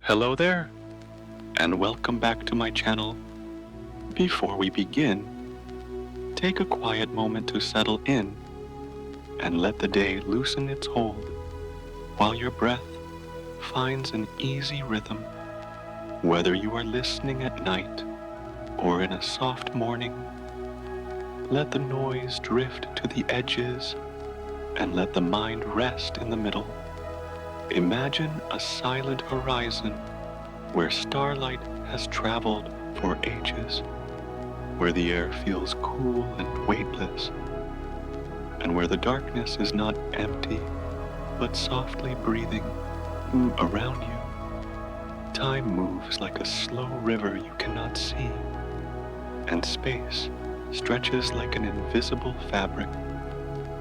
Hello there, and welcome back to my channel. Before we begin, take a quiet moment to settle in and let the day loosen its hold while your breath finds an easy rhythm. Whether you are listening at night or in a soft morning, let the noise drift to the edges and let the mind rest in the middle. Imagine a silent horizon where starlight has traveled for ages, where the air feels cool and weightless, and where the darkness is not empty, but softly breathing around you. Time moves like a slow river you cannot see, and space stretches like an invisible fabric,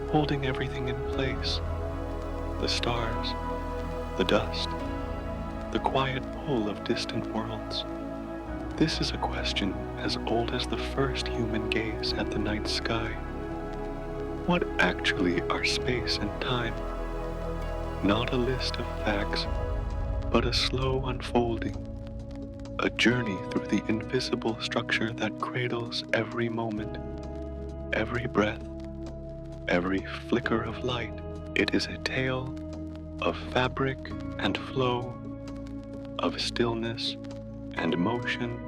holding everything in place. The stars, the dust, the quiet pull of distant worlds. This is a question as old as the first human gaze at the night sky. What actually are space and time? Not a list of facts, but a slow unfolding, a journey through the invisible structure that cradles every moment, every breath, every flicker of light. It is a tale of fabric and flow, of stillness and motion,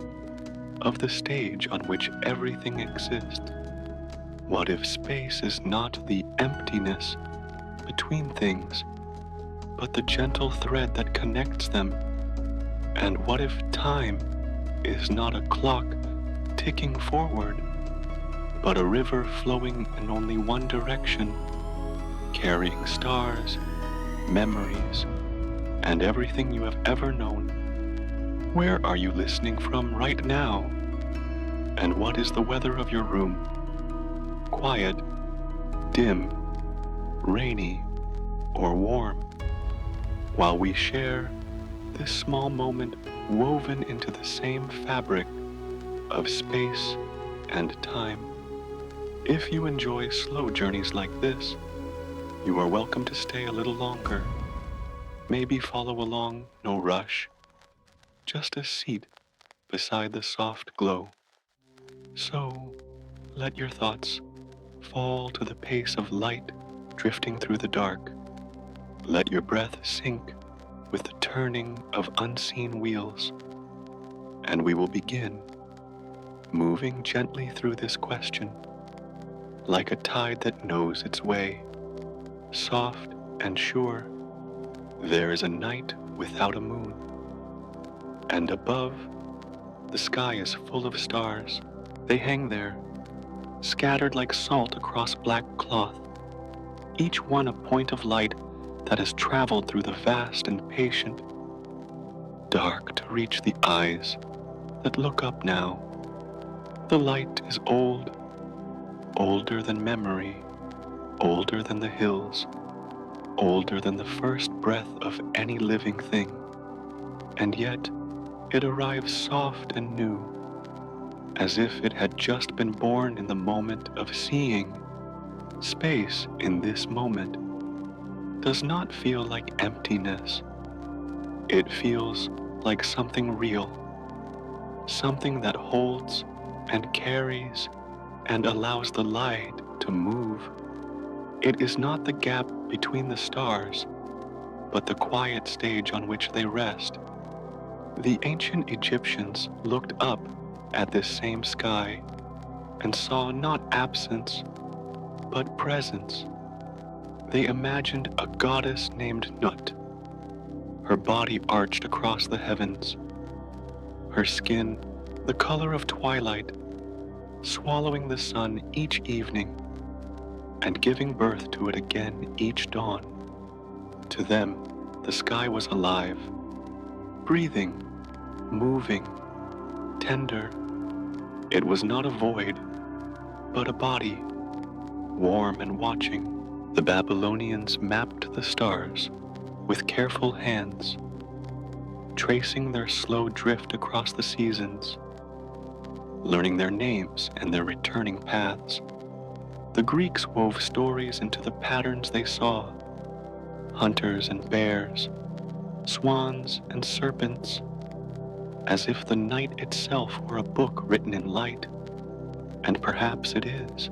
of the stage on which everything exists. What if space is not the emptiness between things, but the gentle thread that connects them? And what if time is not a clock ticking forward, but a river flowing in only one direction, carrying stars, memories, and everything you have ever known? Where are you listening from right now? And what is the weather of your room? Quiet, dim, rainy, or warm? While we share this small moment woven into the same fabric of space and time. If you enjoy slow journeys like this, you are welcome to stay a little longer. Maybe follow along, no rush. Just a seat beside the soft glow. So, let your thoughts fall to the pace of light drifting through the dark. Let your breath sink with the turning of unseen wheels. And we will begin, moving gently through this question, like a tide that knows its way, soft and sure. There is a night without a moon, and above, the sky is full of stars. They hang there, scattered like salt across black cloth, each one a point of light that has traveled through the vast and patient, dark to reach the eyes that look up now. The light is old, older than memory, older than the hills, older than the first breath of any living thing, and yet it arrives soft and new, as if it had just been born in the moment of seeing. Space in this moment does not feel like emptiness. It feels like something real, something that holds and carries and allows the light to move. It is not the gap between the stars, but the quiet stage on which they rest. The ancient Egyptians looked up at this same sky and saw not absence, but presence. They imagined a goddess named Nut, her body arched across the heavens, her skin the color of twilight, swallowing the sun each evening and giving birth to it again each dawn. To them, the sky was alive, breathing, moving, tender. It was not a void, but a body, warm and watching. The Babylonians mapped the stars with careful hands, tracing their slow drift across the seasons, learning their names and their returning paths. The Greeks wove stories into the patterns they saw: hunters and bears, swans and serpents, as if the night itself were a book written in light, and perhaps it is.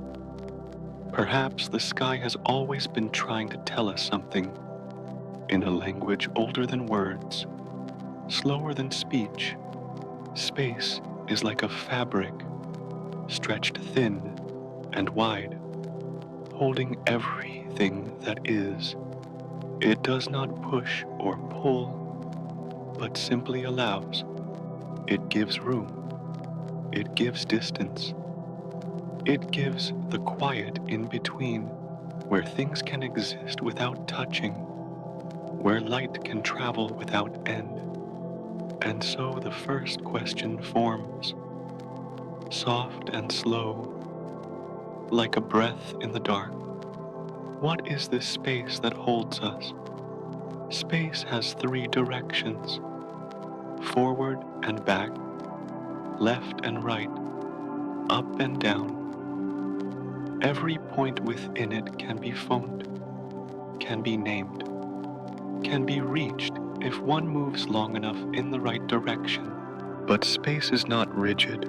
Perhaps the sky has always been trying to tell us something, in a language older than words, slower than speech. Space is like a fabric, stretched thin and wide, holding everything that is. It does not push or pull, but simply allows. It gives room. It gives distance. It gives the quiet in between, where things can exist without touching, where light can travel without end. And so the first question forms, soft and slow, like a breath in the dark. What is this space that holds us? Space has three directions, forward and back, left and right, up and down. Every point within it can be phoned, can be named, can be reached if one moves long enough in the right direction. But space is not rigid.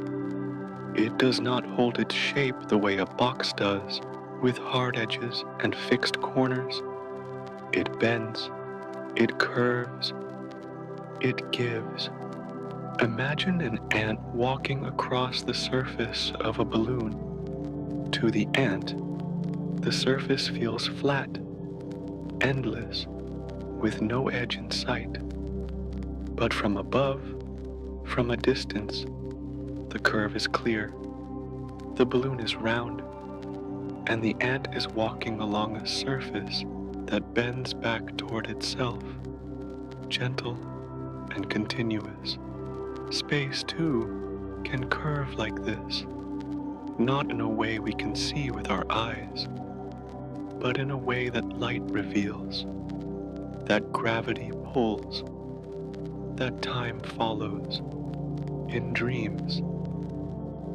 It does not hold its shape the way a box does, with hard edges and fixed corners. It bends, it curves, it gives. Imagine an ant walking across the surface of a balloon. To the ant, the surface feels flat, endless, with no edge in sight. But from above, from a distance, the curve is clear, the balloon is round, and the ant is walking along a surface that bends back toward itself, gentle and continuous. Space, too, can curve like this, not in a way we can see with our eyes, but in a way that light reveals, that gravity pulls, that time follows. In dreams,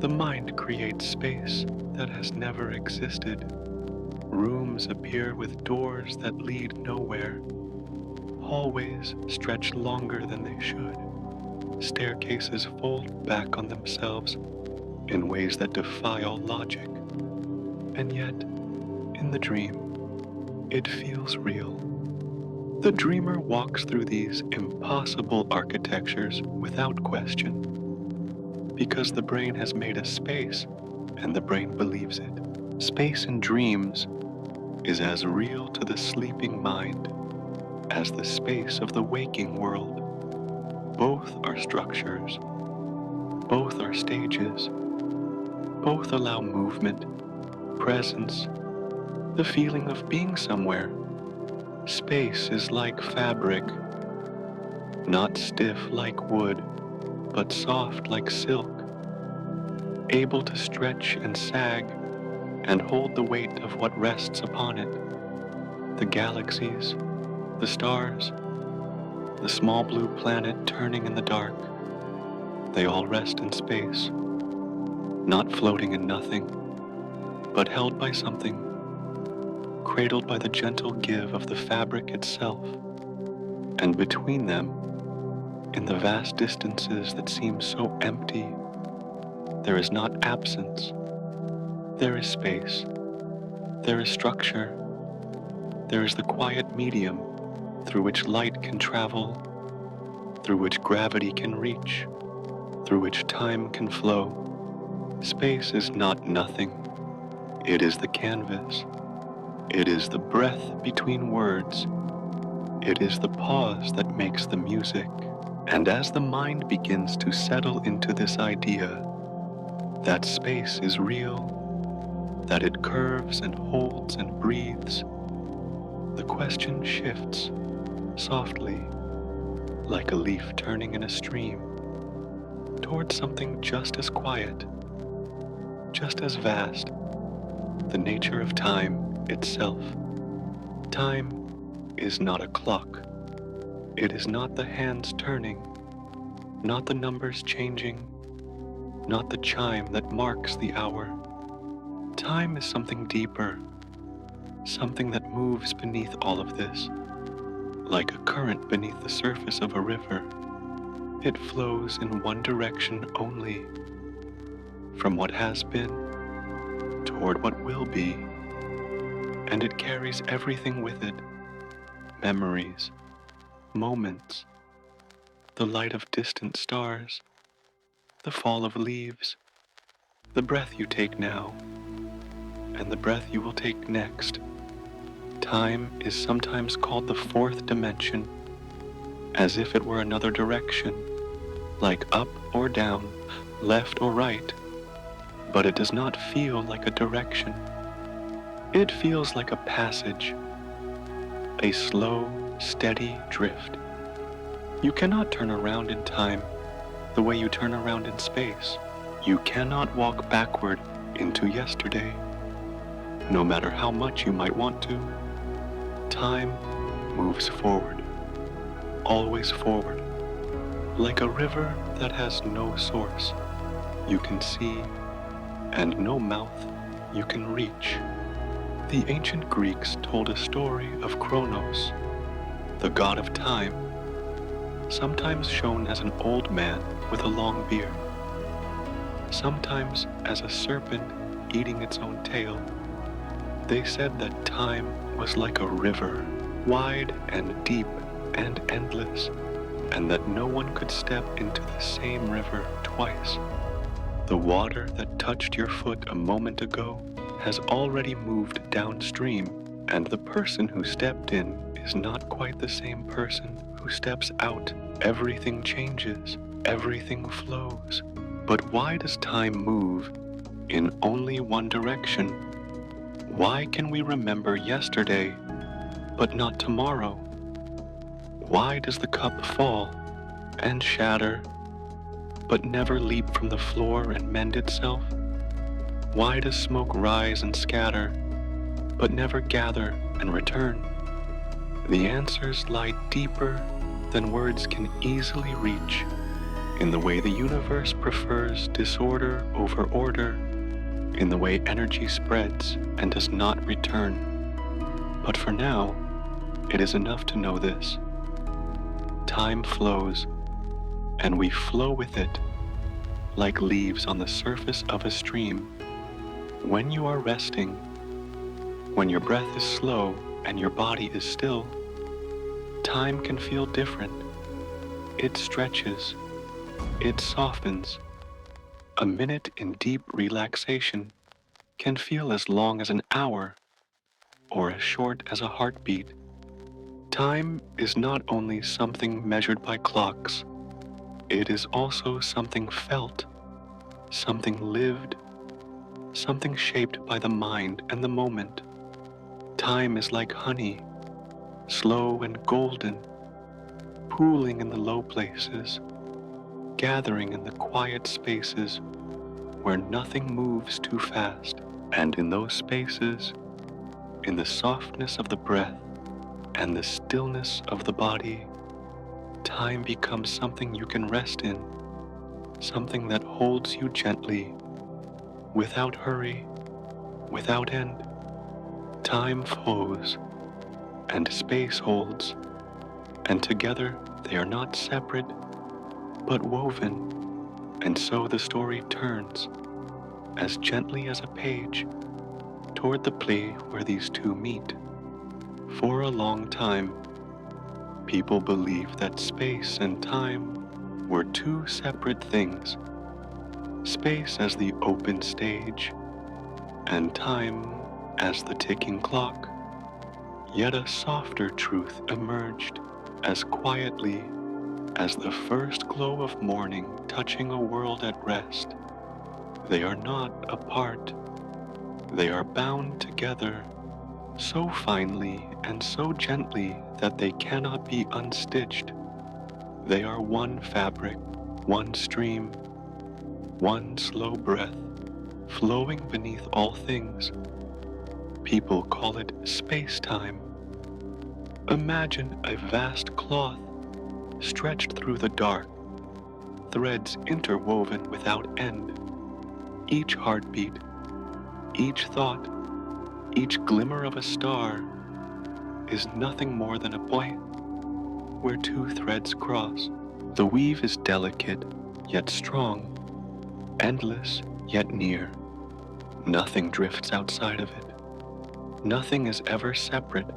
the mind creates space that has never existed. Rooms appear with doors that lead nowhere. Hallways stretch longer than they should. Staircases fold back on themselves in ways that defy all logic. And yet, in the dream, it feels real. The dreamer walks through these impossible architectures without question, because the brain has made a space and the brain believes it. Space in dreams is as real to the sleeping mind as the space of the waking world. Both are structures, both are stages, both allow movement, presence, the feeling of being somewhere. Space is like fabric, not stiff like wood, but soft like silk, able to stretch and sag and hold the weight of what rests upon it. The galaxies, the stars, the small blue planet turning in the dark, they all rest in space, not floating in nothing, but held by something, cradled by the gentle give of the fabric itself. And between them, in the vast distances that seem so empty, there is not absence. There is space. There is structure. There is the quiet medium through which light can travel, through which gravity can reach, through which time can flow. Space is not nothing. It is the canvas. It is the breath between words. It is the pause that makes the music. And as the mind begins to settle into this idea that space is real, that it curves and holds and breathes, the question shifts softly, like a leaf turning in a stream, towards something just as quiet, just as vast, the nature of time itself. Time is not a clock. It is not the hands turning, not the numbers changing, not the chime that marks the hour. Time is something deeper, something that moves beneath all of this, Like a current beneath the surface of a river, it flows in one direction only, from what has been toward what will be, and it carries everything with it: memories, moments, the light of distant stars, the fall of leaves, the breath you take now, and the breath you will take next. Time is sometimes called the fourth dimension, as if it were another direction, like up or down, left or right, but it does not feel like a direction. It feels like a passage, a slow, steady drift. You cannot turn around in time the way you turn around in space. You cannot walk backward into yesterday, no matter how much you might want to. Time moves forward, always forward, like a river that has no source you can see and no mouth you can reach. The ancient Greeks told a story of Kronos, the god of time, sometimes shown as an old man with a long beard, sometimes as a serpent eating its own tail. They said that time was like a river, wide and deep and endless, and that no one could step into the same river twice. The water that touched your foot a moment ago has already moved downstream, and the person who stepped in is not quite the same person who steps out. Everything changes, everything flows. But why does time move in only one direction? Why can we remember yesterday, but not tomorrow? Why does the cup fall and shatter, but never leap from the floor and mend itself? Why does smoke rise and scatter, but never gather and return? The answers lie deeper than words can easily reach, in the way the universe prefers disorder over order, in the way energy spreads and does not return. But for now, it is enough to know this: time flows, and we flow with it, like leaves on the surface of a stream. When you are resting, when your breath is slow and your body is still, time can feel different. It stretches, it softens. A minute in deep relaxation can feel as long as an hour, or as short as a heartbeat. Time is not only something measured by clocks, it is also something felt, something lived, something shaped by the mind and the moment. Time is like honey, slow and golden, pooling in the low places, gathering in the quiet spaces where nothing moves too fast. And in those spaces, in the softness of the breath and the stillness of the body, time becomes something you can rest in, something that holds you gently, without hurry, without end. Time flows, and space holds, and together they are not separate, but woven. And so the story turns, as gently as a page, toward the place where these two meet. For a long time, people believed that space and time were two separate things. Space as the open stage, and time as the ticking clock. Yet a softer truth emerged, as quietly as the first glow of morning touching a world at rest. They are not apart. They are bound together, so finely and so gently that they cannot be unstitched. They are one fabric, one stream, one slow breath, flowing beneath all things. People call it space-time. Imagine a vast cloth stretched through the dark, threads interwoven without end. Each heartbeat, each thought, each glimmer of a star is nothing more than a point, where two threads cross. The weave is delicate, yet strong, endless, yet near. Nothing drifts outside of it. Nothing is ever separate.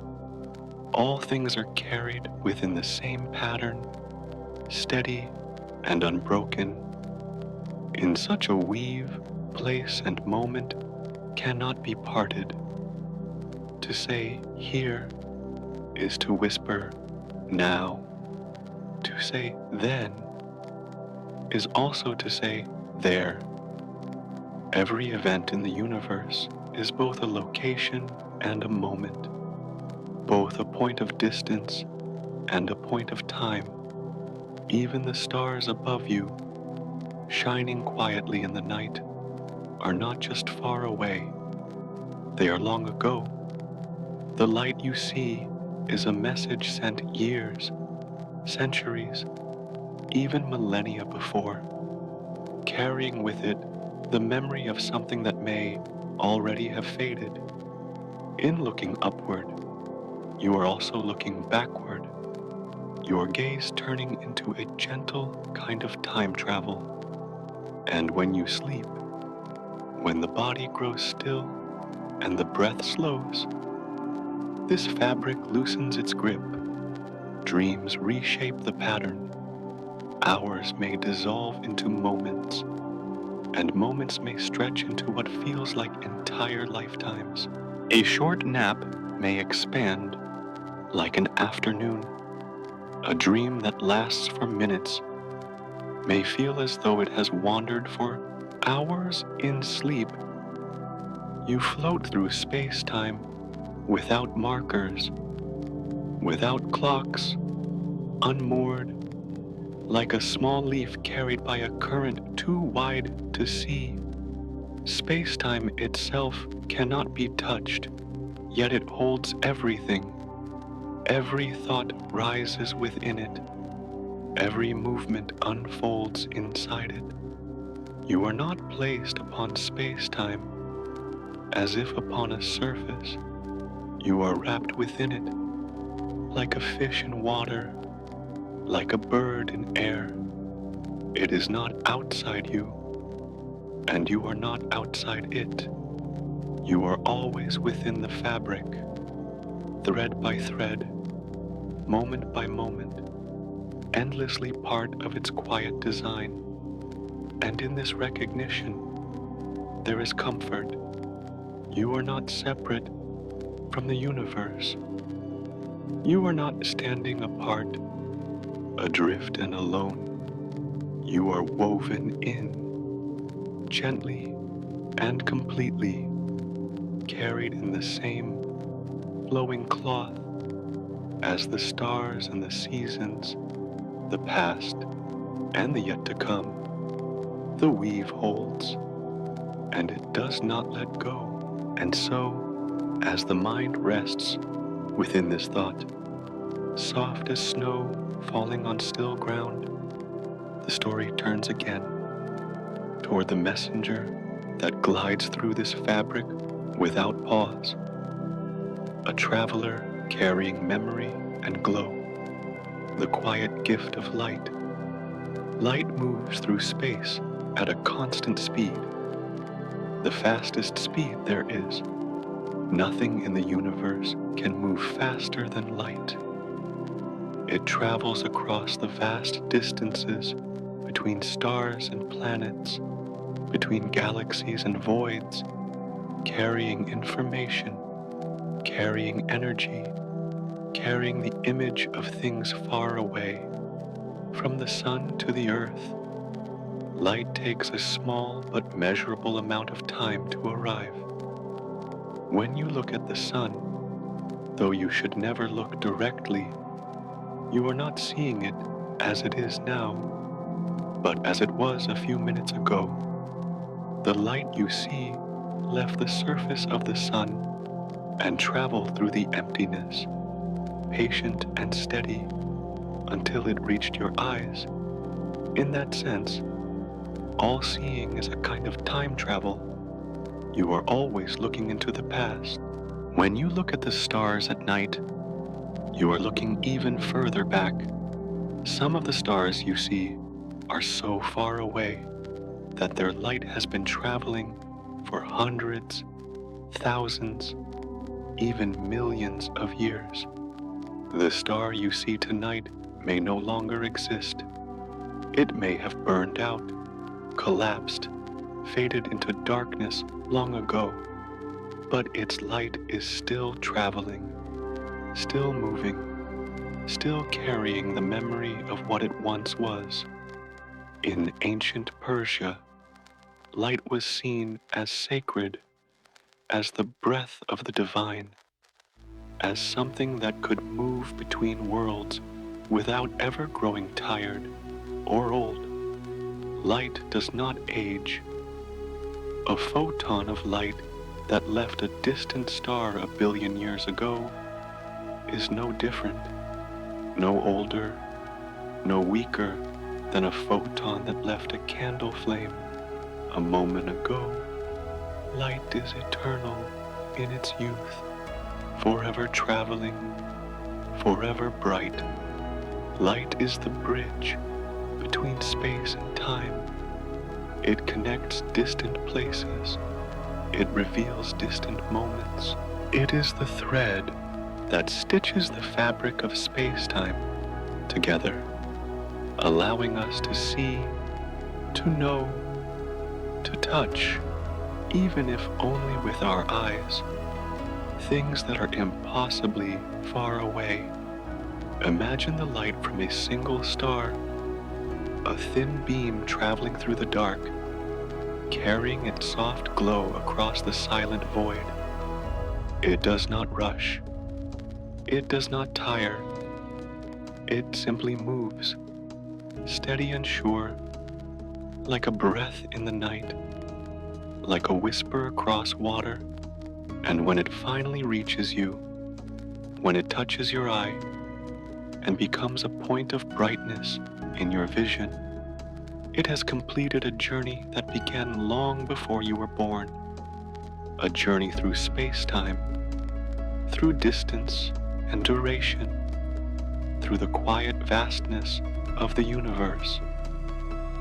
All things are carried within the same pattern, steady and unbroken. In such a weave, place and moment cannot be parted. To say here is to whisper now. To say then is also to say there. Every event in the universe is both a location and a moment, both a point of distance and a point of time. Even the stars above you, shining quietly in the night, are not just far away, they are long ago. The light you see is a message sent years, centuries, even millennia before, carrying with it the memory of something that may already have faded. In looking upward, you are also looking backward, your gaze turning into a gentle kind of time travel. And when you sleep, when the body grows still and the breath slows, this fabric loosens its grip. Dreams reshape the pattern. Hours may dissolve into moments, and moments may stretch into what feels like entire lifetimes. A short nap may expand like an afternoon. A dream that lasts for minutes may feel as though it has wandered for hours in sleep. You float through space-time without markers, without clocks, unmoored, like a small leaf carried by a current too wide to see. Space-time itself cannot be touched, yet it holds everything. Every thought rises within it. Every movement unfolds inside it. You are not placed upon space-time as if upon a surface. You are wrapped within it, like a fish in water, like a bird in air. It is not outside you, and you are not outside it. You are always within the fabric, thread by thread, moment by moment, endlessly part of its quiet design. And in this recognition, there is comfort. You are not separate from the universe. You are not standing apart, adrift and alone. You are woven in, gently and completely, carried in the same flowing cloth as the stars and the seasons, the past and the yet to come. The weave holds, and it does not let go. And so, as the mind rests within this thought, soft as snow falling on still ground, the story turns again toward the messenger that glides through this fabric without pause, a traveler carrying memory and glow, the quiet gift of light. Light moves through space at a constant speed, the fastest speed there is. Nothing in the universe can move faster than light. It travels across the vast distances between stars and planets, between galaxies and voids, carrying information, carrying energy, carrying the image of things far away. From the sun to the earth, light takes a small but measurable amount of time to arrive. When you look at the sun, though you should never look directly, you are not seeing it as it is now, but as it was a few minutes ago. The light you see left the surface of the sun and traveled through the emptiness, patient and steady, until it reached your eyes. In that sense, all seeing is a kind of time travel. You are always looking into the past. When you look at the stars at night, you are looking even further back Some of the stars you see are so far away that their light has been traveling for hundreds, thousands, even millions of years. The star you see tonight may no longer exist. It may have burned out, collapsed, faded into darkness long ago, but its light is still traveling, still moving, still carrying the memory of what it once was. In ancient Persia, light was seen as sacred, as the breath of the divine, as something that could move between worlds without ever growing tired or old. Light does not age. A photon of light that left a distant star a billion years ago is no different, no older, no weaker than a photon that left a candle flame a moment ago. Light is eternal in its youth, forever traveling, forever bright. Light is the bridge between space and time. It connects distant places. It reveals distant moments. It is the thread that stitches the fabric of space-time together, allowing us to see, to know, to touch, even if only with our eyes, things that are impossibly far away. Imagine the light from a single star, a thin beam traveling through the dark, carrying its soft glow across the silent void. It does not rush. It does not tire. It simply moves, steady and sure, like a breath in the night, like a whisper across water. And when it finally reaches you, when it touches your eye and becomes a point of brightness in your vision, it has completed a journey that began long before you were born, a journey through space-time, through distance and duration, through the quiet vastness of the universe.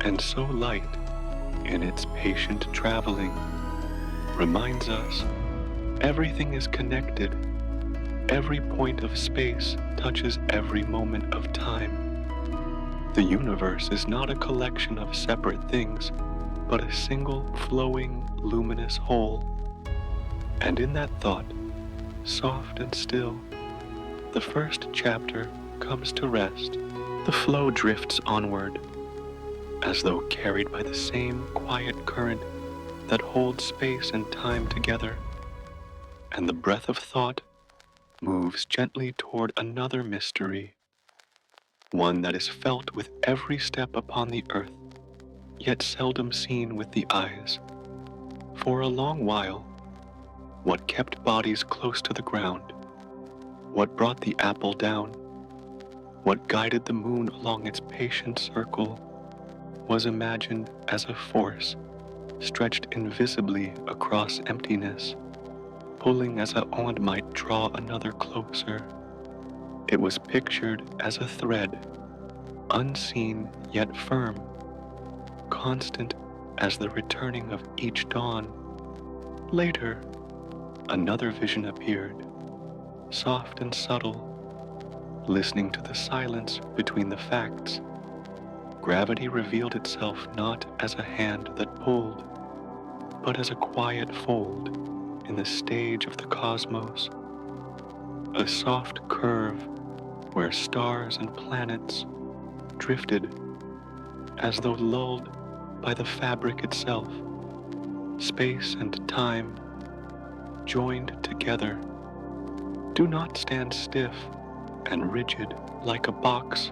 And so light, in its patient traveling, reminds us everything is connected. Every point of space touches every moment of time. The universe is not a collection of separate things, but a single flowing, luminous whole. And in that thought, soft and still, the first chapter comes to rest. The flow drifts onward, as though carried by the same quiet current that holds space and time together. And the breath of thought moves gently toward another mystery, one that is felt with every step upon the earth, yet seldom seen with the eyes. For a long while, what kept bodies close to the ground, what brought the apple down, what guided the moon along its patient circle, was imagined as a force stretched invisibly across emptiness, pulling as a wand might draw another closer. It was pictured as a thread, unseen yet firm, constant as the returning of each dawn. Later, another vision appeared, soft and subtle, listening to the silence between the facts. Gravity revealed itself not as a hand that pulled, but as a quiet fold in the stage of the cosmos, a soft curve where stars and planets drifted as though lulled by the fabric itself. Space and time, joined together, do not stand stiff and rigid like a box,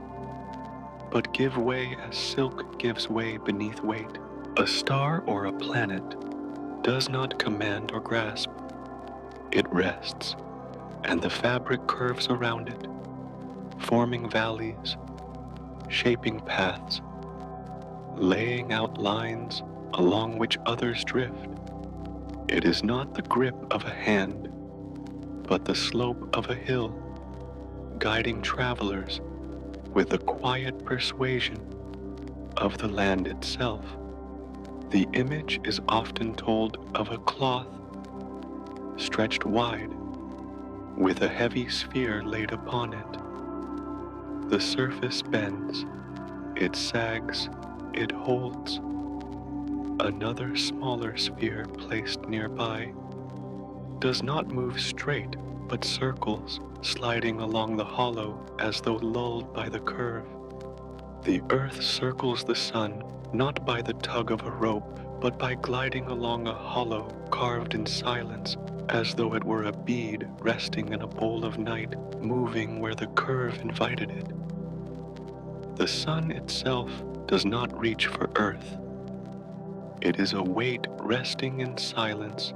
but give way as silk gives way beneath weight. A star or a planet does not command or grasp. It rests, and the fabric curves around it, forming valleys, shaping paths, laying out lines along which others drift. It is not the grip of a hand, but the slope of a hill, guiding travelers with the quiet persuasion of the land itself. The image is often told of a cloth stretched wide, with a heavy sphere laid upon it. The surface bends, it sags, it holds. Another smaller sphere placed nearby does not move straight, but circles, sliding along the hollow as though lulled by the curve. The earth circles the sun, not by the tug of a rope, but by gliding along a hollow carved in silence, as though it were a bead resting in a bowl of night, moving where the curve invited it. The sun itself does not reach for earth. It is a weight resting in silence,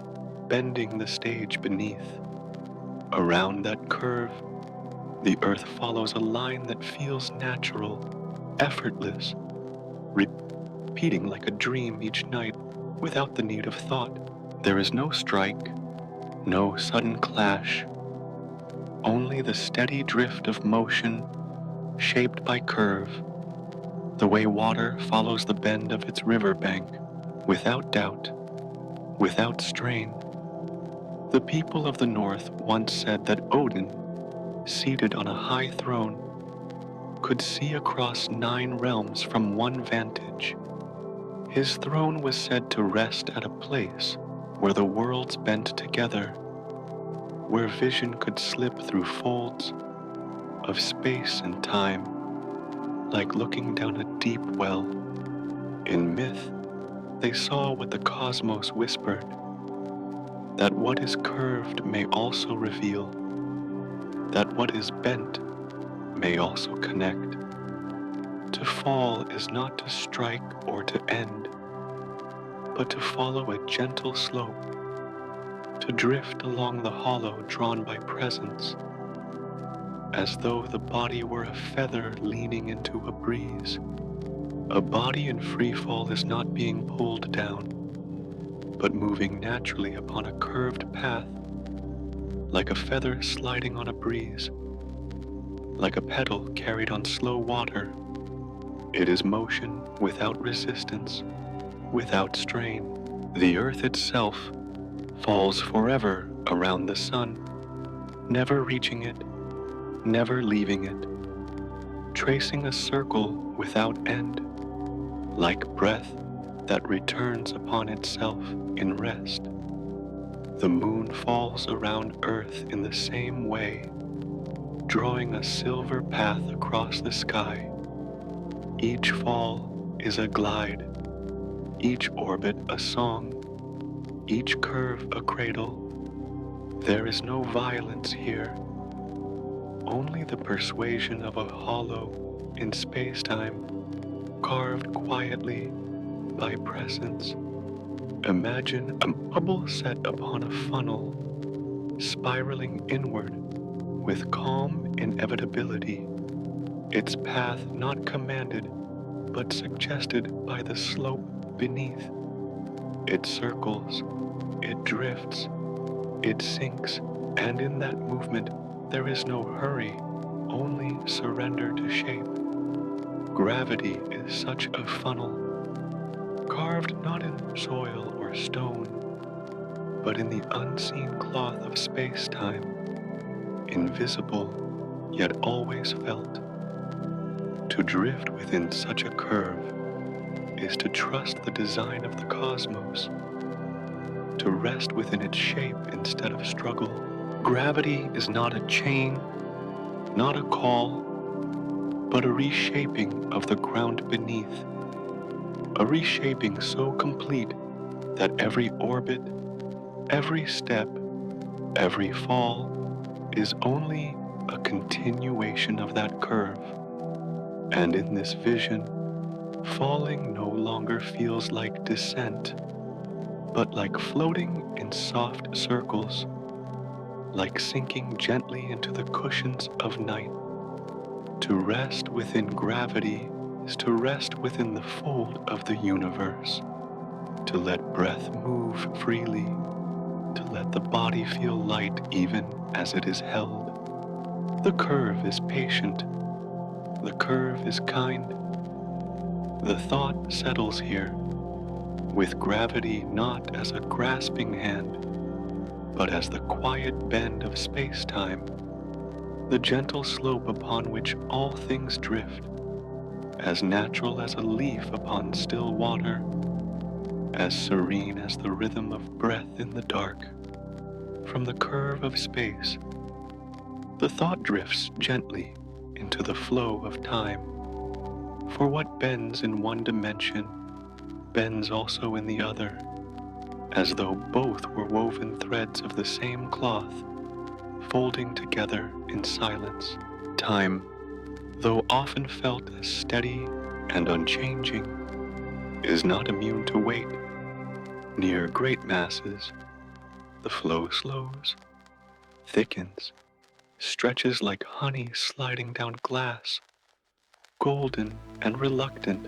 bending the stage beneath. Around that curve, the earth follows a line that feels natural, effortless, repeating like a dream each night without the need of thought. There is no strike, no sudden clash, only the steady drift of motion shaped by curve, the way water follows the bend of its riverbank, without doubt, without strain. The people of the north once said that Odin, seated on a high throne, could see across 9 realms from one vantage. His throne was said to rest at a place where the worlds bent together, where vision could slip through folds of space and time, like looking down a deep well. In myth, they saw what the cosmos whispered, that what is curved may also reveal, that what is bent may also connect. To fall is not to strike or to end, but to follow a gentle slope, to drift along the hollow drawn by presence, as though the body were a feather leaning into a breeze. A body in free fall is not being pulled down, but moving naturally upon a curved path, like a feather sliding on a breeze, like a pedal carried on slow water. It is motion without resistance, without strain. The earth itself falls forever around the sun, never reaching it, never leaving it, tracing a circle without end, like breath that returns upon itself in rest. The moon falls around earth in the same way, drawing a silver path across the sky. Each fall is a glide, each orbit a song, each curve a cradle. There is no violence here, only the persuasion of a hollow in space-time, carved quietly by presence. Imagine a bubble set upon a funnel, spiraling inward with calm inevitability, its path not commanded but suggested by the slope beneath. It circles, it drifts, it sinks, and in that movement there is no hurry, only surrender to shape. Gravity is such a funnel, carved not in soil or stone, but in the unseen cloth of space-time, invisible yet always felt. To drift within such a curve is to trust the design of the cosmos, to rest within its shape instead of struggle. Gravity is not a chain, not a call, but a reshaping of the ground beneath, a reshaping so complete that every orbit, every step, every fall is only a continuation of that curve. And in this vision, falling no longer feels like descent, but like floating in soft circles, like sinking gently into the cushions of night. To rest within gravity is to rest within the fold of the universe, to let breath move freely, to let the body feel light even as it is held. The curve is patient, The curve is kind. The thought settles here, with gravity not as a grasping hand, but as the quiet bend of space-time, the gentle slope upon which all things drift, as natural as a leaf upon still water, as serene as the rhythm of breath in the dark. From the curve of space, the thought drifts gently into the flow of time. For what bends in one dimension bends also in the other, as though both were woven threads of the same cloth, folding together in silence. Time, though often felt as steady and unchanging, is not immune to weight. Near great masses, the flow slows, thickens, stretches like honey sliding down glass, golden and reluctant.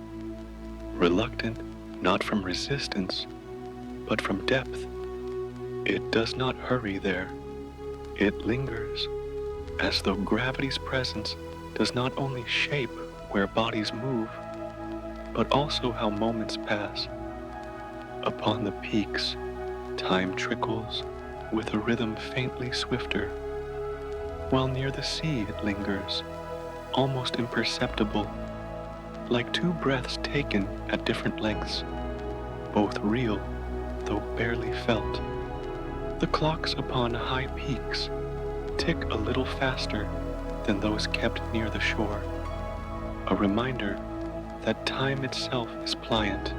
Reluctant not from resistance, but from depth. It does not hurry there. It lingers, as though gravity's presence does not only shape where bodies move, but also how moments pass. Upon the peaks, time trickles with a rhythm faintly swifter, while near the sea it lingers, almost imperceptible, like two breaths taken at different lengths, both real, though barely felt. The clocks upon high peaks tick a little faster than those kept near the shore, a reminder that time itself is pliant,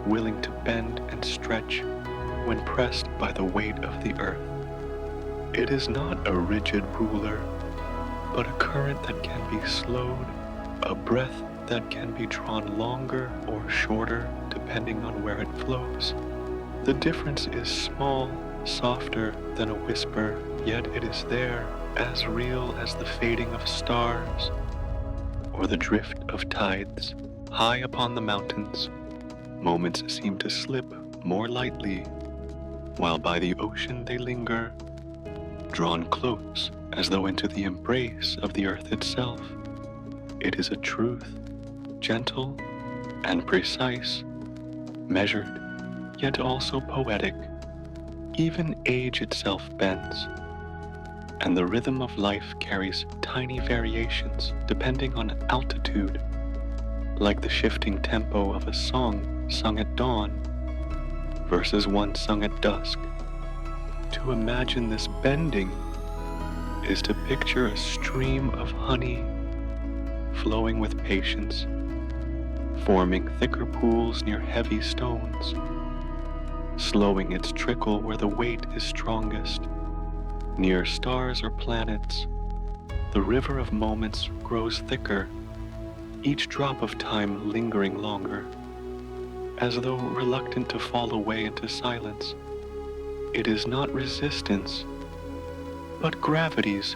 willing to bend and stretch when pressed by the weight of the earth. It is not a rigid ruler, but a current that can be slowed, a breath that can be drawn longer or shorter depending on where it flows. The difference is small, softer than a whisper, yet it is there, as real as the fading of stars or the drift of tides high upon the mountains. Moments seem to slip more lightly, while by the ocean they linger, drawn close as though into the embrace of the earth itself. It is a truth, gentle and precise, measured, yet also poetic. Even age itself bends, and the rhythm of life carries tiny variations depending on altitude, like the shifting tempo of a song sung at dawn versus one sung at dusk. To imagine this bending is to picture a stream of honey flowing with patience, forming thicker pools near heavy stones, slowing its trickle where the weight is strongest. Near stars or planets, the river of moments grows thicker, each drop of time lingering longer, as though reluctant to fall away into silence. It is not resistance, but gravity's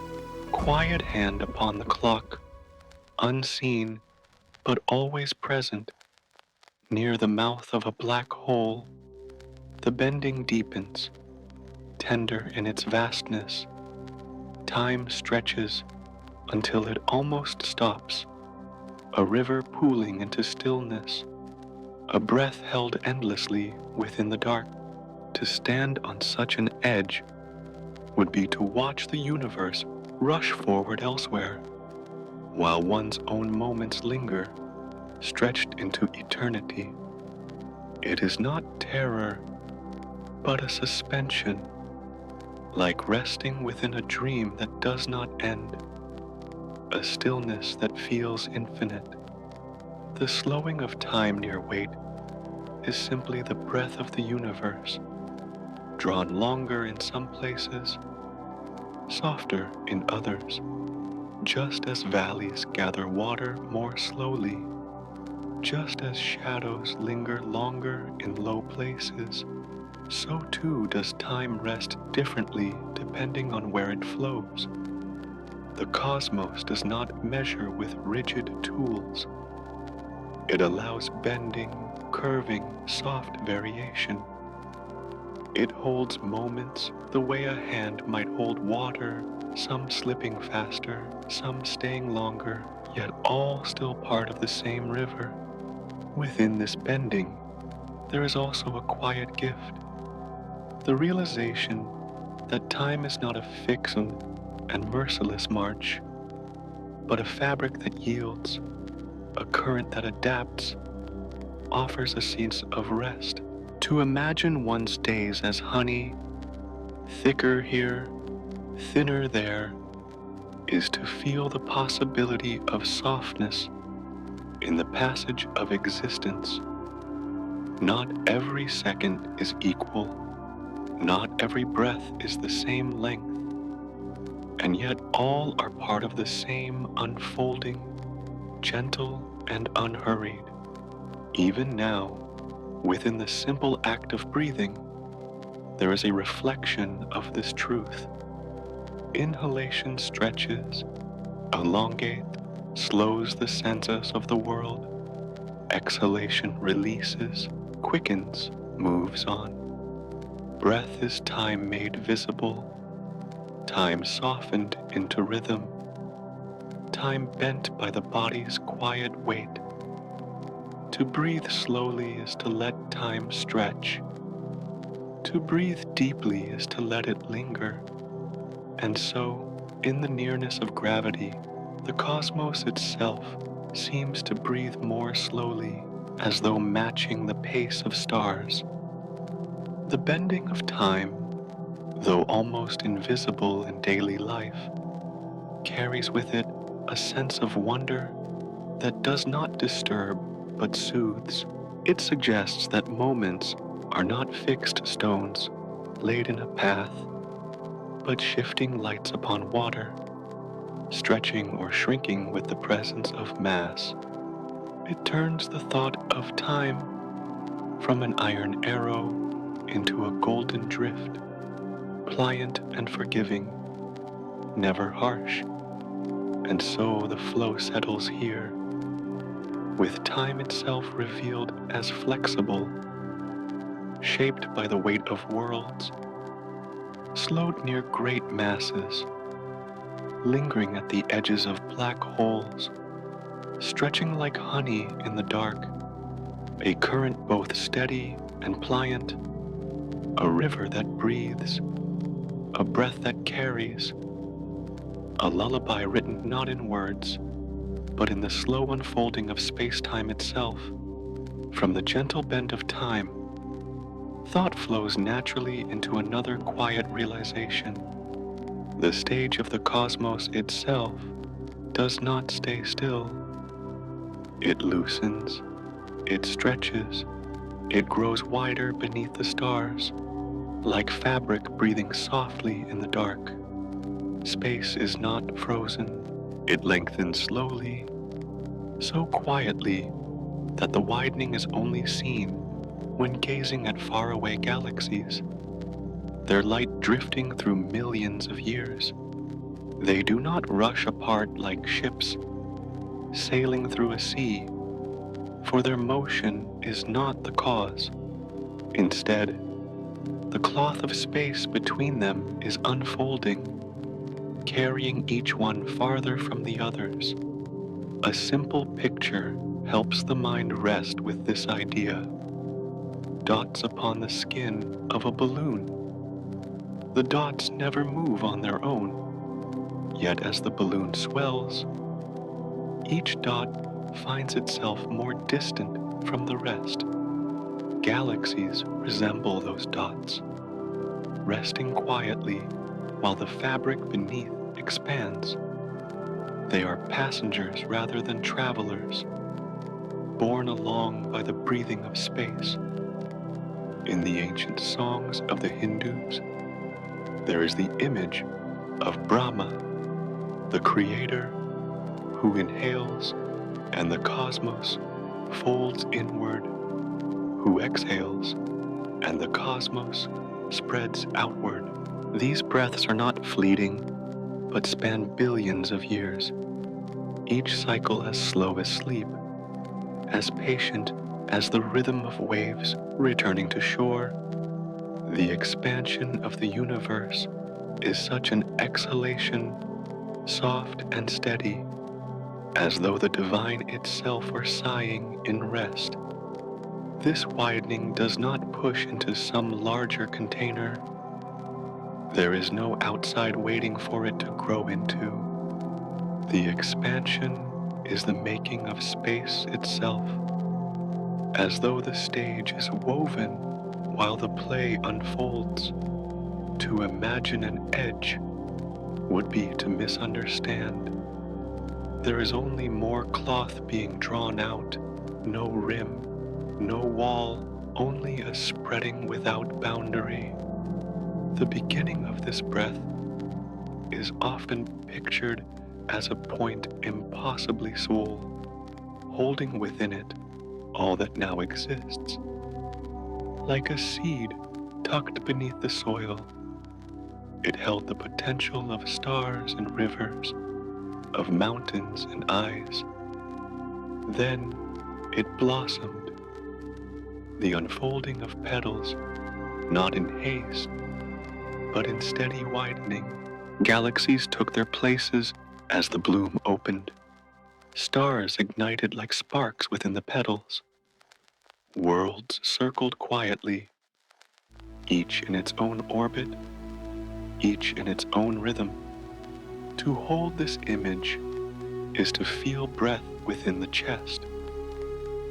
quiet hand upon the clock, unseen but always present. Near the mouth of a black hole, the bending deepens, tender in its vastness. Time stretches until it almost stops, a river pooling into stillness, a breath held endlessly within the dark. To stand on such an edge would be to watch the universe rush forward elsewhere, while one's own moments linger, stretched into eternity. It is not terror, but a suspension, like resting within a dream that does not end, a stillness that feels infinite. The slowing of time near weight is simply the breath of the universe, drawn longer in some places, softer in others, just as valleys gather water more slowly, just as shadows linger longer in low places, so too does time rest differently depending on where it flows. The cosmos does not measure with rigid tools. It allows bending, curving, soft variation. It holds moments the way a hand might hold water, some slipping faster, some staying longer, yet all still part of the same river. Within this bending, there is also a quiet gift, the realization that time is not a fixed and merciless march, but a fabric that yields, a current that adapts, offers a sense of rest. To imagine one's days as honey, thicker here, thinner there, is to feel the possibility of softness in the passage of existence. Not every second is equal, not every breath is the same length, and yet all are part of the same unfolding, gentle and unhurried. Even now, within the simple act of breathing, there is a reflection of this truth. Inhalation stretches, elongates, slows the senses of the world. Exhalation releases, quickens, moves on. Breath is time made visible, time softened into rhythm, time bent by the body's quiet weight. To breathe slowly is to let time stretch. To breathe deeply is to let it linger. And so, in the nearness of gravity, the cosmos itself seems to breathe more slowly, as though matching the pace of stars. The bending of time, though almost invisible in daily life, carries with it a sense of wonder that does not disturb but soothes. It suggests that moments are not fixed stones laid in a path, but shifting lights upon water, stretching or shrinking with the presence of mass. It turns the thought of time from an iron arrow into a golden drift, pliant and forgiving, never harsh. And so the flow settles here, with time itself revealed as flexible, shaped by the weight of worlds, slowed near great masses, lingering at the edges of black holes, stretching like honey in the dark, a current both steady and pliant, a river that breathes, a breath that carries, a lullaby written not in words, but in the slow unfolding of space-time itself. From the gentle bend of time, thought flows naturally into another quiet realization. The stage of the cosmos itself does not stay still. It loosens, it stretches, it grows wider beneath the stars, like fabric breathing softly in the dark. Space is not frozen. It lengthens slowly, so quietly that the widening is only seen when gazing at faraway galaxies, their light drifting through millions of years. They do not rush apart like ships sailing through a sea, for their motion is not the cause. Instead, the cloth of space between them is unfolding, carrying each one farther from the others. A simple picture helps the mind rest with this idea. Dots upon the skin of a balloon. The dots never move on their own, yet as the balloon swells, each dot finds itself more distant from the rest. Galaxies resemble those dots, resting quietly while the fabric beneath expands. They are passengers rather than travelers, borne along by the breathing of space. In the ancient songs of the Hindus, there is the image of Brahma, the creator, who inhales, and the cosmos folds inward, who exhales, and the cosmos spreads outward. These breaths are not fleeting, but span billions of years, each cycle as slow as sleep, as patient as the rhythm of waves returning to shore. The expansion of the universe is such an exhalation, soft and steady, as though the divine itself were sighing in rest. This widening does not push into some larger container. There is no outside waiting for it to grow into. The expansion is the making of space itself, as though the stage is woven while the play unfolds. To imagine an edge would be to misunderstand. There is only more cloth being drawn out, no rim, no wall, only a spreading without boundary. The beginning of this breath is often pictured as a point impossibly small, holding within it all that now exists. Like a seed tucked beneath the soil, it held the potential of stars and rivers, of mountains and eyes. Then it blossomed, the unfolding of petals, not in haste, but in steady widening. Galaxies took their places as the bloom opened. Stars ignited like sparks within the petals. Worlds circled quietly, each in its own orbit, each in its own rhythm. To hold this image is to feel breath within the chest.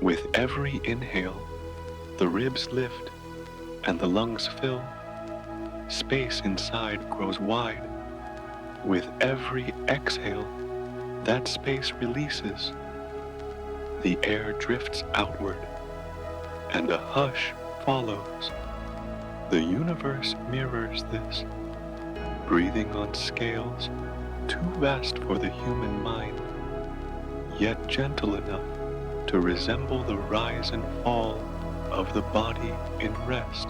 With every inhale, the ribs lift and the lungs fill. Space inside grows wide. With every exhale, that space releases. The air drifts outward, and a hush follows. The universe mirrors this, breathing on scales too vast for the human mind, yet gentle enough to resemble the rise and fall of the body in rest.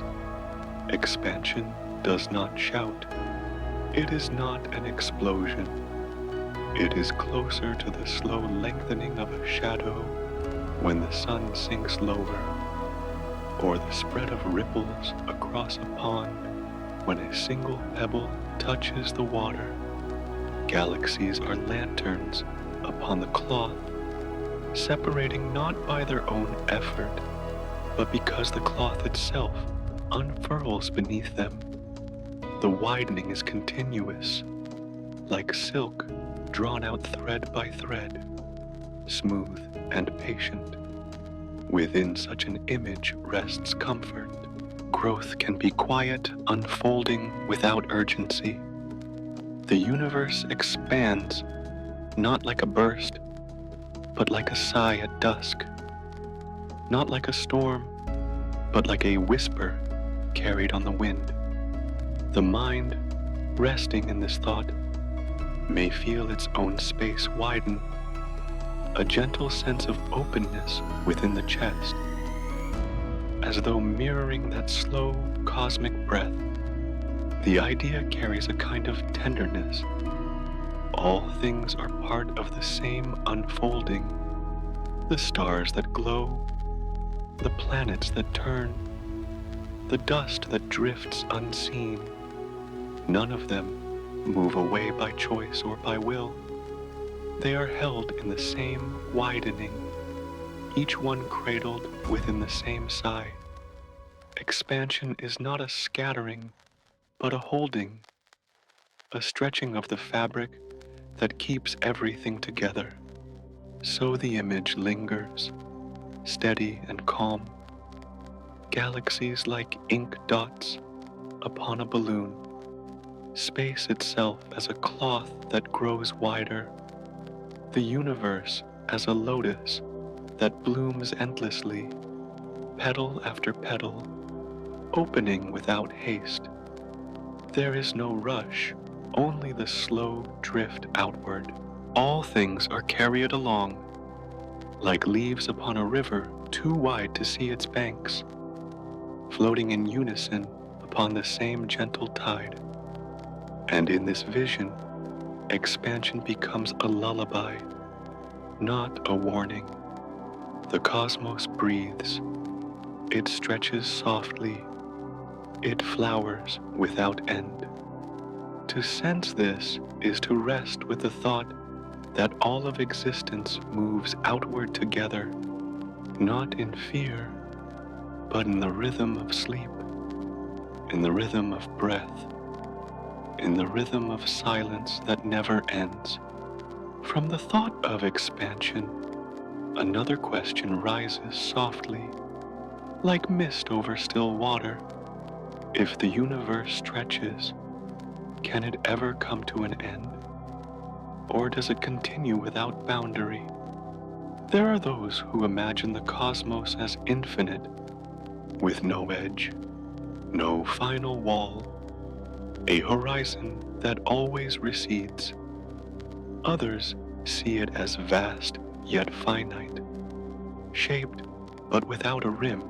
Expansion does not shout. It is not an explosion. It is closer to the slow lengthening of a shadow when the sun sinks lower, or the spread of ripples across a pond when a single pebble touches the water. Galaxies are lanterns upon the cloth, separating not by their own effort, but because the cloth itself unfurls beneath them. The widening is continuous, like silk drawn out thread by thread, smooth and patient. Within such an image rests comfort. Growth can be quiet, unfolding without urgency. The universe expands, not like a burst, but like a sigh at dusk. Not like a storm, but like a whisper carried on the wind. The mind, resting in this thought, may feel its own space widen, a gentle sense of openness within the chest, as though mirroring that slow cosmic breath. The idea carries a kind of tenderness. All things are part of the same unfolding. The stars that glow, the planets that turn, the dust that drifts unseen. None of them move away by choice or by will. They are held in the same widening, each one cradled within the same sigh. Expansion is not a scattering, but a holding, a stretching of the fabric that keeps everything together. So the image lingers, steady and calm. Galaxies like ink dots upon a balloon. Space itself as a cloth that grows wider. The universe as a lotus that blooms endlessly, petal after petal, opening without haste. There is no rush, only the slow drift outward. All things are carried along, like leaves upon a river too wide to see its banks, floating in unison upon the same gentle tide. And in this vision, expansion becomes a lullaby, not a warning. The cosmos breathes. It stretches softly. It flowers without end. To sense this is to rest with the thought that all of existence moves outward together, not in fear, but in the rhythm of sleep, in the rhythm of breath, in the rhythm of silence that never ends. From the thought of expansion, another question rises softly, like mist over still water. If the universe stretches, can it ever come to an end? Or does it continue without boundary? There are those who imagine the cosmos as infinite, with no edge, no final wall, a horizon that always recedes. Others see it as vast yet finite, shaped but without a rim,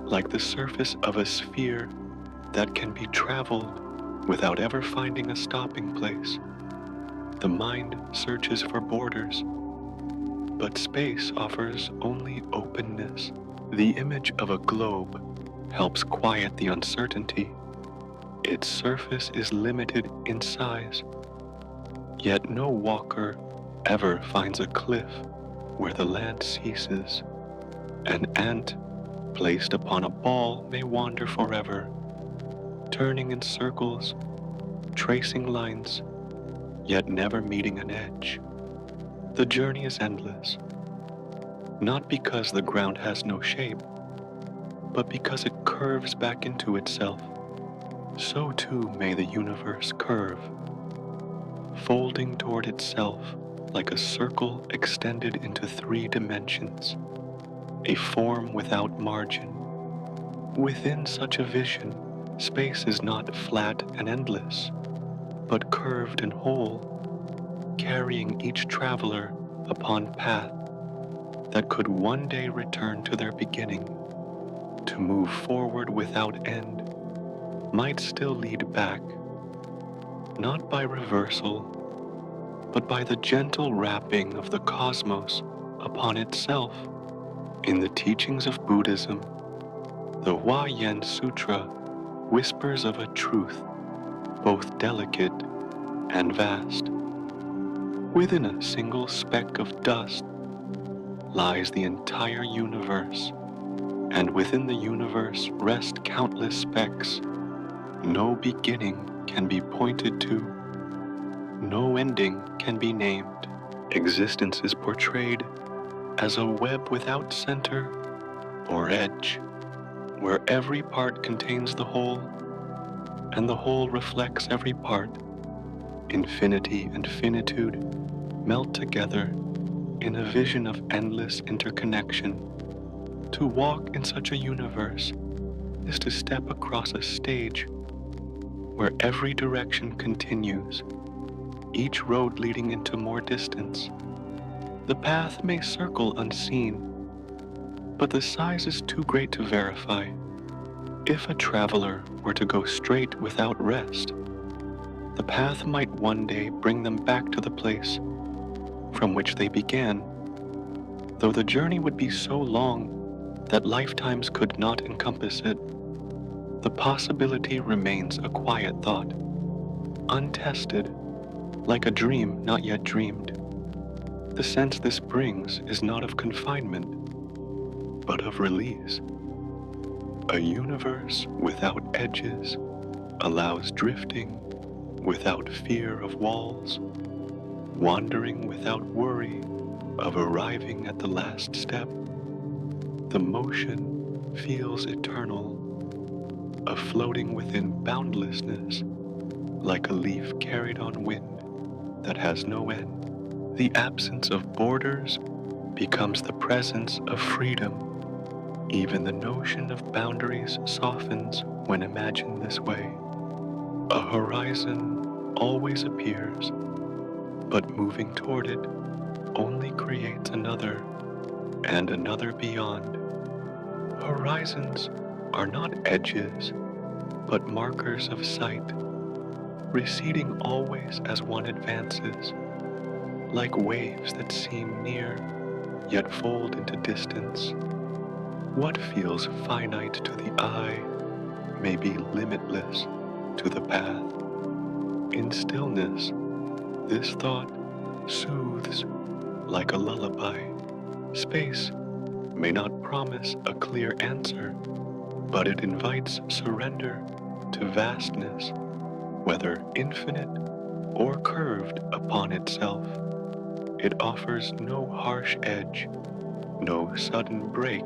like the surface of a sphere that can be traveled without ever finding a stopping place. The mind searches for borders, but space offers only openness. The image of a globe helps quiet the uncertainty. Its surface is limited in size, yet no walker ever finds a cliff where the land ceases. An ant placed upon a ball may wander forever, turning in circles, tracing lines, yet never meeting an edge. The journey is endless, not because the ground has no shape, but because it curves back into itself. So too may the universe curve, folding toward itself like a circle extended into 3 dimensions, a form without margin. Within such a vision, space is not flat and endless, but curved and whole, carrying each traveler upon path that could one day return to their beginning. To move forward without end might still lead back, not by reversal, but by the gentle wrapping of the cosmos upon itself. In the teachings of Buddhism, the Huayan Sutra whispers of a truth both delicate and vast. Within a single speck of dust lies the entire universe, and within the universe rest countless specks. No beginning can be pointed to, no ending can be named. Existence is portrayed as a web without center or edge, where every part contains the whole, and the whole reflects every part. Infinity and finitude melt together in a vision of endless interconnection. To walk in such a universe is to step across a stage where every direction continues, each road leading into more distance. The path may circle unseen, but the size is too great to verify. If a traveler were to go straight without rest, the path might one day bring them back to the place from which they began, though the journey would be so long that lifetimes could not encompass it. The possibility remains a quiet thought, untested, like a dream not yet dreamed. The sense this brings is not of confinement, but of release. A universe without edges allows drifting without fear of walls, wandering without worry of arriving at the last step. The motion feels eternal, a floating within boundlessness, like a leaf carried on wind that has no end. The absence of borders becomes the presence of freedom. Even the notion of boundaries softens when imagined this way. A horizon always appears, but moving toward it only creates another and another beyond. Horizons are not edges, but markers of sight, receding always as one advances, like waves that seem near, yet fold into distance. What feels finite to the eye may be limitless to the path. In stillness, this thought soothes like a lullaby. Space may not promise a clear answer, but it invites surrender to vastness, whether infinite or curved upon itself. It offers no harsh edge, no sudden break.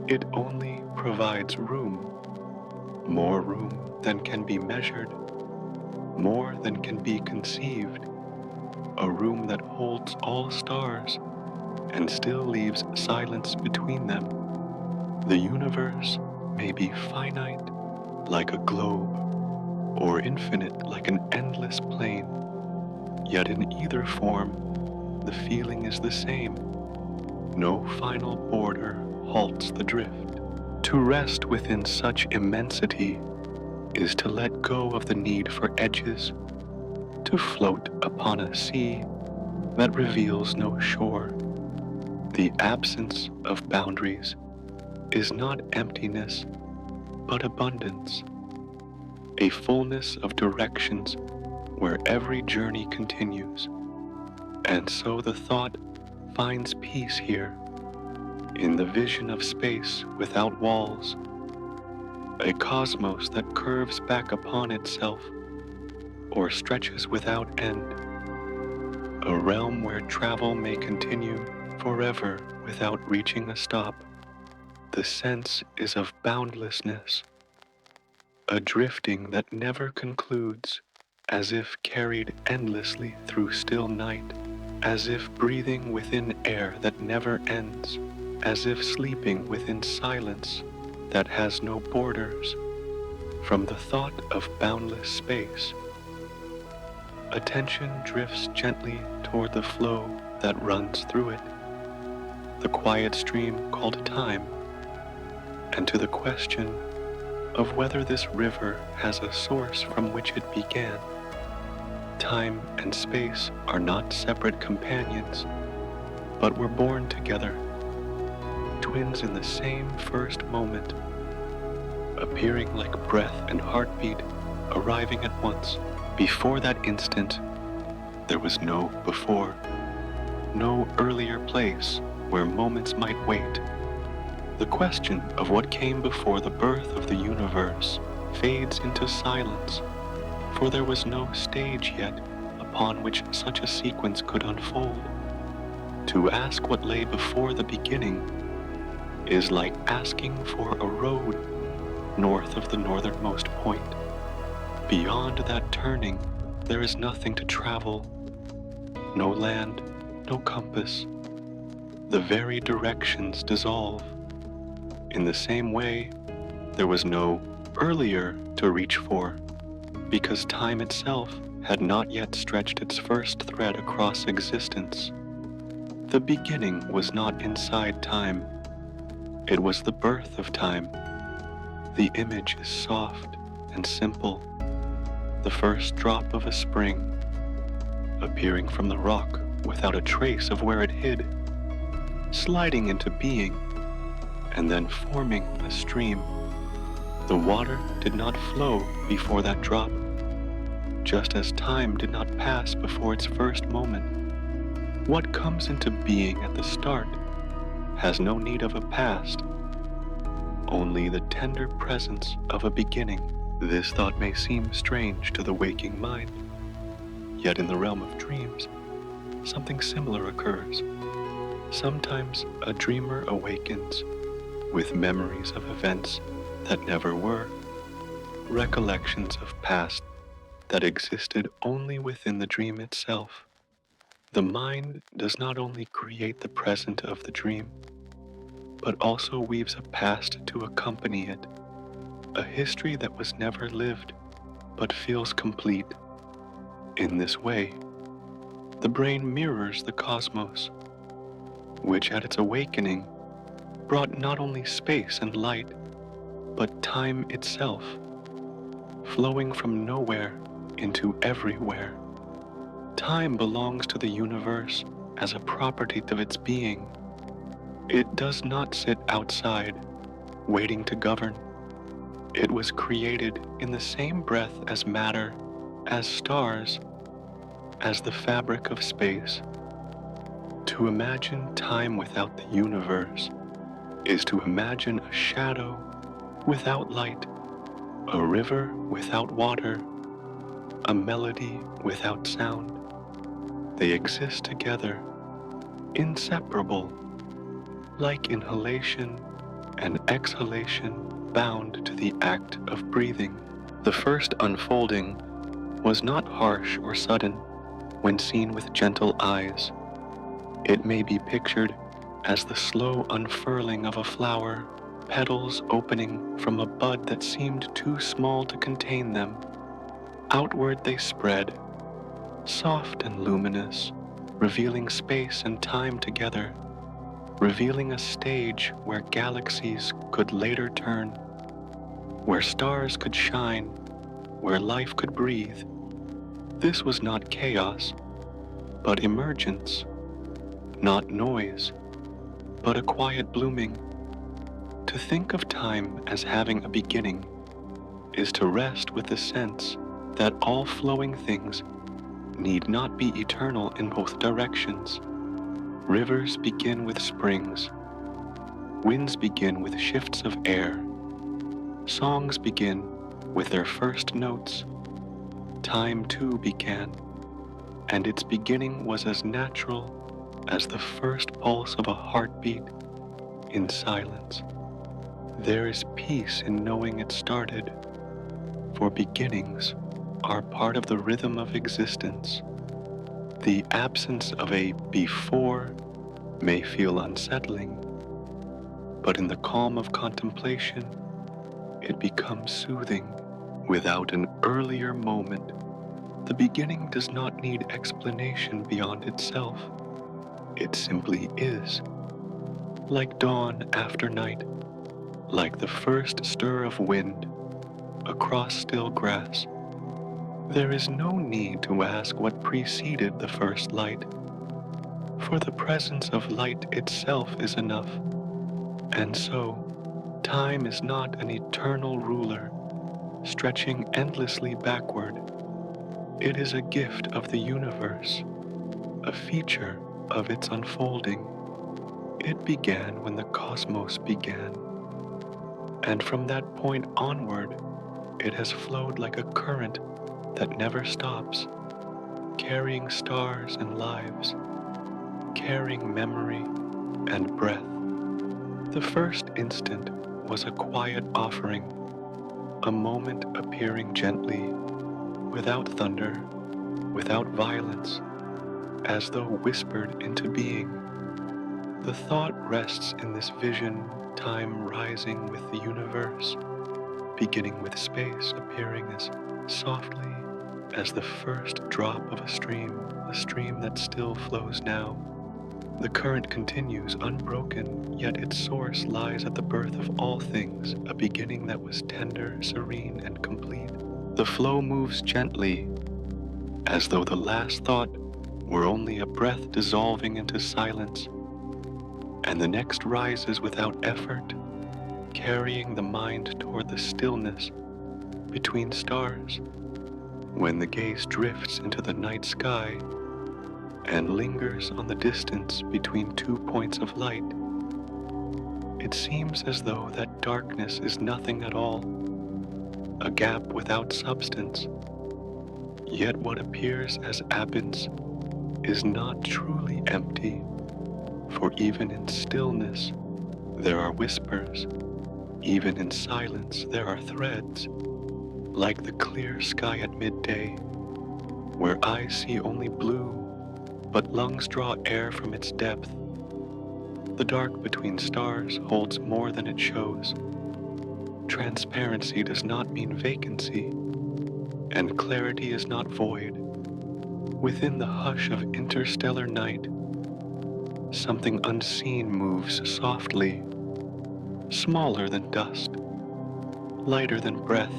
It only provides room, more room than can be measured, more than can be conceived, a room that holds all stars and still leaves silence between them. The universe may be finite like a globe, or infinite like an endless plain, yet in either form, the feeling is the same. No final border halts the drift. To rest within such immensity is to let go of the need for edges, to float upon a sea that reveals no shore. The absence of boundaries is not emptiness, but abundance, a fullness of directions where every journey continues. And so the thought finds peace here, in the vision of space without walls, a cosmos that curves back upon itself or stretches without end, a realm where travel may continue forever without reaching a stop. The sense is of boundlessness, a drifting that never concludes, as if carried endlessly through still night, as if breathing within air that never ends, as if sleeping within silence that has no borders. From the thought of boundless space, attention drifts gently toward the flow that runs through it, the quiet stream called time, and to the question of whether this river has a source from which it began. Time and space are not separate companions, but were born together, twins in the same first moment, appearing like breath and heartbeat, arriving at once. Before that instant, there was no before, no earlier place where moments might wait. The question of what came before the birth of the universe fades into silence, for there was no stage yet upon which such a sequence could unfold. To ask what lay before the beginning is like asking for a road north of the northernmost point. Beyond that turning, there is nothing to travel, no land, no compass. The very directions dissolve. In the same way, there was no earlier to reach for, because time itself had not yet stretched its first thread across existence. The beginning was not inside time. It was the birth of time. The image is soft and simple, the first drop of a spring, appearing from the rock without a trace of where it hid, sliding into being, and then forming a stream. The water did not flow before that drop, just as time did not pass before its first moment. What comes into being at the start has no need of a past, only the tender presence of a beginning. This thought may seem strange to the waking mind, yet in the realm of dreams, something similar occurs. Sometimes a dreamer awakens with memories of events that never were, recollections of past that existed only within the dream itself. The mind does not only create the present of the dream, but also weaves a past to accompany it, a history that was never lived, but feels complete. In this way, the brain mirrors the cosmos, which at its awakening brought not only space and light, but time itself, flowing from nowhere into everywhere. Time belongs to the universe as a property of its being. It does not sit outside, waiting to govern. It was created in the same breath as matter, as stars, as the fabric of space. To imagine time without the universe is to imagine a shadow without light, a river without water, a melody without sound. They exist together, inseparable, like inhalation and exhalation bound to the act of breathing. The first unfolding was not harsh or sudden when seen with gentle eyes. It may be pictured as the slow unfurling of a flower, petals opening from a bud that seemed too small to contain them. Outward they spread, soft and luminous, revealing space and time together, revealing a stage where galaxies could later turn, where stars could shine, where life could breathe. This was not chaos, but emergence, not noise, but a quiet blooming. To think of time as having a beginning is to rest with the sense that all flowing things need not be eternal in both directions. Rivers begin with springs, winds begin with shifts of air, songs begin with their first notes. Time too began, and its beginning was as natural as the first pulse of a heartbeat in silence. There is peace in knowing it started, for beginnings are part of the rhythm of existence. The absence of a before may feel unsettling, but in the calm of contemplation, it becomes soothing. Without an earlier moment, the beginning does not need explanation beyond itself. It simply is, like dawn after night, like the first stir of wind across still grass. There is no need to ask what preceded the first light, for the presence of light itself is enough. And so, time is not an eternal ruler, stretching endlessly backward. It is a gift of the universe, a feature of its unfolding. It began when the cosmos began, and from that point onward, it has flowed like a current that never stops, carrying stars and lives, carrying memory and breath. The first instant was a quiet offering, a moment appearing gently, without thunder, without violence, as though whispered into being. The thought rests in this vision, time rising with the universe, beginning with space appearing as softly as the first drop of a stream that still flows now. The current continues unbroken, yet its source lies at the birth of all things, a beginning that was tender, serene, and complete. The flow moves gently, as though the last thought were only a breath dissolving into silence, and the next rises without effort, carrying the mind toward the stillness between stars. When the gaze drifts into the night sky and lingers on the distance between 2 points of light, it seems as though that darkness is nothing at all, a gap without substance. Yet what appears as absence is not truly empty, for even in stillness there are whispers, even in silence there are threads, like the clear sky at midday, where eyes see only blue, but lungs draw air from its depth. The dark between stars holds more than it shows. Transparency does not mean vacancy, and clarity is not void. Within the hush of interstellar night, something unseen moves softly, smaller than dust, lighter than breath,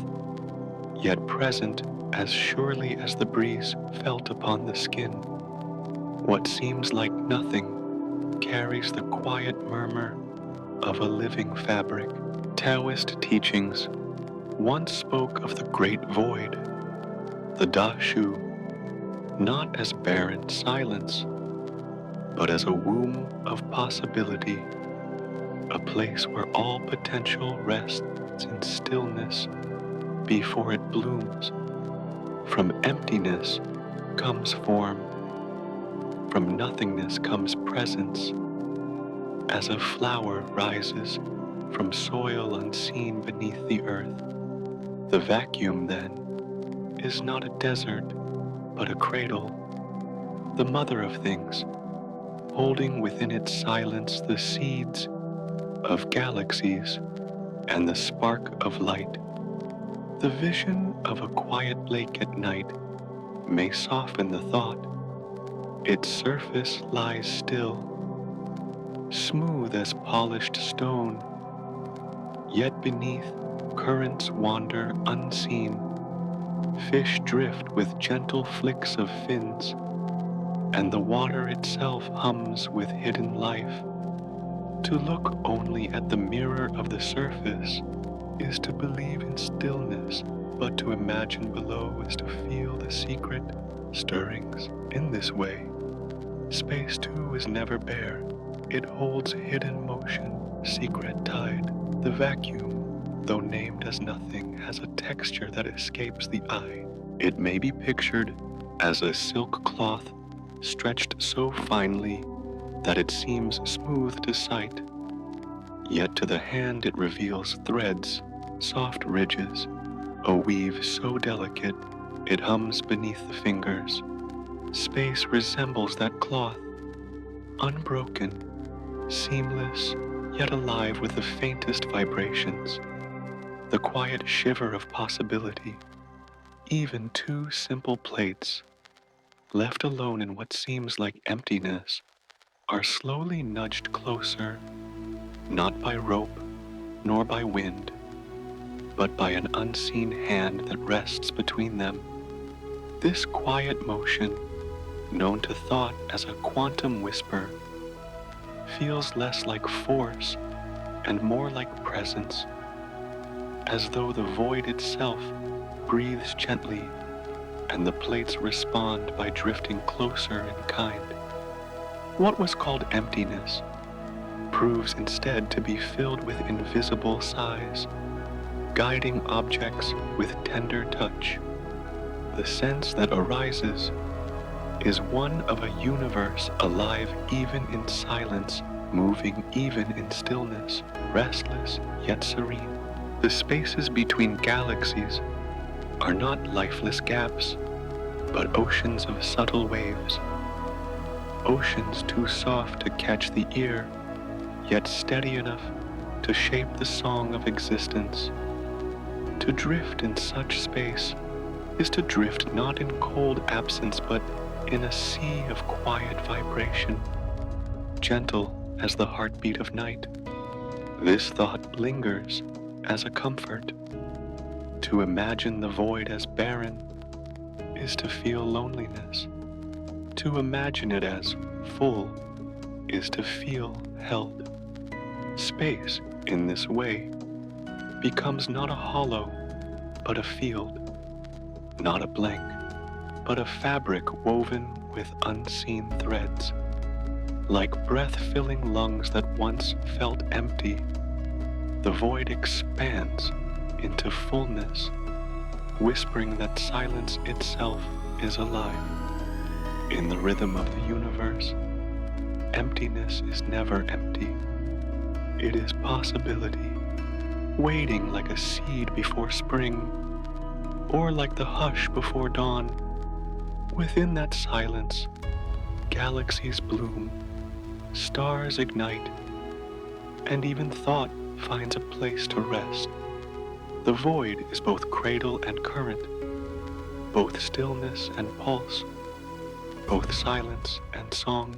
yet present as surely as the breeze felt upon the skin. What seems like nothing carries the quiet murmur of a living fabric. Taoist teachings once spoke of the great void, the Da Shu, not as barren silence, but as a womb of possibility, a place where all potential rests in stillness before it blooms. From emptiness comes form, from nothingness comes presence, as a flower rises from soil unseen beneath the earth. The vacuum, then, is not a desert, but a cradle, the mother of things, holding within its silence the seeds of galaxies and the spark of light. The vision of a quiet lake at night may soften the thought. Its surface lies still, smooth as polished stone, yet beneath currents wander unseen. Fish drift with gentle flicks of fins, and the water itself hums with hidden life. To look only at the mirror of the surface is to believe in stillness, but to imagine below is to feel the secret stirrings. In this way, space too is never bare. It holds hidden motion, secret tide. The vacuum, though named as nothing, has a texture that escapes the eye. It may be pictured as a silk cloth stretched so finely that it seems smooth to sight, yet to the hand it reveals threads, soft ridges, a weave so delicate it hums beneath the fingers. Space resembles that cloth, unbroken, seamless, yet alive with the faintest vibrations, the quiet shiver of possibility. Even two simple plates, left alone in what seems like emptiness, are slowly nudged closer, not by rope nor by wind, but by an unseen hand that rests between them. This quiet motion, known to thought as a quantum whisper, feels less like force and more like presence, as though the void itself breathes gently and the plates respond by drifting closer in kind. What was called emptiness proves instead to be filled with invisible sighs, guiding objects with tender touch. The sense that arises is one of a universe alive even in silence, moving even in stillness, restless yet serene. The spaces between galaxies are not lifeless gaps, but oceans of subtle waves. Oceans too soft to catch the ear, yet steady enough to shape the song of existence. To drift in such space is to drift not in cold absence, but in a sea of quiet vibration, gentle as the heartbeat of night. This thought lingers as a comfort. To imagine the void as barren is to feel loneliness. To imagine it as full is to feel held. Space, in this way, becomes not a hollow, but a field, not a blank, but a fabric woven with unseen threads. Like breath-filling lungs that once felt empty, the void expands into fullness, whispering that silence itself is alive. In the rhythm of the universe, emptiness is never empty. It is possibility, waiting like a seed before spring, or like the hush before dawn. Within that silence, galaxies bloom, stars ignite, and even thought finds a place to rest. The void is both cradle and current, both stillness and pulse, both silence and song.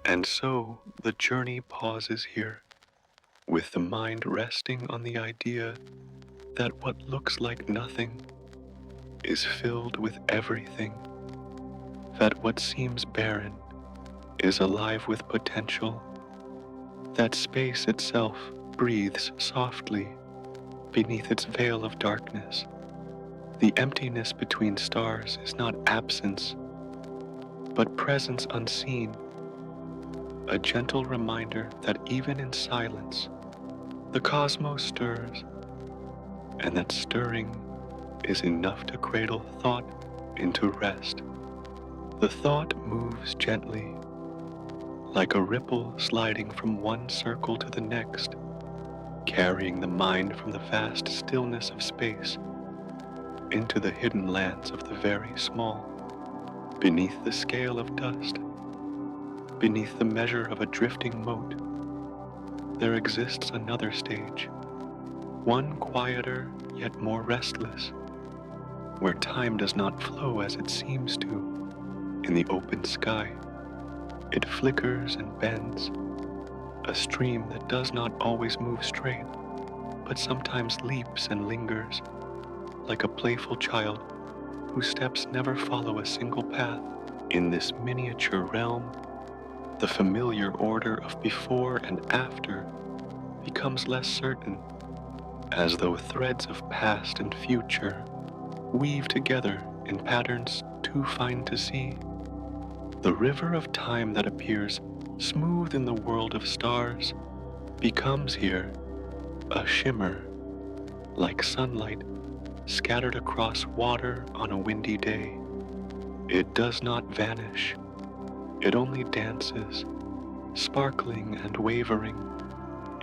And so the journey pauses here, with the mind resting on the idea that what looks like nothing is filled with everything, that what seems barren is alive with potential, that space itself breathes softly beneath its veil of darkness. The emptiness between stars is not absence, but presence unseen, a gentle reminder that even in silence, the cosmos stirs, and that stirring is enough to cradle thought into rest. The thought moves gently, like a ripple sliding from one circle to the next, carrying the mind from the vast stillness of space into the hidden lands of the very small. Beneath the scale of dust, beneath the measure of a drifting mote, there exists another stage, one quieter yet more restless, where time does not flow as it seems to in the open sky. It flickers and bends, a stream that does not always move straight, but sometimes leaps and lingers, like a playful child whose steps never follow a single path. In this miniature realm, the familiar order of before and after becomes less certain, as though threads of past and future weave together in patterns too fine to see. The river of time that appears smooth in the world of stars becomes here a shimmer, like sunlight scattered across water on a windy day. It does not vanish, it only dances, sparkling and wavering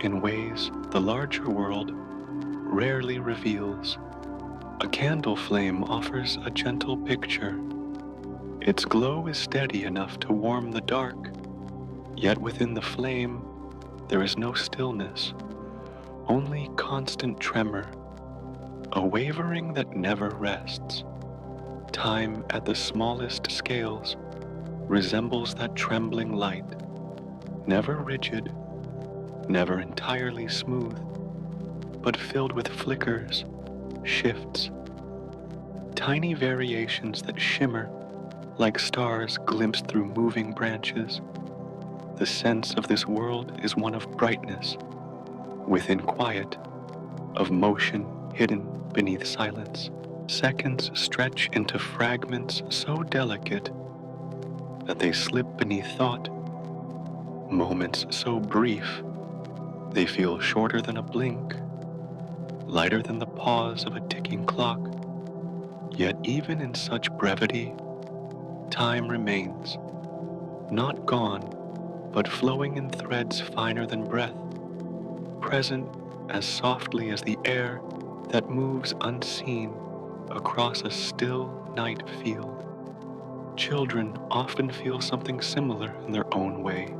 in ways the larger world rarely reveals. A candle flame offers a gentle picture. Its glow is steady enough to warm the dark, yet within the flame there is no stillness, only constant tremor, a wavering that never rests. Time at the smallest scales resembles that trembling light, never rigid, never entirely smooth, but filled with flickers, shifts, tiny variations that shimmer like stars glimpsed through moving branches. The sense of this world is one of brightness, within quiet, of motion hidden beneath silence. Seconds stretch into fragments so delicate that they slip beneath thought. Moments so brief, they feel shorter than a blink, lighter than the pause of a ticking clock. Yet even in such brevity, time remains, not gone, but flowing in threads finer than breath, present as softly as the air that moves unseen across a still night field. Children often feel something similar in their own way,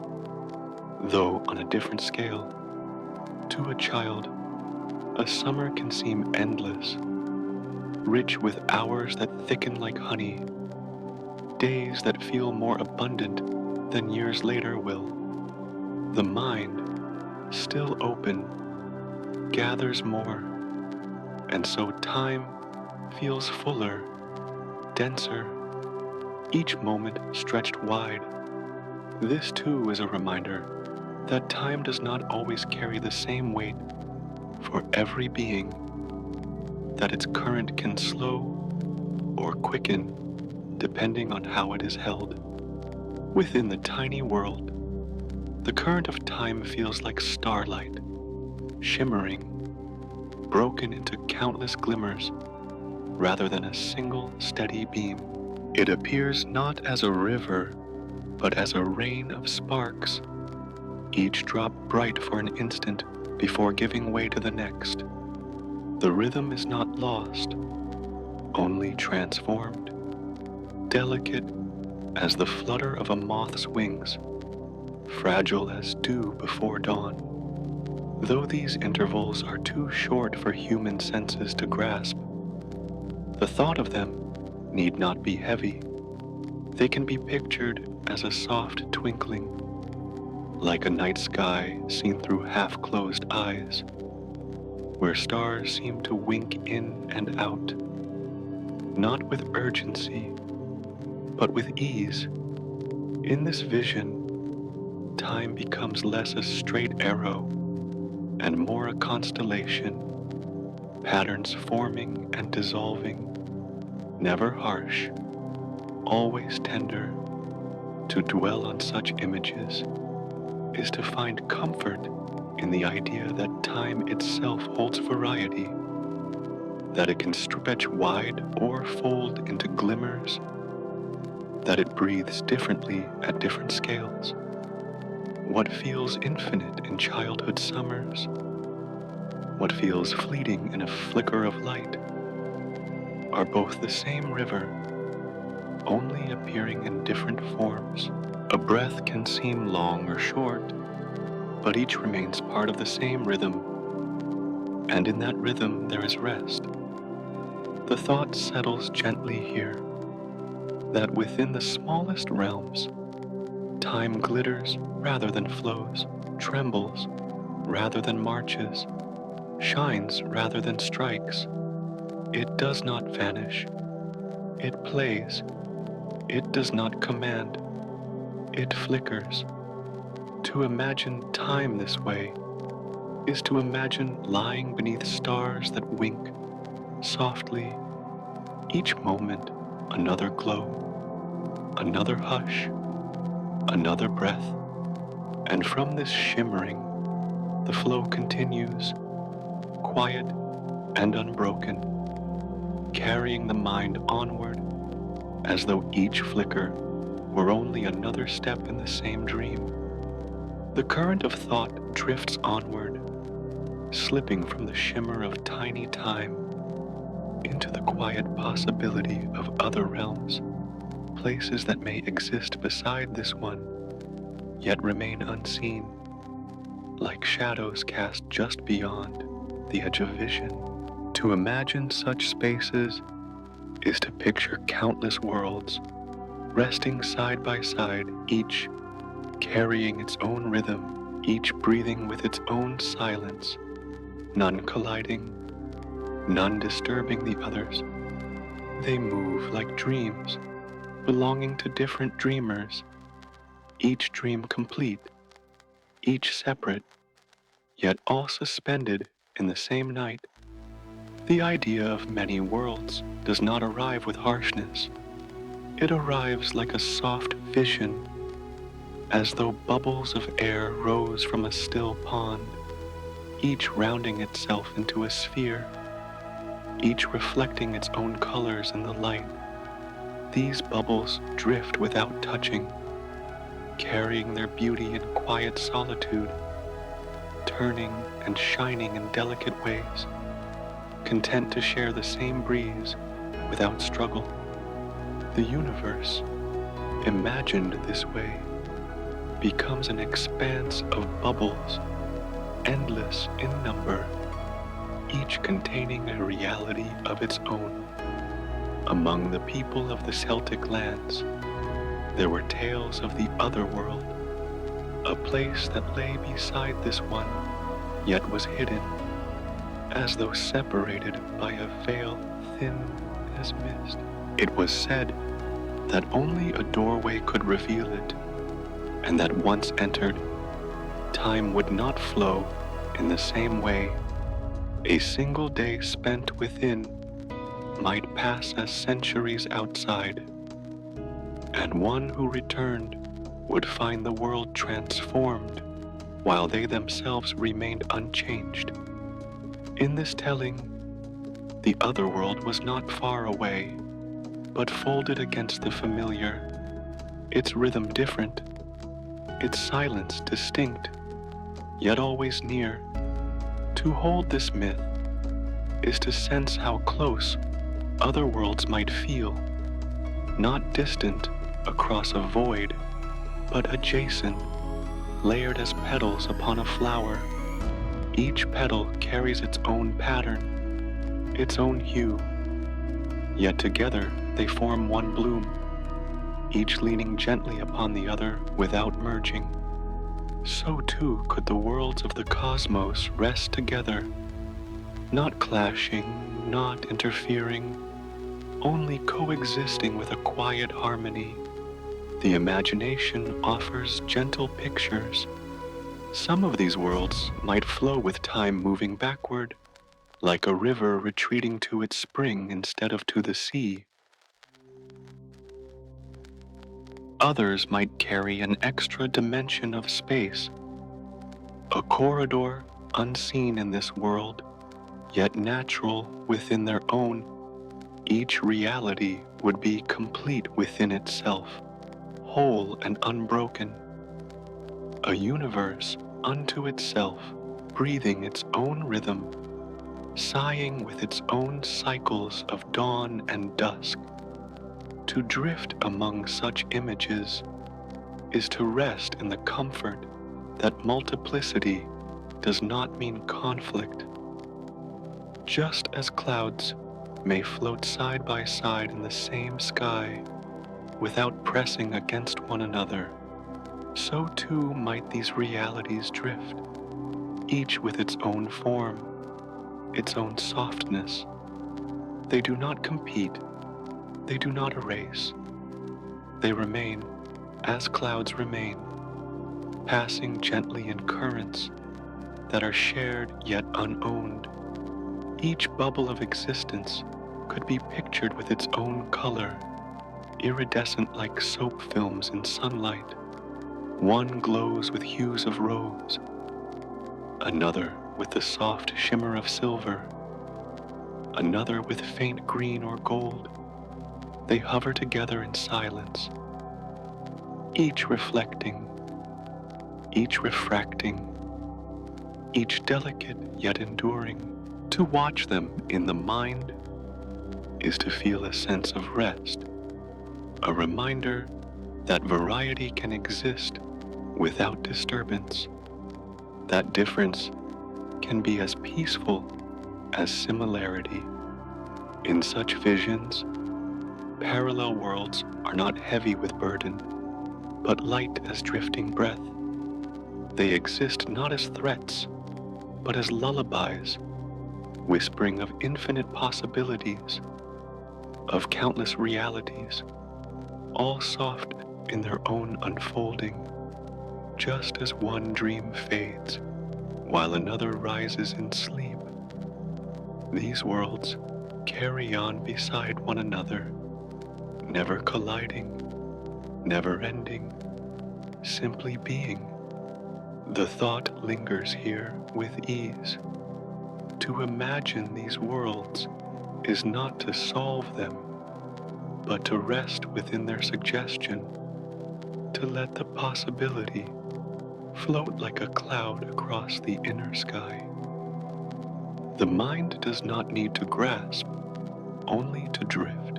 though on a different scale. To a child, a summer can seem endless, rich with hours that thicken like honey, days that feel more abundant than years later will. The mind, still open, gathers more, and so time feels fuller, denser, each moment stretched wide. This too is a reminder that time does not always carry the same weight for every being, that its current can slow or quicken depending on how it is held. Within the tiny world, the current of time feels like starlight, shimmering, broken into countless glimmers rather than a single steady beam. It appears not as a river, but as a rain of sparks, each drop bright for an instant before giving way to the next. The rhythm is not lost, only transformed, delicate as the flutter of a moth's wings, fragile as dew before dawn. Though these intervals are too short for human senses to grasp, the thought of them need not be heavy. They can be pictured as a soft twinkling, like a night sky seen through half-closed eyes, where stars seem to wink in and out, not with urgency, but with ease. In this vision, time becomes less a straight arrow and more a constellation, patterns forming and dissolving, never harsh, always tender, To dwell on such images is to find comfort in the idea that time itself holds variety, that it can stretch wide or fold into glimmers, that it breathes differently at different scales. What feels infinite in childhood summers, what feels fleeting in a flicker of light, are both the same river, only appearing in different forms. A breath can seem long or short, but each remains part of the same rhythm, and in that rhythm there is rest. The thought settles gently here that within the smallest realms, time glitters rather than flows, trembles rather than marches, shines rather than strikes. It does not vanish. It plays. It does not command. It flickers. To imagine time this way is to imagine lying beneath stars that wink softly, each moment another glow, another hush, another breath, and from this shimmering, the flow continues, quiet and unbroken, carrying the mind onward as though each flicker were only another step in the same dream. The current of thought drifts onward, slipping from the shimmer of tiny time into the quiet possibility of other realms, places that may exist beside this one, yet remain unseen, like shadows cast just beyond the edge of vision. To imagine such spaces is to picture countless worlds, resting side by side, each carrying its own rhythm, each breathing with its own silence, none colliding, none disturbing the others. They move like dreams, belonging to different dreamers, each dream complete, each separate, yet all suspended in the same night. The idea of many worlds does not arrive with harshness. It arrives like a soft vision, as though bubbles of air rose from a still pond, each rounding itself into a sphere, each reflecting its own colors in the light. These bubbles drift without touching, carrying their beauty in quiet solitude, turning and shining in delicate ways, content to share the same breeze without struggle. The universe, imagined this way, becomes an expanse of bubbles, endless in number, each containing a reality of its own. Among the people of the Celtic lands, there were tales of the other world, a place that lay beside this one, yet was hidden, as though separated by a veil thin as mist. It was said that only a doorway could reveal it, and that once entered, time would not flow in the same way. A single day spent within might pass as centuries outside, and one who returned would find the world transformed while they themselves remained unchanged. In this telling, the other world was not far away, but folded against the familiar, its rhythm different, its silence distinct, yet always near. To hold this myth is to sense how close other worlds might feel, not distant across a void, but adjacent, layered as petals upon a flower. Each petal carries its own pattern, its own hue, yet together they form one bloom, each leaning gently upon the other without merging. So too could the worlds of the cosmos rest together, not clashing, not interfering, only coexisting with a quiet harmony. The imagination offers gentle pictures. Some of these worlds might flow with time moving backward, like a river retreating to its spring instead of to the sea. Others might carry an extra dimension of space, a corridor unseen in this world, yet natural within their own. Each reality would be complete within itself, whole and unbroken, a universe unto itself, breathing its own rhythm, sighing with its own cycles of dawn and dusk. To drift among such images is to rest in the comfort that multiplicity does not mean conflict. Just as clouds may float side by side in the same sky without pressing against one another, so too might these realities drift, each with its own form, its own softness. They do not compete, they do not erase. They remain as clouds remain, passing gently in currents that are shared yet unowned. Each bubble of existence could be pictured with its own color, iridescent like soap films in sunlight. One glows with hues of rose, another with the soft shimmer of silver, another with faint green or gold. They hover together in silence, each reflecting, each refracting, each delicate yet enduring. To watch them in the mind is to feel a sense of rest, a reminder that variety can exist without disturbance, that difference can be as peaceful as similarity. In such visions, parallel worlds are not heavy with burden, but light as drifting breath. They exist not as threats, but as lullabies, whispering of infinite possibilities, of countless realities, all soft in their own unfolding, just as one dream fades while another rises in sleep. These worlds carry on beside one another, never colliding, never ending, simply being. The thought lingers here with ease. To imagine these worlds is not to solve them, but to rest within their suggestion, to let the possibility float like a cloud across the inner sky. The mind does not need to grasp, only to drift,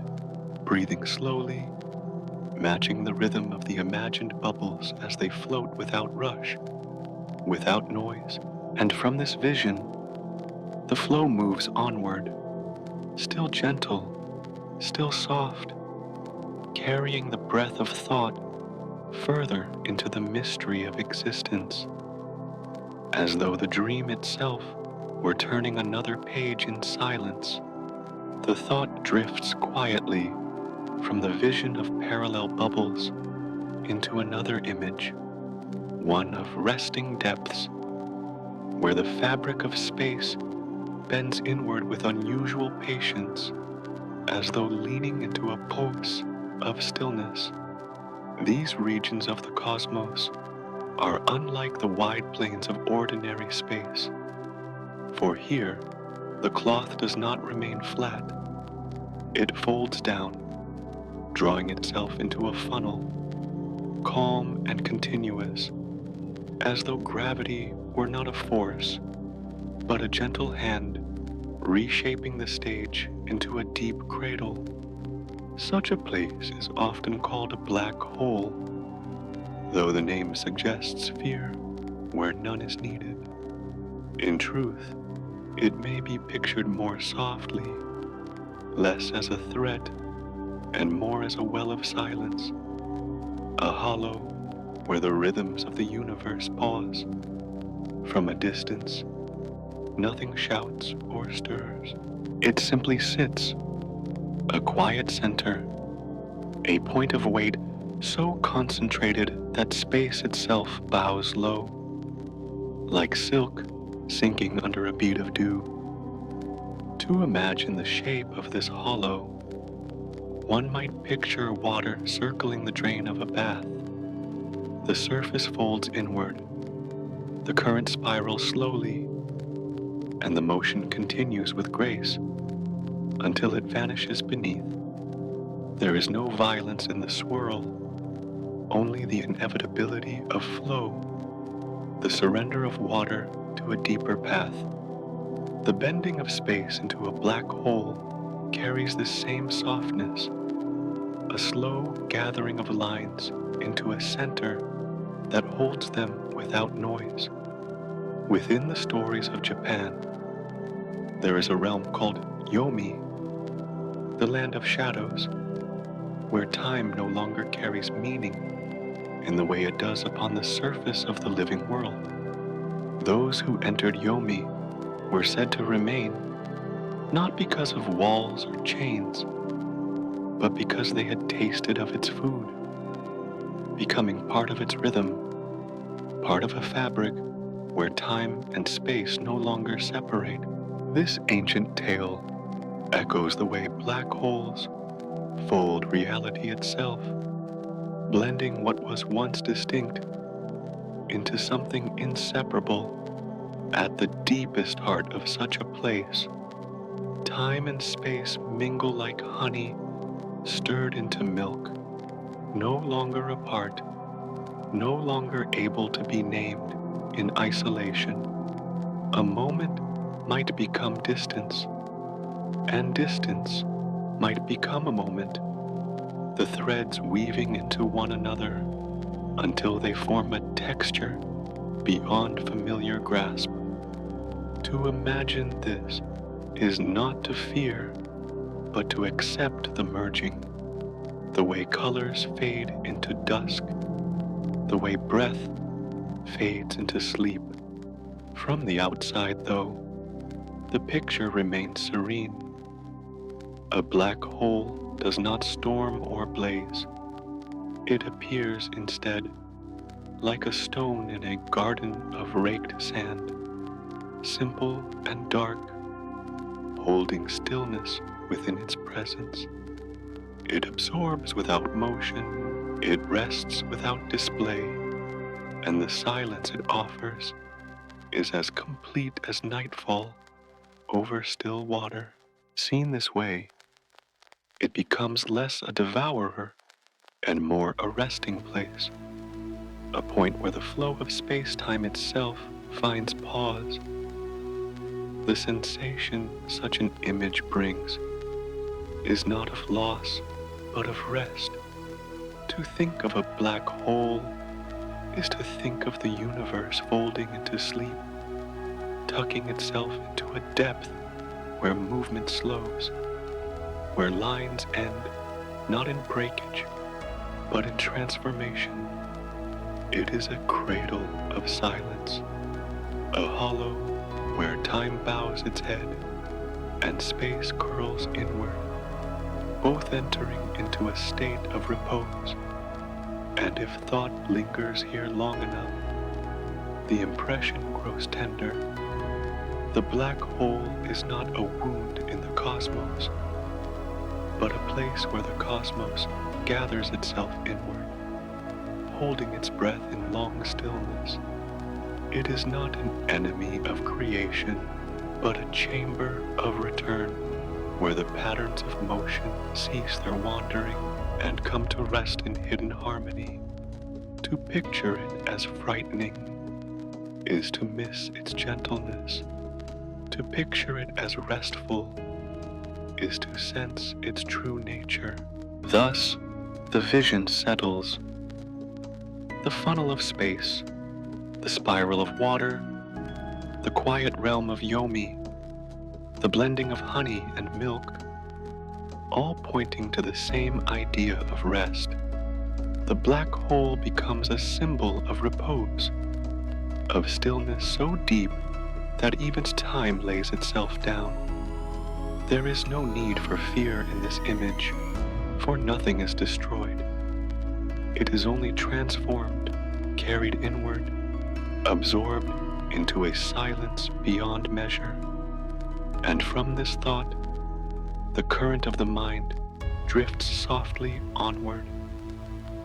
breathing slowly, matching the rhythm of the imagined bubbles as they float without rush, without noise. And from this vision, the flow moves onward, still gentle, still soft, carrying the breath of thought further into the mystery of existence, as though the dream itself were turning another page in silence. The thought drifts quietly from the vision of parallel bubbles into another image, one of resting depths, where the fabric of space bends inward with unusual patience, as though leaning into a pulse of stillness. These regions of the cosmos are unlike the wide plains of ordinary space, for here the cloth does not remain flat. It folds down, drawing itself into a funnel, calm and continuous, as though gravity were not a force, but a gentle hand reshaping the stage into a deep cradle. Such a place is often called a black hole, though the name suggests fear where none is needed. In truth, it may be pictured more softly, less as a threat and more as a well of silence, a hollow where the rhythms of the universe pause. From a distance, nothing shouts or stirs. It simply sits, a quiet center, a point of weight so concentrated that space itself bows low, like silk sinking under a bead of dew. To imagine the shape of this hollow, One might picture water circling the drain of a bath. The surface folds inward, the current spirals slowly, and the motion continues with grace until it vanishes beneath. There is no violence in the swirl, only the inevitability of flow, the surrender of water to a deeper path. The bending of space into a black hole carries the same softness, a slow gathering of lines into a center that holds them without noise. Within the stories of Japan, there is a realm called Yomi, the land of shadows, where time no longer carries meaning in the way it does upon the surface of the living world. Those who entered Yomi were said to remain not because of walls or chains, but because they had tasted of its food, becoming part of its rhythm, part of a fabric where time and space no longer separate. This ancient tale echoes the way black holes fold reality itself, blending what was once distinct into something inseparable. At the deepest heart of such a place, time and space mingle like honey stirred into milk, no longer apart, no longer able to be named in isolation. A moment might become distance, and distance might become a moment, the threads weaving into one another until they form a texture beyond familiar grasp. To imagine this is not to fear, but to accept the merging, the way colors fade into dusk, the way breath fades into sleep. From the outside, though, the picture remains serene. A black hole does not storm or blaze. It appears instead like a stone in a garden of raked sand, simple and dark, holding stillness within its presence. It absorbs without motion, it rests without display, and the silence it offers is as complete as nightfall over still water. Seen this way, it becomes less a devourer and more a resting place, a point where the flow of space-time itself finds pause. The sensation such an image brings is not of loss, but of rest. To think of a black hole is to think of the universe folding into sleep, tucking itself into a depth where movement slows, where lines end not in breakage, but in transformation. It is a cradle of silence, a hollow where time bows its head and space curls inward, both entering into a state of repose. And if thought lingers here long enough, the impression grows tender. The black hole is not a wound in the cosmos, but a place where the cosmos gathers itself inward, holding its breath in long stillness. It is not an enemy of creation, but a chamber of return, where the patterns of motion cease their wandering and come to rest in hidden harmony. To picture it as frightening is to miss its gentleness. To picture it as restful is to sense its true nature. Thus, the vision settles. The funnel of space, the spiral of water, the quiet realm of Yomi, the blending of honey and milk, all pointing to the same idea of rest. The black hole becomes a symbol of repose, of stillness so deep that even time lays itself down. There is no need for fear in this image, for nothing is destroyed. It is only transformed, carried inward, absorbed into a silence beyond measure. And from this thought, the current of the mind drifts softly onward,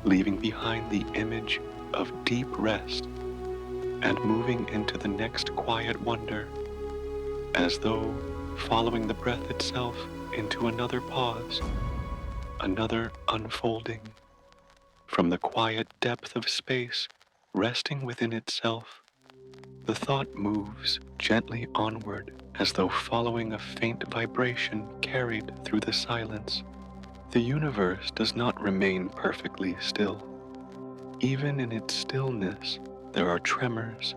leaving behind the image of deep rest and moving into the next quiet wonder, as though following the breath itself into another pause, another unfolding. From the quiet depth of space, resting within itself, the thought moves gently onward as though following a faint vibration carried through the silence. The universe does not remain perfectly still. Even in its stillness, there are tremors,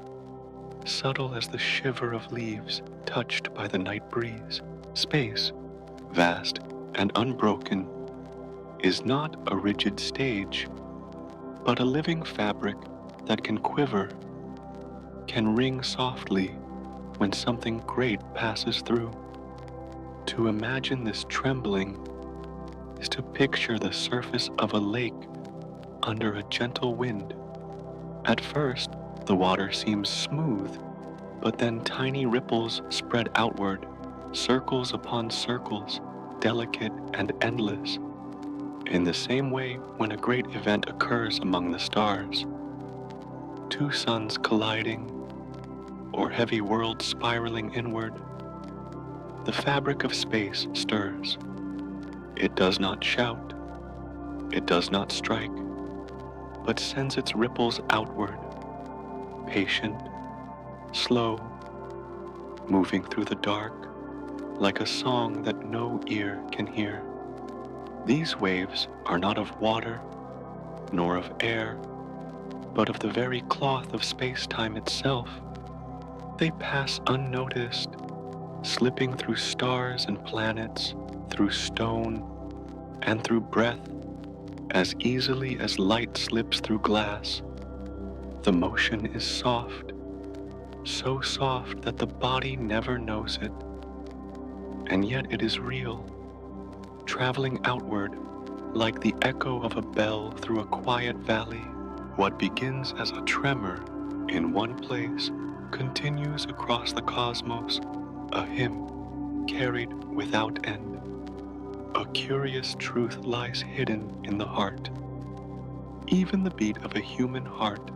subtle as the shiver of leaves touched by the night breeze. Space, vast and unbroken, is not a rigid stage, but a living fabric that can quiver, can ring softly when something great passes through. To imagine this trembling is to picture the surface of a lake under a gentle wind. At first, the water seems smooth, but then tiny ripples spread outward, circles upon circles, delicate and endless. In the same way, when a great event occurs among the stars, two suns colliding, or heavy worlds spiraling inward, the fabric of space stirs. It does not shout, it does not strike, but sends its ripples outward, patient, slow, moving through the dark, like a song that no ear can hear. These waves are not of water, nor of air, but of the very cloth of space-time itself. They pass unnoticed, slipping through stars and planets, through stone, and through breath, as easily as light slips through glass. The motion is soft, so soft that the body never knows it, and yet it is real, traveling outward like the echo of a bell through a quiet valley. What begins as a tremor in one place continues across the cosmos, a hymn carried without end. A curious truth lies hidden in the heart. Even the beat of a human heart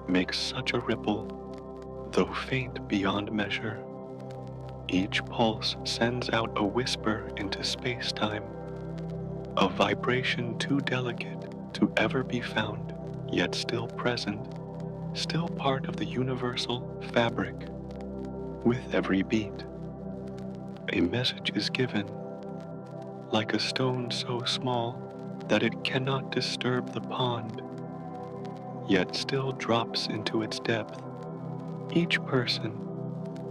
makes such a ripple, though faint beyond measure. Each pulse sends out a whisper into space-time, a vibration too delicate to ever be found, yet still present, still part of the universal fabric. With every beat, a message is given, like a stone so small that it cannot disturb the pond, yet still drops into its depth. Each person,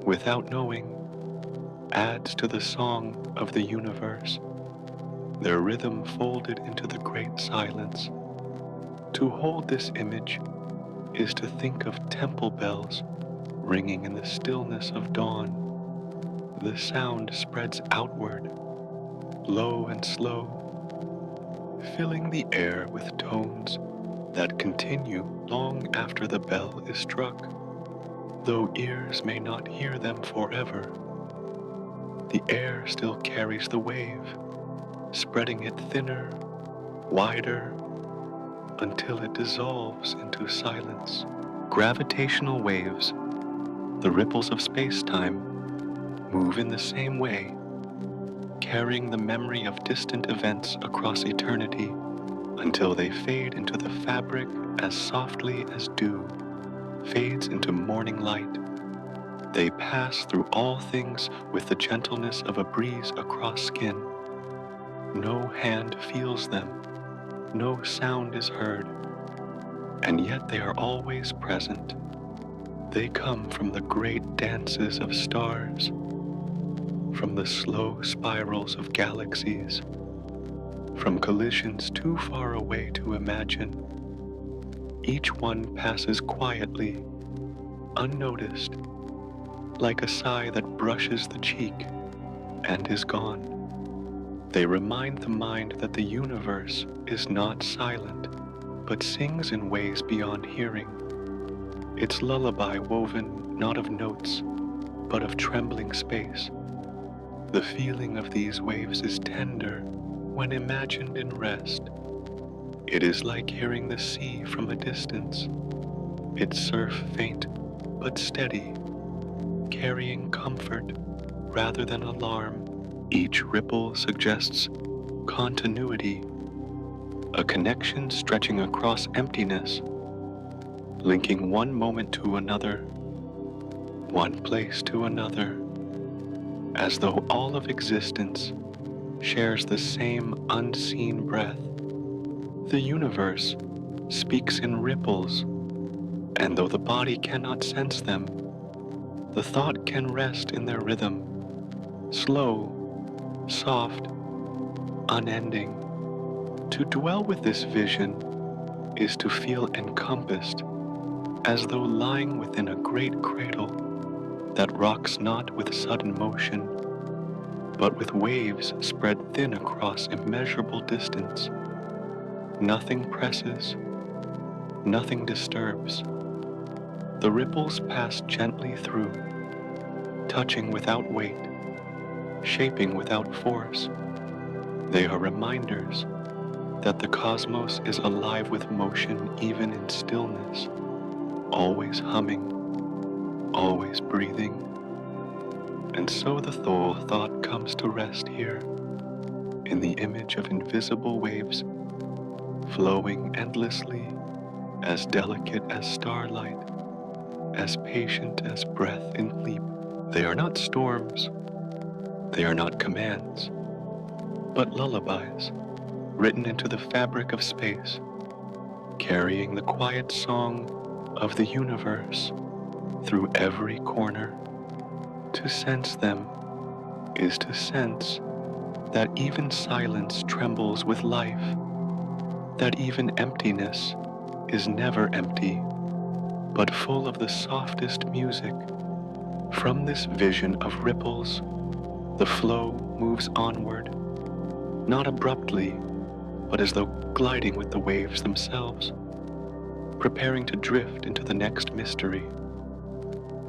without knowing, adds to the song of the universe, their rhythm folded into the great silence. To hold this image is to think of temple bells ringing in the stillness of dawn. The sound spreads outward, low and slow, filling the air with tones that continue long after the bell is struck, though ears may not hear them forever. The air still carries the wave, spreading it thinner, wider, until it dissolves into silence. Gravitational waves, the ripples of space-time, move in the same way, carrying the memory of distant events across eternity until they fade into the fabric as softly as dew fades into morning light. They pass through all things with the gentleness of a breeze across skin. No hand feels them, no sound is heard, and yet they are always present. They come from the great dances of stars, from the slow spirals of galaxies, from collisions too far away to imagine. Each one passes quietly, unnoticed, like a sigh that brushes the cheek and is gone. They remind the mind that the universe is not silent, but sings in ways beyond hearing. Its lullaby woven not of notes, but of trembling space. The feeling of these waves is tender, when imagined in rest, it is like hearing the sea from a distance, its surf faint but steady, carrying comfort rather than alarm. Each ripple suggests continuity, a connection stretching across emptiness, linking one moment to another, one place to another, as though all of existence shares the same unseen breath. The universe speaks in ripples, and though the body cannot sense them, the thought can rest in their rhythm, slow, soft, unending. To dwell with this vision is to feel encompassed, as though lying within a great cradle that rocks not with sudden motion, but with waves spread thin across immeasurable distance. Nothing presses, nothing disturbs. The ripples pass gently through, touching without weight, shaping without force. They are reminders that the cosmos is alive with motion even in stillness, always humming, always breathing. And so the thought comes to rest here, in the image of invisible waves, flowing endlessly, as delicate as starlight, as patient as breath in sleep. They are not storms, they are not commands, but lullabies, written into the fabric of space, carrying the quiet song of the universe through every corner. To sense them is to sense that even silence trembles with life, that even emptiness is never empty, but full of the softest music. From this vision of ripples, the flow moves onward, not abruptly, but as though gliding with the waves themselves, preparing to drift into the next mystery.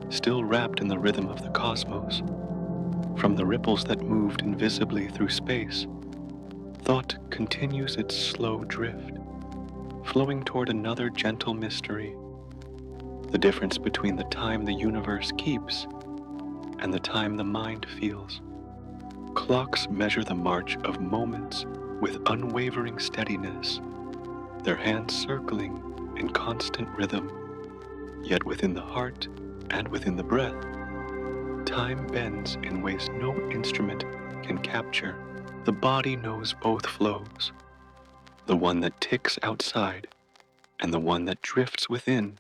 Still wrapped in the rhythm of the cosmos, from the ripples that moved invisibly through space, thought continues its slow drift, flowing toward another gentle mystery, the difference between the time the universe keeps and the time the mind feels. Clocks measure the march of moments with unwavering steadiness, their hands circling in constant rhythm. Yet within the heart and within the breath, time bends in ways no instrument can capture. The body knows both flows, the one that ticks outside and the one that drifts within,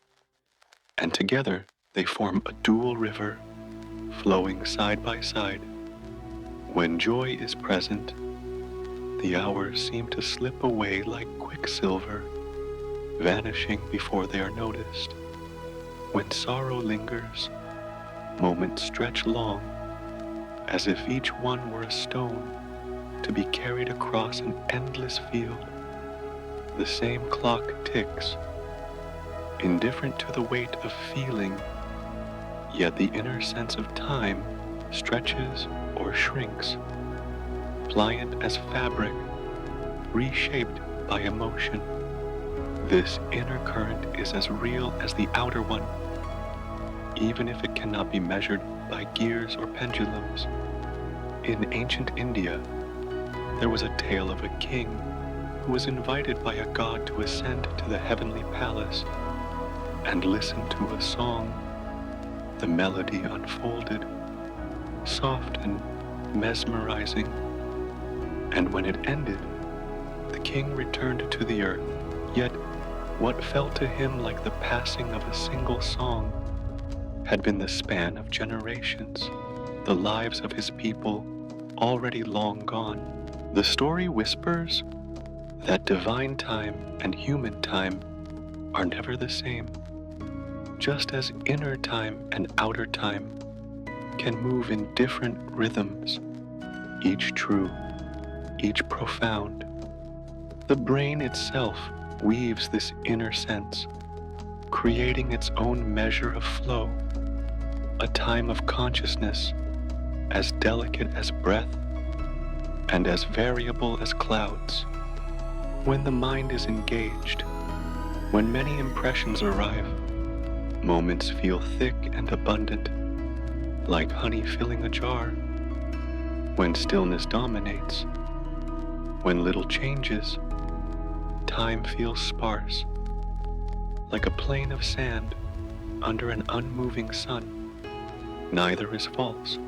and together they form a dual river, flowing side by side. When joy is present, the hours seem to slip away like quicksilver, vanishing before they are noticed. When sorrow lingers, moments stretch long, as if each one were a stone to be carried across an endless field. The same clock ticks, indifferent to the weight of feeling, yet the inner sense of time stretches or shrinks, pliant as fabric, reshaped by emotion. This inner current is as real as the outer one, even if it cannot be measured by gears or pendulums. In ancient India, there was a tale of a king who was invited by a god to ascend to the heavenly palace and listen to a song. The melody unfolded, soft and mesmerizing, and when it ended, the king returned to the earth. Yet what felt to him like the passing of a single song had been the span of generations, the lives of his people already long gone. The story whispers that divine time and human time are never the same, just as inner time and outer time can move in different rhythms, each true, each profound. The brain itself weaves this inner sense, creating its own measure of flow, a time of consciousness as delicate as breath, and as variable as clouds. When the mind is engaged, when many impressions arrive, moments feel thick and abundant, like honey filling a jar. When stillness dominates, when little changes, time feels sparse, like a plain of sand under an unmoving sun. Neither is false.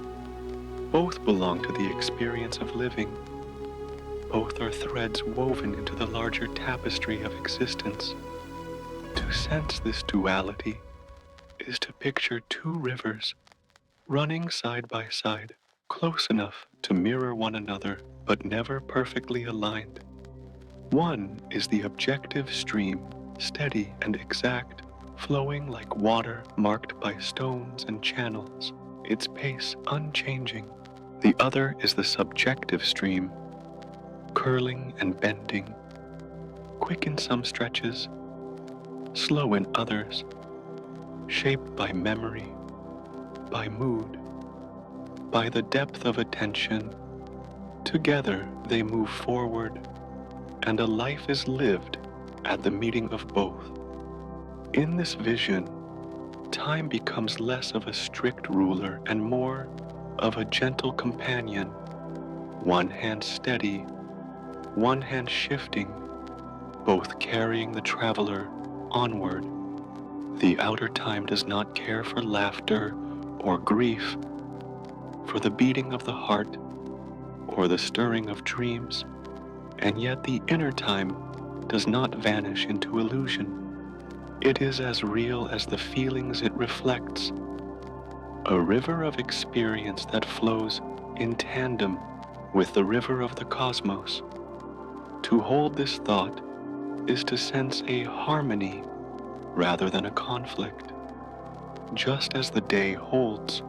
Both belong to the experience of living. Both are threads woven into the larger tapestry of existence. To sense this duality is to picture two rivers running side by side, close enough to mirror one another, but never perfectly aligned. One is the objective stream, steady and exact, flowing like water marked by stones and channels, its pace unchanging. The other is the subjective stream, curling and bending, quick in some stretches, slow in others, shaped by memory, by mood, by the depth of attention. Together they move forward, and a life is lived at the meeting of both. In this vision, time becomes less of a strict ruler and more of a gentle companion, one hand steady, one hand shifting, both carrying the traveler onward. The outer time does not care for laughter or grief, for the beating of the heart or the stirring of dreams, and yet the inner time does not vanish into illusion. It is as real as the feelings it reflects, a river of experience that flows in tandem with the river of the cosmos. To hold this thought is to sense a harmony rather than a conflict. Just as the day holds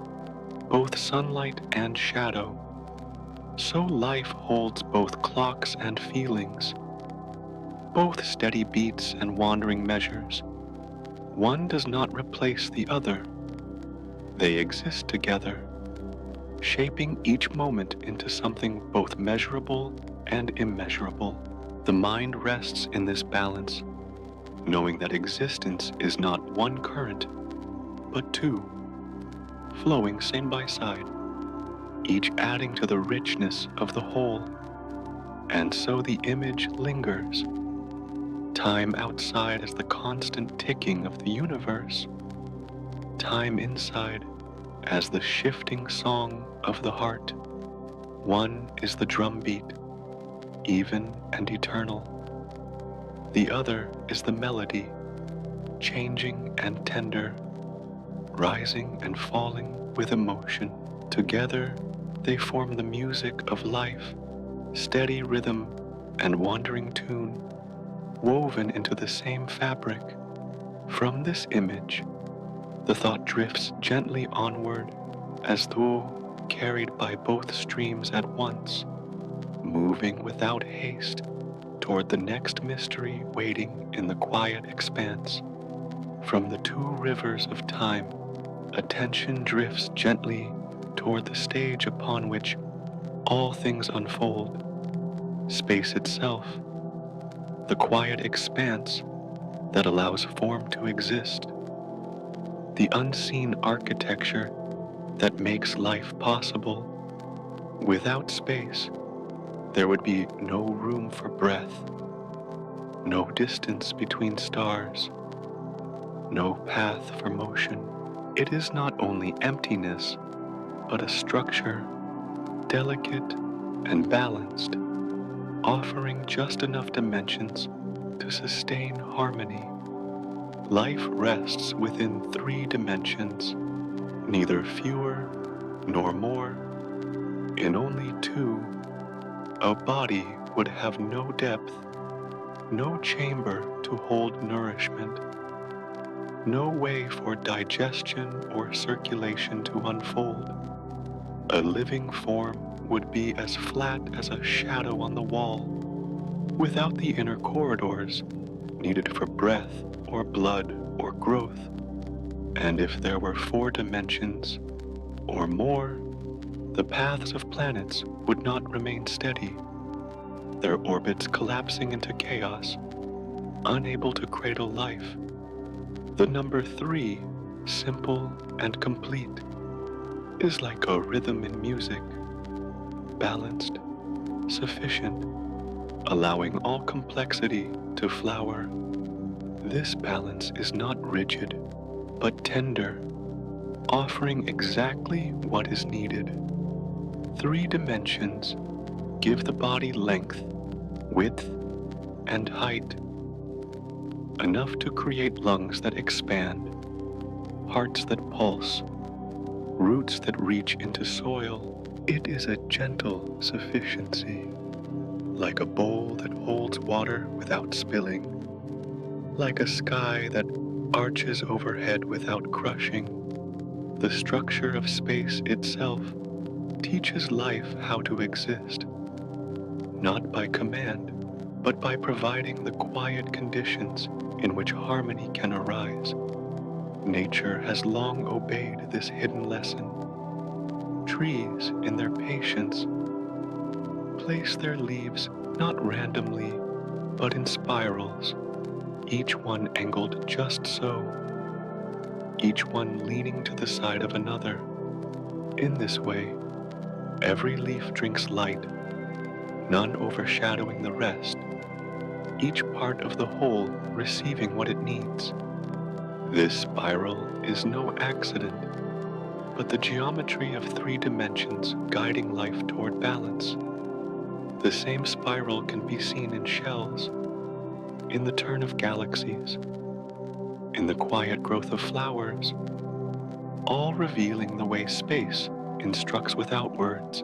both sunlight and shadow, so life holds both clocks and feelings, both steady beats and wandering measures. One does not replace the other. They exist together, shaping each moment into something both measurable and immeasurable. The mind rests in this balance, knowing that existence is not one current, but two, flowing side by side, each adding to the richness of the whole. And so the image lingers, time outside as the constant ticking of the universe, time inside as the shifting song of the heart. One is the drumbeat, even and eternal. The other is the melody, changing and tender, rising and falling with emotion. Together, they form the music of life, steady rhythm and wandering tune, woven into the same fabric. From this image, the thought drifts gently onward, as though carried by both streams at once, moving without haste toward the next mystery waiting in the quiet expanse. From the two rivers of time, attention drifts gently toward the stage upon which all things unfold, space itself, the quiet expanse that allows form to exist, the unseen architecture that makes life possible. Without space, there would be no room for breath, no distance between stars, no path for motion. It is not only emptiness, but a structure, delicate and balanced, offering just enough dimensions to sustain harmony. Life rests within 3 dimensions, neither fewer nor more. In only 2, a body would have no depth, no chamber to hold nourishment, no way for digestion or circulation to unfold. A living form would be as flat as a shadow on the wall, without the inner corridors needed for breath or blood or growth. And if there were 4 dimensions or more, the paths of planets would not remain steady, their orbits collapsing into chaos, unable to cradle life. The number 3, simple and complete, is like a rhythm in music, balanced, sufficient, allowing all complexity to flower. This balance is not rigid, but tender, offering exactly what is needed. 3 dimensions give the body length, width, and height, enough to create lungs that expand, hearts that pulse, roots that reach into soil. It is a gentle sufficiency, like a bowl that holds water without spilling, like a sky that arches overhead without crushing. The structure of space itself teaches life how to exist, not by command, but by providing the quiet conditions in which harmony can arise. Nature has long obeyed this hidden lesson. Trees, in their patience, place their leaves not randomly, but in spirals, each one angled just so, each one leaning to the side of another. In this way, every leaf drinks light, none overshadowing the rest, each part of the whole receiving what it needs. This spiral is no accident, but the geometry of 3 dimensions guiding life toward balance. The same spiral can be seen in shells, in the turn of galaxies, in the quiet growth of flowers, all revealing the way space instructs without words.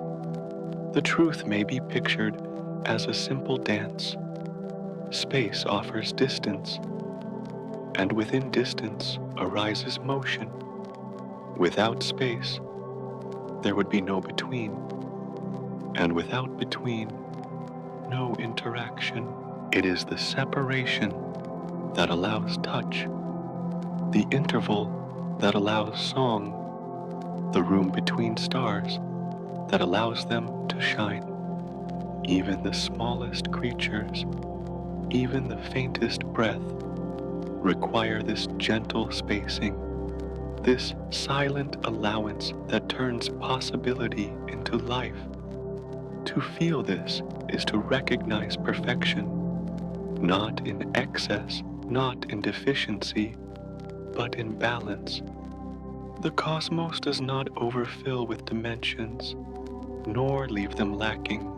The truth may be pictured as a simple dance. Space offers distance, and within distance arises motion. Without space, there would be no between, and without between, no interaction. It is the separation that allows touch, the interval that allows song, the room between stars that allows them to shine. Even the smallest creatures, even the faintest breath, require this gentle spacing, this silent allowance that turns possibility into life. To feel this is to recognize perfection, not in excess, not in deficiency, but in balance. The cosmos does not overfill with dimensions, nor leave them lacking.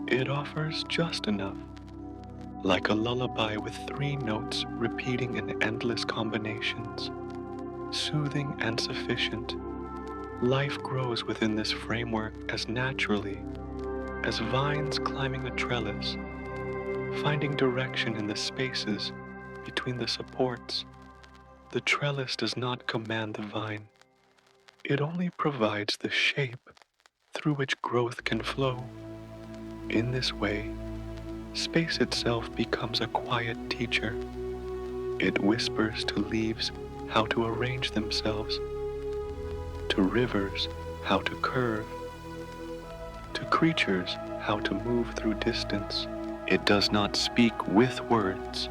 It offers just enough, like a lullaby with 3 notes repeating in endless combinations, soothing and sufficient. Life grows within this framework as naturally as vines climbing a trellis, finding direction in the spaces between the supports. The trellis does not command the vine. It only provides the shape through which growth can flow. In this way, space itself becomes a quiet teacher. It whispers to leaves how to arrange themselves, to rivers how to curve, to creatures how to move through distance. It does not speak with words,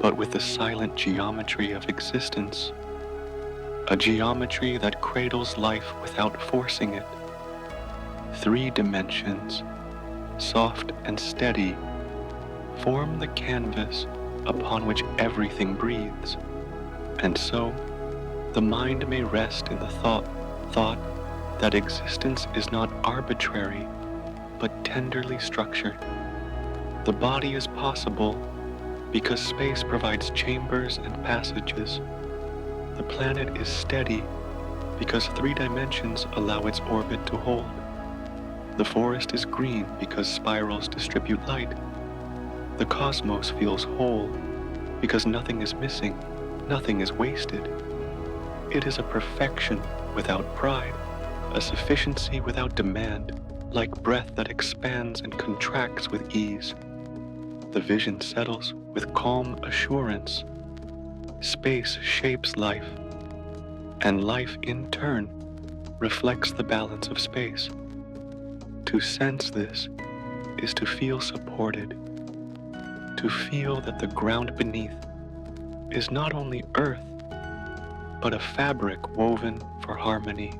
but with the silent geometry of existence, a geometry that cradles life without forcing it. 3 dimensions, soft and steady, form the canvas upon which everything breathes, and so the mind may rest in the thought that existence is not arbitrary, but tenderly structured. The body is possible because space provides chambers and passages. The planet is steady because 3 dimensions allow its orbit to hold. The forest is green because spirals distribute light. The cosmos feels whole because nothing is missing, nothing is wasted. It is a perfection without pride, a sufficiency without demand, like breath that expands and contracts with ease. The vision settles with calm assurance. Space shapes life, and life in turn reflects the balance of space. To sense this is to feel supported, to feel that the ground beneath is not only earth, but a fabric woven for harmony.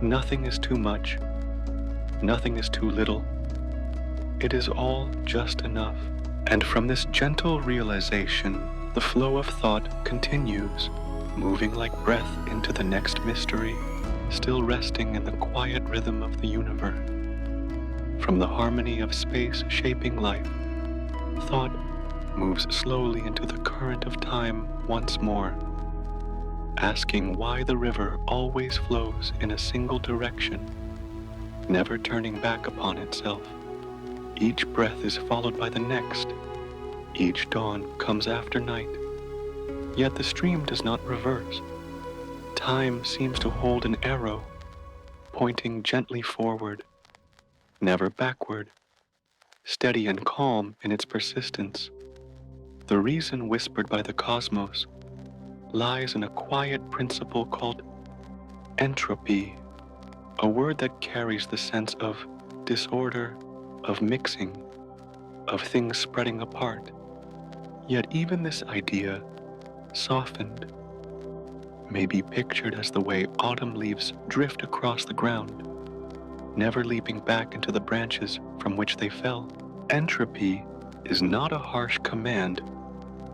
Nothing is too much, nothing is too little. It is all just enough. And from this gentle realization, the flow of thought continues, moving like breath into the next mystery, still resting in the quiet rhythm of the universe. From the harmony of space shaping life, thought moves slowly into the current of time once more, asking why the river always flows in a single direction, never turning back upon itself. Each breath is followed by the next. Each dawn comes after night. Yet the stream does not reverse. Time seems to hold an arrow, pointing gently forward, never backward, steady and calm in its persistence. The reason whispered by the cosmos lies in a quiet principle called entropy, a word that carries the sense of disorder, of mixing, of things spreading apart. Yet even this idea, softened, may be pictured as the way autumn leaves drift across the ground, never leaping back into the branches from which they fell. Entropy is not a harsh command,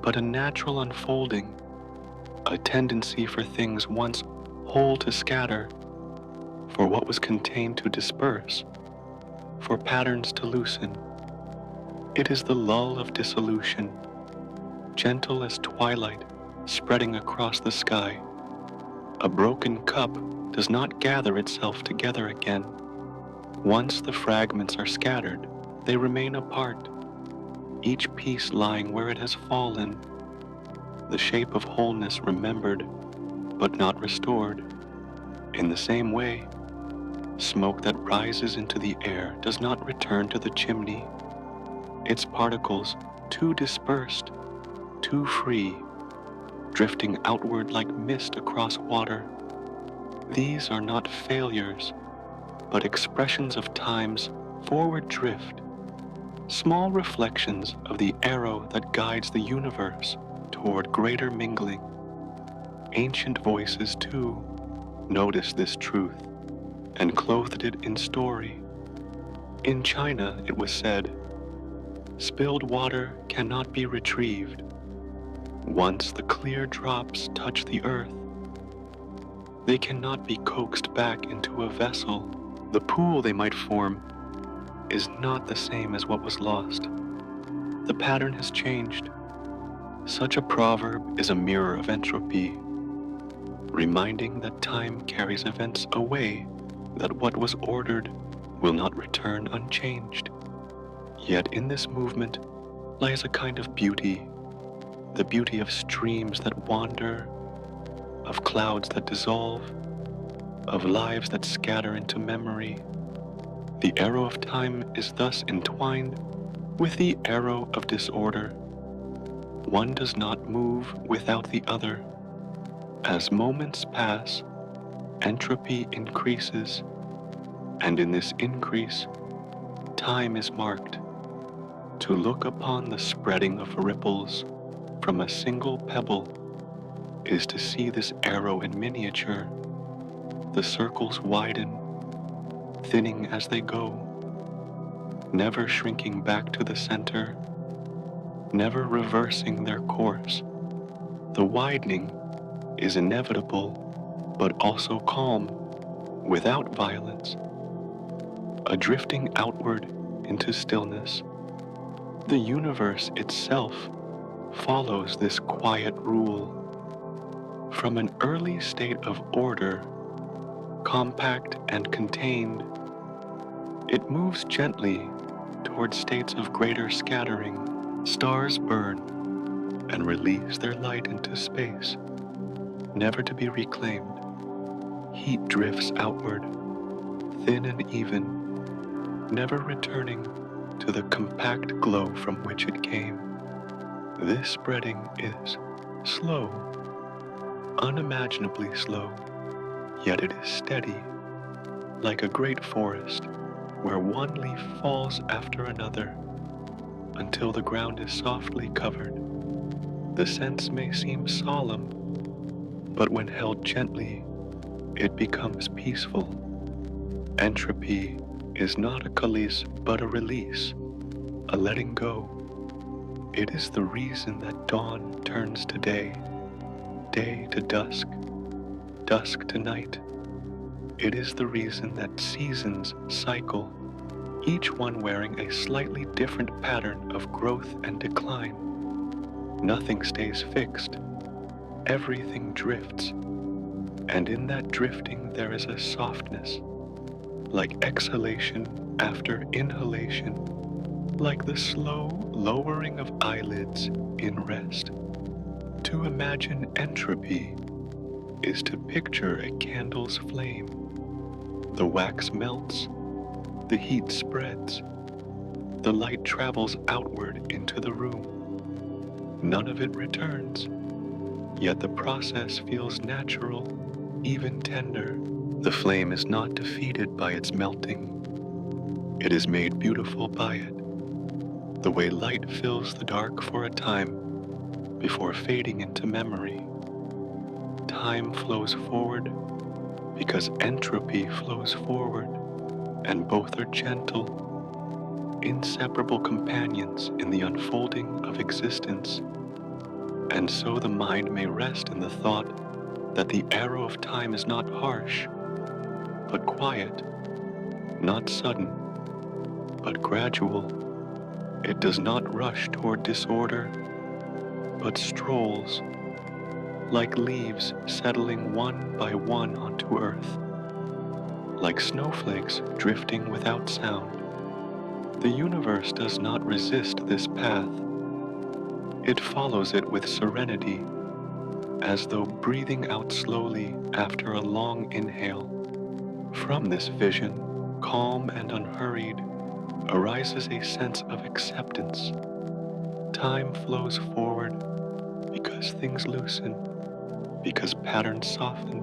but a natural unfolding, a tendency for things once whole to scatter, for what was contained to disperse, for patterns to loosen. It is the lull of dissolution, gentle as twilight spreading across the sky. A broken cup does not gather itself together again. Once the fragments are scattered, they remain apart, each piece lying where it has fallen, the shape of wholeness remembered but not restored. In the same way, smoke that rises into the air does not return to the chimney. Its particles, too dispersed, too free, drifting outward like mist across water. These are not failures, but expressions of time's forward drift, small reflections of the arrow that guides the universe toward greater mingling. Ancient voices, too, noticed this truth and clothed it in story. In China, it was said, "Spilled water cannot be retrieved. Once the clear drops touch the earth, they cannot be coaxed back into a vessel. The pool they might form is not the same as what was lost. The pattern has changed." Such a proverb is a mirror of entropy, reminding that time carries events away, that what was ordered will not return unchanged. Yet in this movement lies a kind of beauty, the beauty of streams that wander, of clouds that dissolve, of lives that scatter into memory. The arrow of time is thus entwined with the arrow of disorder. One does not move without the other. As moments pass, entropy increases, and in this increase, time is marked. To look upon the spreading of ripples from a single pebble is to see this arrow in miniature. The circles widen, thinning as they go, never shrinking back to the center, never reversing their course. The widening is inevitable, but also calm, without violence, a drifting outward into stillness. The universe itself follows this quiet rule. From an early state of order, compact and contained, it moves gently toward states of greater scattering. Stars burn and release their light into space, never to be reclaimed. Heat drifts outward, thin and even, never returning to the compact glow from which it came. This spreading is slow, unimaginably slow, yet it is steady, like a great forest where one leaf falls after another until the ground is softly covered. The sense may seem solemn, but when held gently, it becomes peaceful. Entropy is not a release, but a release, a letting go. It is the reason that dawn turns to day, day to dusk, dusk to night. It is the reason that seasons cycle, each one wearing a slightly different pattern of growth and decline. Nothing stays fixed, everything drifts, and in that drifting there is a softness, like exhalation after inhalation, like the slow lowering of eyelids in rest. To imagine entropy is to picture a candle's flame. The wax melts, the heat spreads, the light travels outward into the room. None of it returns, yet the process feels natural, even tender. The flame is not defeated by its melting. It is made beautiful by it, the way light fills the dark for a time before fading into memory. Time flows forward because entropy flows forward, and both are gentle, inseparable companions in the unfolding of existence. And so the mind may rest in the thought that the arrow of time is not harsh, but quiet, not sudden, but gradual. It does not rush toward disorder, but strolls, like leaves settling one by one onto earth, like snowflakes drifting without sound. The universe does not resist this path. It follows it with serenity, as though breathing out slowly after a long inhale. From this vision, calm and unhurried, arises a sense of acceptance. Time flows forward because things loosen, because patterns soften,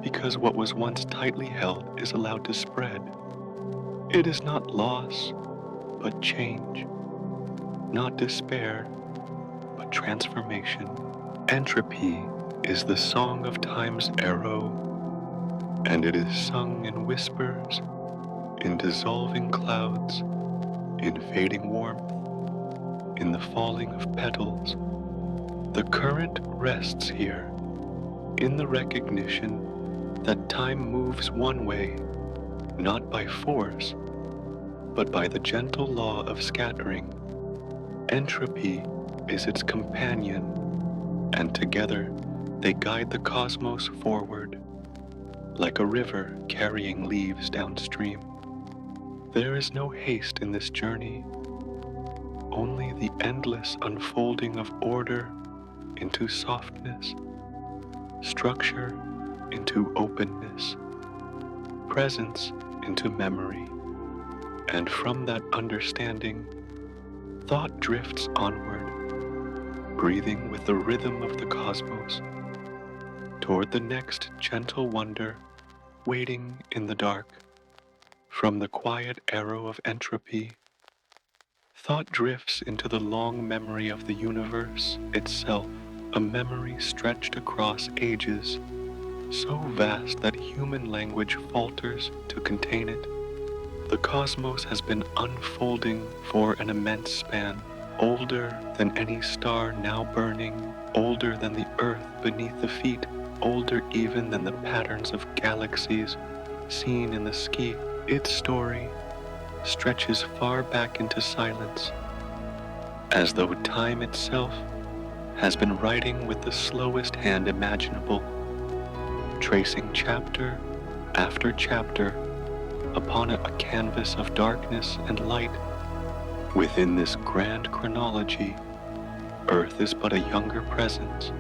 because what was once tightly held is allowed to spread. It is not loss, but change, not despair, but transformation. Entropy is the song of time's arrow, and it is sung in whispers, in dissolving clouds, in fading warmth, in the falling of petals. The current rests here, in the recognition that time moves one way, not by force, but by the gentle law of scattering. Entropy is its companion, and together they guide the cosmos forward, like a river carrying leaves downstream. There is no haste in this journey, only the endless unfolding of order into softness, structure into openness, presence into memory. And from that understanding, thought drifts onward, breathing with the rhythm of the cosmos, toward the next gentle wonder waiting in the dark. From the quiet arrow of entropy, thought drifts into the long memory of the universe itself, a memory stretched across ages, so vast that human language falters to contain it. The cosmos has been unfolding for an immense span, older than any star now burning, older than the earth beneath the feet, older even than the patterns of galaxies seen in the sky. Its story stretches far back into silence, as though time itself has been writing with the slowest hand imaginable, tracing chapter after chapter upon a canvas of darkness and light. Within this grand chronology, Earth is but a younger presence,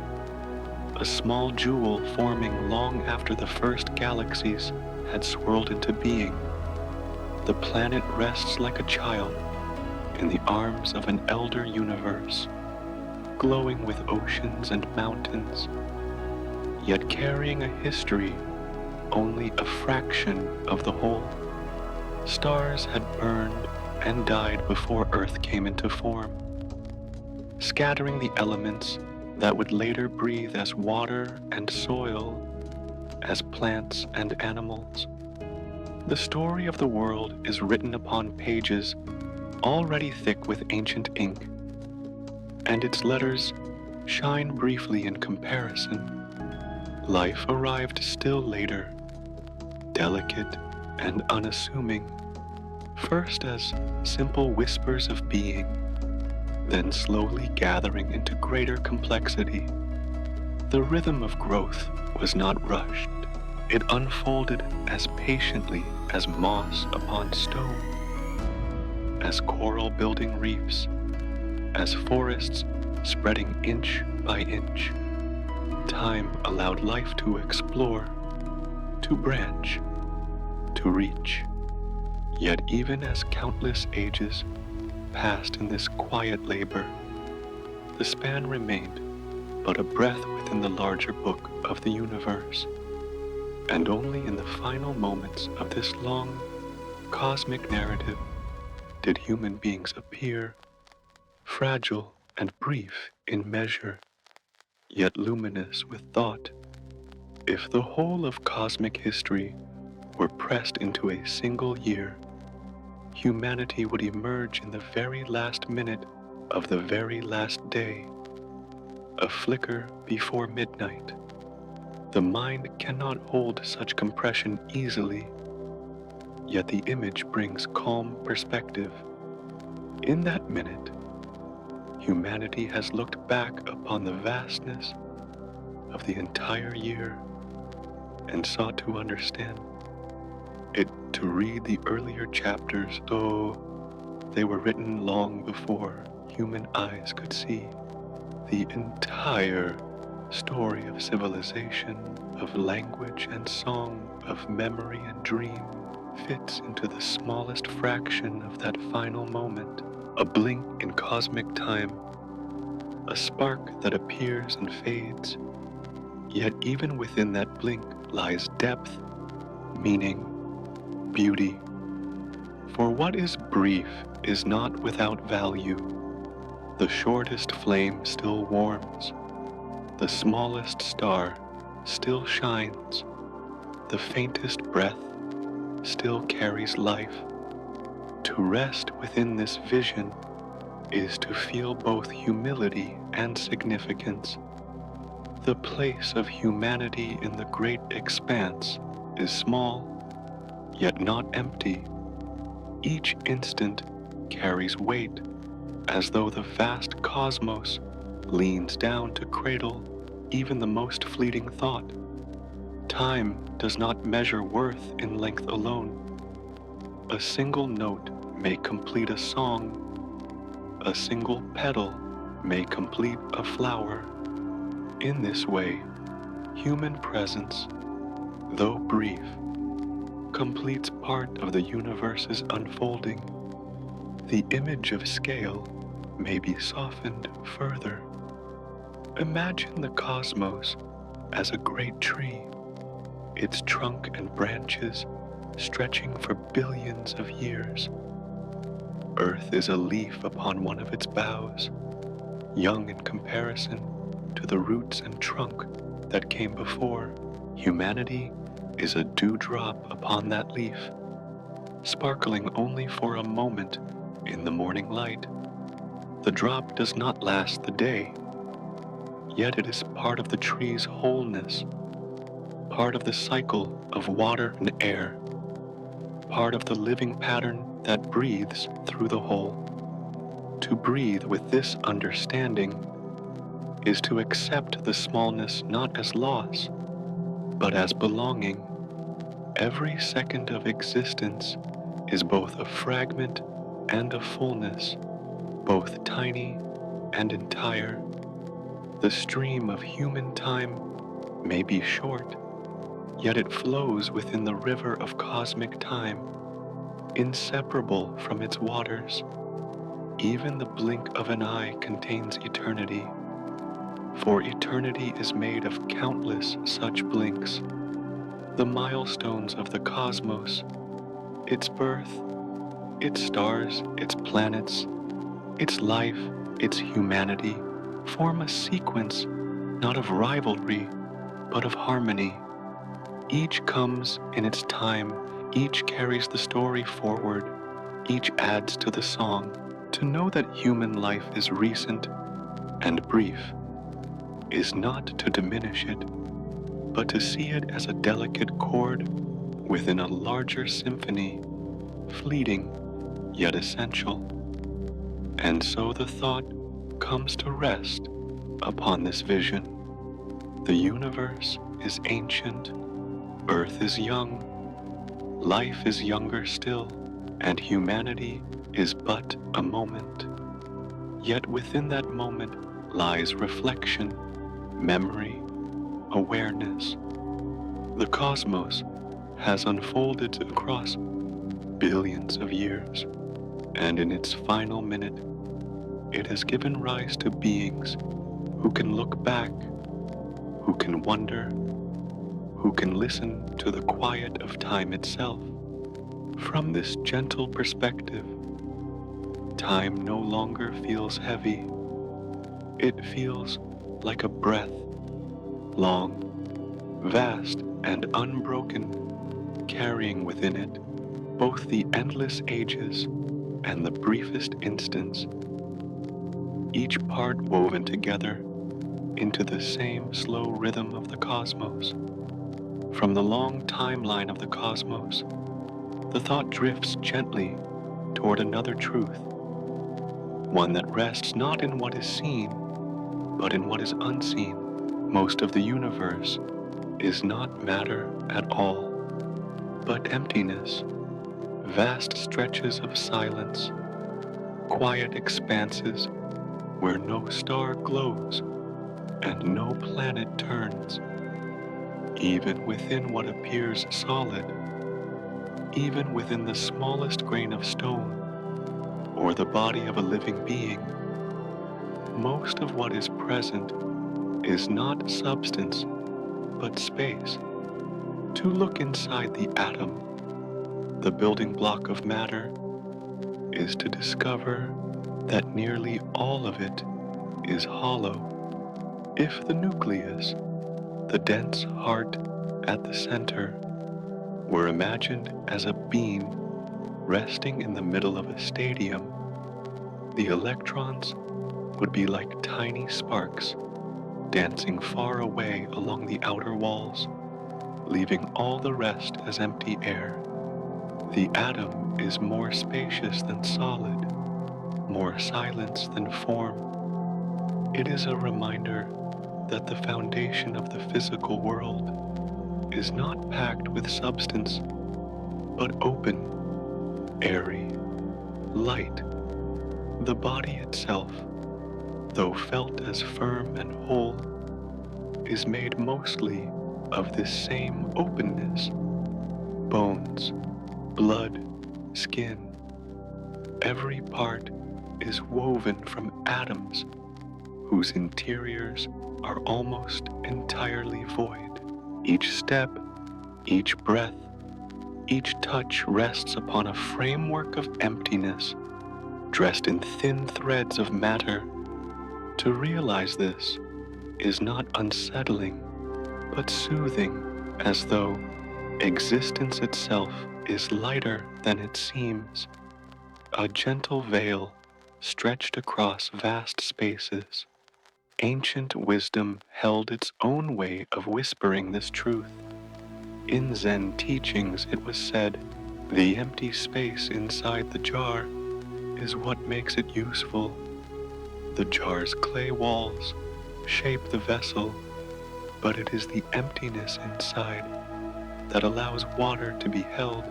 a small jewel forming long after the first galaxies had swirled into being. The planet rests like a child in the arms of an elder universe, glowing with oceans and mountains, yet carrying a history only a fraction of the whole. Stars had burned and died before Earth came into form, scattering the elements that would later breathe as water and soil, as plants and animals. The story of the world is written upon pages already thick with ancient ink, and its letters shine briefly in comparison. Life arrived still later, delicate and unassuming, first as simple whispers of being, then slowly gathering into greater complexity. The rhythm of growth was not rushed. It unfolded as patiently as moss upon stone, as coral building reefs, as forests spreading inch by inch. Time allowed life to explore, to branch, to reach. Yet even as countless ages passed in this quiet labor, the span remained but a breath within the larger book of the universe. And only in the final moments of this long, cosmic narrative did human beings appear, fragile and brief in measure, yet luminous with thought. If the whole of cosmic history were pressed into a single year, humanity would emerge in the very last minute of the very last day, a flicker before midnight. The mind cannot hold such compression easily, yet the image brings calm perspective. In that minute, humanity has looked back upon the vastness of the entire year and sought to understand it, to read the earlier chapters, though they were written long before human eyes could see. The entire story of civilization, of language and song, of memory and dream, fits into the smallest fraction of that final moment, a blink in cosmic time, a spark that appears and fades. Yet even within that blink lies depth, meaning, beauty. For what is brief is not without value. The shortest flame still warms. The smallest star still shines. The faintest breath still carries life. To rest within this vision is to feel both humility and significance. The place of humanity in the great expanse is small, yet not empty. Each instant carries weight, as though the vast cosmos leans down to cradle even the most fleeting thought. Time does not measure worth in length alone. A single note may complete a song. A single petal may complete a flower. In this way, human presence, though brief, completes part of the universe's unfolding. The image of scale may be softened further. Imagine the cosmos as a great tree, its trunk and branches stretching for billions of years. Earth is a leaf upon one of its boughs, young in comparison to the roots and trunk that came before. Humanity is a dewdrop upon that leaf, sparkling only for a moment in the morning light. The drop does not last the day, yet it is part of the tree's wholeness, part of the cycle of water and air, part of the living pattern that breathes through the whole. To breathe with this understanding is to accept the smallness not as loss, but as belonging. Every second of existence is both a fragment and a fullness, both tiny and entire. The stream of human time may be short, yet it flows within the river of cosmic time, inseparable from its waters. Even the blink of an eye contains eternity, for eternity is made of countless such blinks. the milestones of the cosmos, its birth, its stars, its planets, its life, its humanity, form a sequence not of rivalry, but of harmony. Each comes in its time, each carries the story forward, each adds to the song. To know that human life is recent and brief is not to diminish it, but to see it as a delicate chord within a larger symphony, fleeting yet essential. And so the thought comes to rest upon this vision. The universe is ancient, Earth is young, life is younger still, and humanity is but a moment. Yet within that moment lies reflection, memory, awareness. The cosmos has unfolded across billions of years, and in its final minute, it has given rise to beings who can look back, who can wonder, who can listen to the quiet of time itself. From this gentle perspective, time no longer feels heavy. It feels like a breath, long, vast, and unbroken, carrying within it both the endless ages and the briefest instants, each part woven together into the same slow rhythm of the cosmos. From the long timeline of the cosmos, the thought drifts gently toward another truth, one that rests not in what is seen, but in what is unseen. Most of the universe is not matter at all, but emptiness, vast stretches of silence, quiet expanses where no star glows and no planet turns. Even within what appears solid, even within the smallest grain of stone or the body of a living being, most of what is present is not substance, but space. To look inside the atom, the building block of matter, is to discover that nearly all of it is hollow. If the nucleus, the dense heart at the center, were imagined as a beam resting in the middle of a stadium, the electrons would be like tiny sparks dancing far away along the outer walls, leaving all the rest as empty air. The atom is more spacious than solid, more silence than form. It is a reminder that the foundation of the physical world is not packed with substance, but open, airy, light. The body itself, though felt as firm and whole, is made mostly of this same openness. Bones, blood, skin, every part is woven from atoms whose interiors are almost entirely void. Each step, each breath, each touch rests upon a framework of emptiness, dressed in thin threads of matter. To realize this is not unsettling, but soothing, as though existence itself is lighter than it seems, a gentle veil stretched across vast spaces. Ancient wisdom held its own way of whispering this truth. In Zen teachings it was said, the empty space inside the jar is what makes it useful. The jar's clay walls shape the vessel, but it is the emptiness inside that allows water to be held,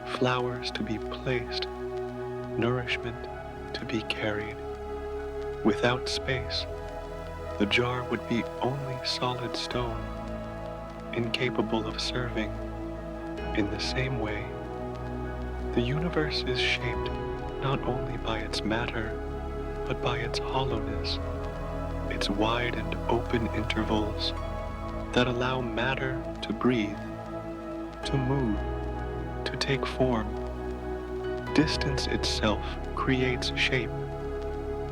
flowers to be placed, nourishment to be carried. Without space, the jar would be only solid stone, incapable of serving. In the same way, the universe is shaped not only by its matter, but by its hollowness, its wide and open intervals that allow matter to breathe. to move, to take form. Distance itself creates shape.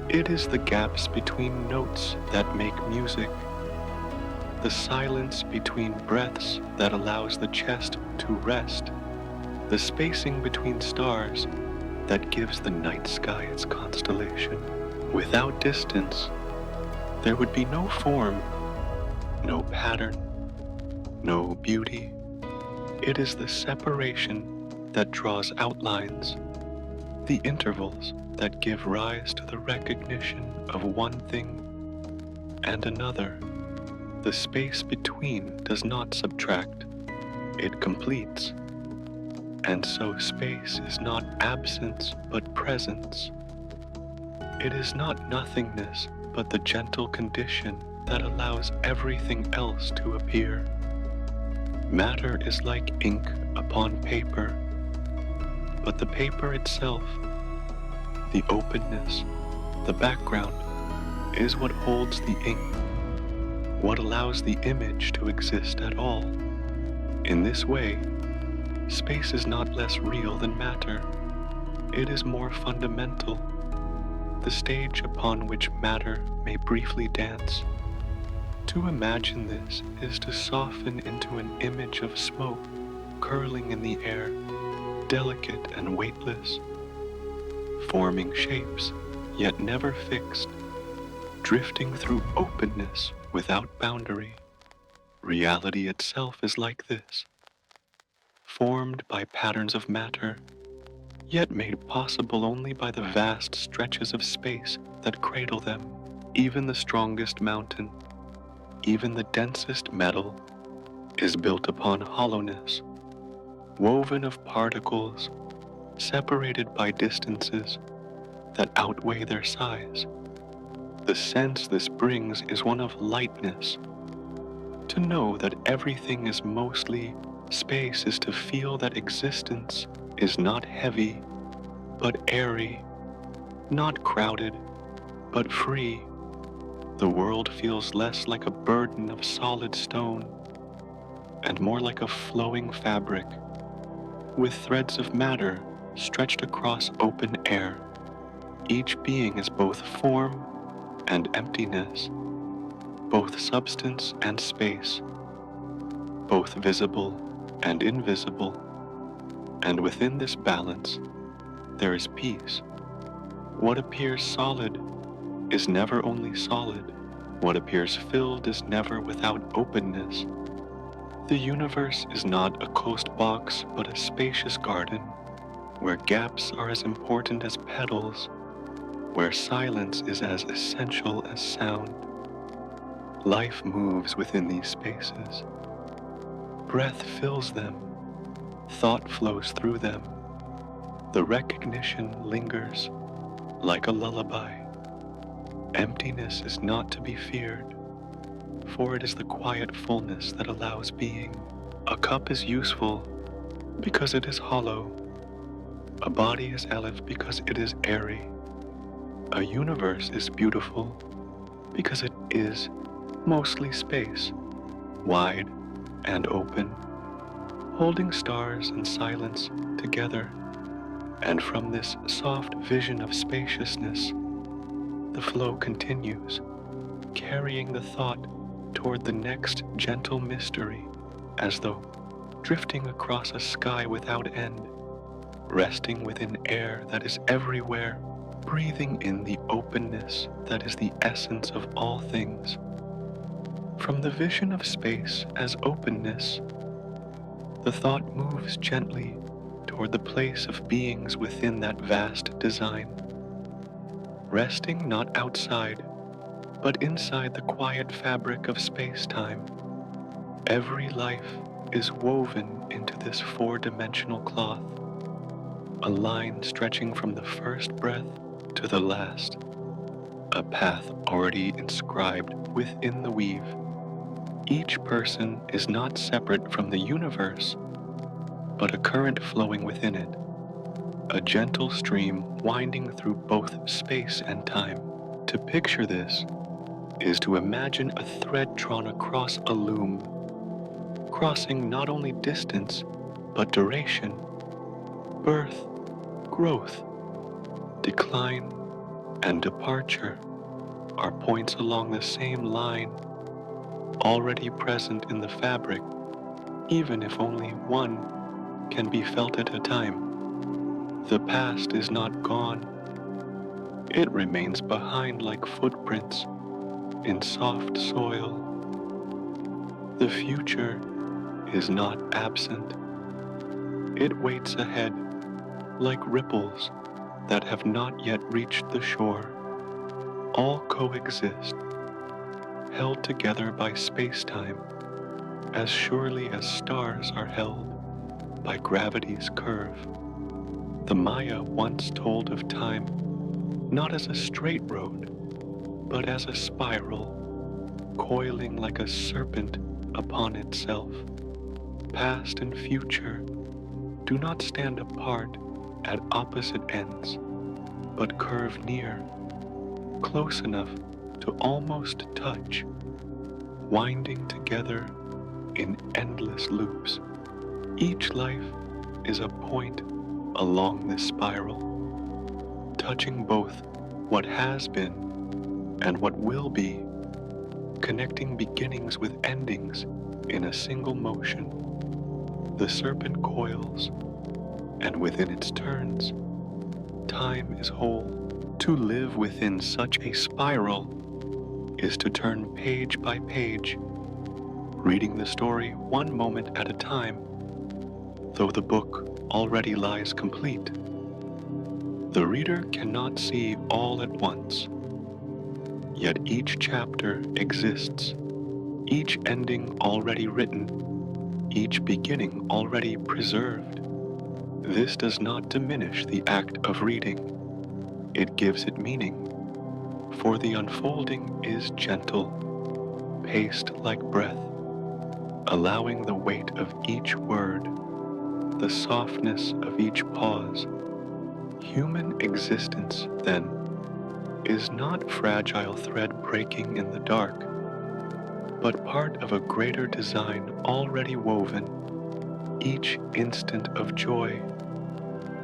It is the gaps between notes that make music, the silence between breaths that allows the chest to rest, the spacing between stars that gives the night sky its constellation. Without distance, there would be no form, no pattern, no beauty. It is the separation that draws outlines, the intervals that give rise to the recognition of one thing and another. The space between does not subtract, it completes. And so space is not absence but presence. It is not nothingness but the gentle condition that allows everything else to appear. Matter is like ink upon paper, but the paper itself, the openness, the background, is what holds the ink, what allows the image to exist at all. In this way, space is not less real than matter. It is more fundamental, the stage upon which matter may briefly dance. To imagine this is to soften into an image of smoke curling in the air, delicate and weightless, forming shapes, yet never fixed, drifting through openness without boundary. Reality itself is like this, formed by patterns of matter, yet made possible only by the vast stretches of space that cradle them. Even the strongest mountain, even the densest metal, is built upon hollowness, woven of particles, separated by distances that outweigh their size. The sense this brings is one of lightness. To know that everything is mostly space is to feel that existence is not heavy, but airy, not crowded, but free. The world feels less like a burden of solid stone and more like a flowing fabric with threads of matter stretched across open air. Each being is both form and emptiness, both substance and space, both visible and invisible. And within this balance, there is peace. What appears solid is never only solid. What appears filled is never without openness. The universe is not a coast box, but a spacious garden, where gaps are as important as petals, where silence is as essential as sound. Life moves within these spaces. Breath fills them. Thought flows through them. The recognition lingers like a lullaby. Emptiness is not to be feared, for it is the quiet fullness that allows being. A cup is useful because it is hollow. A body is aleph because it is airy. A universe is beautiful because it is mostly space, wide and open, holding stars and silence together. And from this soft vision of spaciousness, the flow continues, carrying the thought toward the next gentle mystery, as though drifting across a sky without end, resting within air that is everywhere, breathing in the openness that is the essence of all things. From the vision of space as openness, the thought moves gently toward the place of beings within that vast design, resting not outside, but inside the quiet fabric of space-time. Every life is woven into this four-dimensional cloth, a line stretching from the first breath to the last, a path already inscribed within the weave. Each person is not separate from the universe, but a current flowing within it, a gentle stream winding through both space and time. To picture this is to imagine a thread drawn across a loom, crossing not only distance, but duration, birth, growth, decline, and departure are points along the same line, already present in the fabric, even if only one can be felt at a time. The past is not gone. It remains behind like footprints in soft soil. The future is not absent. It waits ahead like ripples that have not yet reached the shore. All coexist, held together by space-time, as surely as stars are held by gravity's curve. The Maya once told of time not as a straight road, but as a spiral, coiling like a serpent upon itself. Past and future do not stand apart at opposite ends, but curve near, close enough to almost touch, winding together in endless loops. Each life is a point along this spiral, touching both what has been and what will be, connecting beginnings with endings in a single motion. The serpent coils, and within its turns, time is whole. To live within such a spiral is to turn page by page, reading the story one moment at a time, though the book already lies complete. The reader cannot see all at once, yet each chapter exists, each ending already written, each beginning already preserved. This does not diminish the act of reading. It gives it meaning, for the unfolding is gentle, paced like breath, allowing the weight of each word, the softness of each pause. Human existence, then, is not fragile thread breaking in the dark, but part of a greater design already woven. Each instant of joy,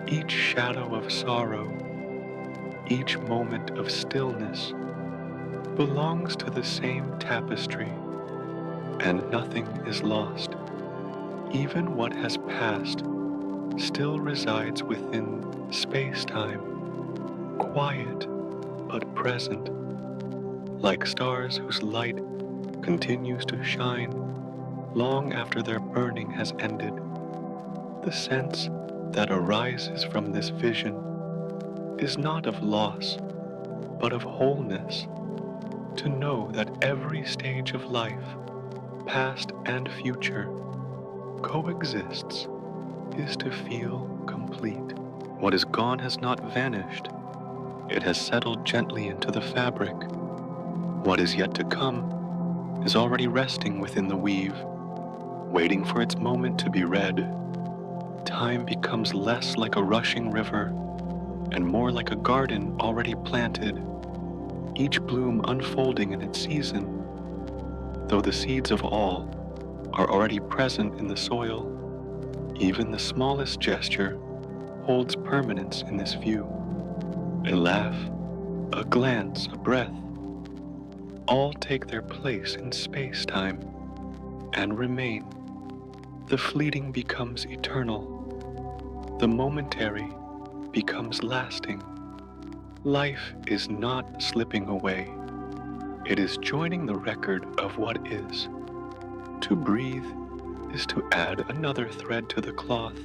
each shadow of sorrow, each moment of stillness belongs to the same tapestry, and nothing is lost. Even what has passed still resides within space-time, quiet but present, like stars whose light continues to shine long after their burning has ended. The sense that arises from this vision is not of loss, but of wholeness. To know that every stage of life, past and future, coexists is to feel complete. What is gone has not vanished. It has settled gently into the fabric. What is yet to come is already resting within the weave, waiting for its moment to be read. Time becomes less like a rushing river and more like a garden already planted, each bloom unfolding in its season, though the seeds of all are already present in the soil. Even the smallest gesture holds permanence in this view. A laugh, a glance, a breath, all take their place in space-time and remain. The fleeting becomes eternal. The momentary becomes lasting. Life is not slipping away. It is joining the record of what is. To breathe is to add another thread to the cloth,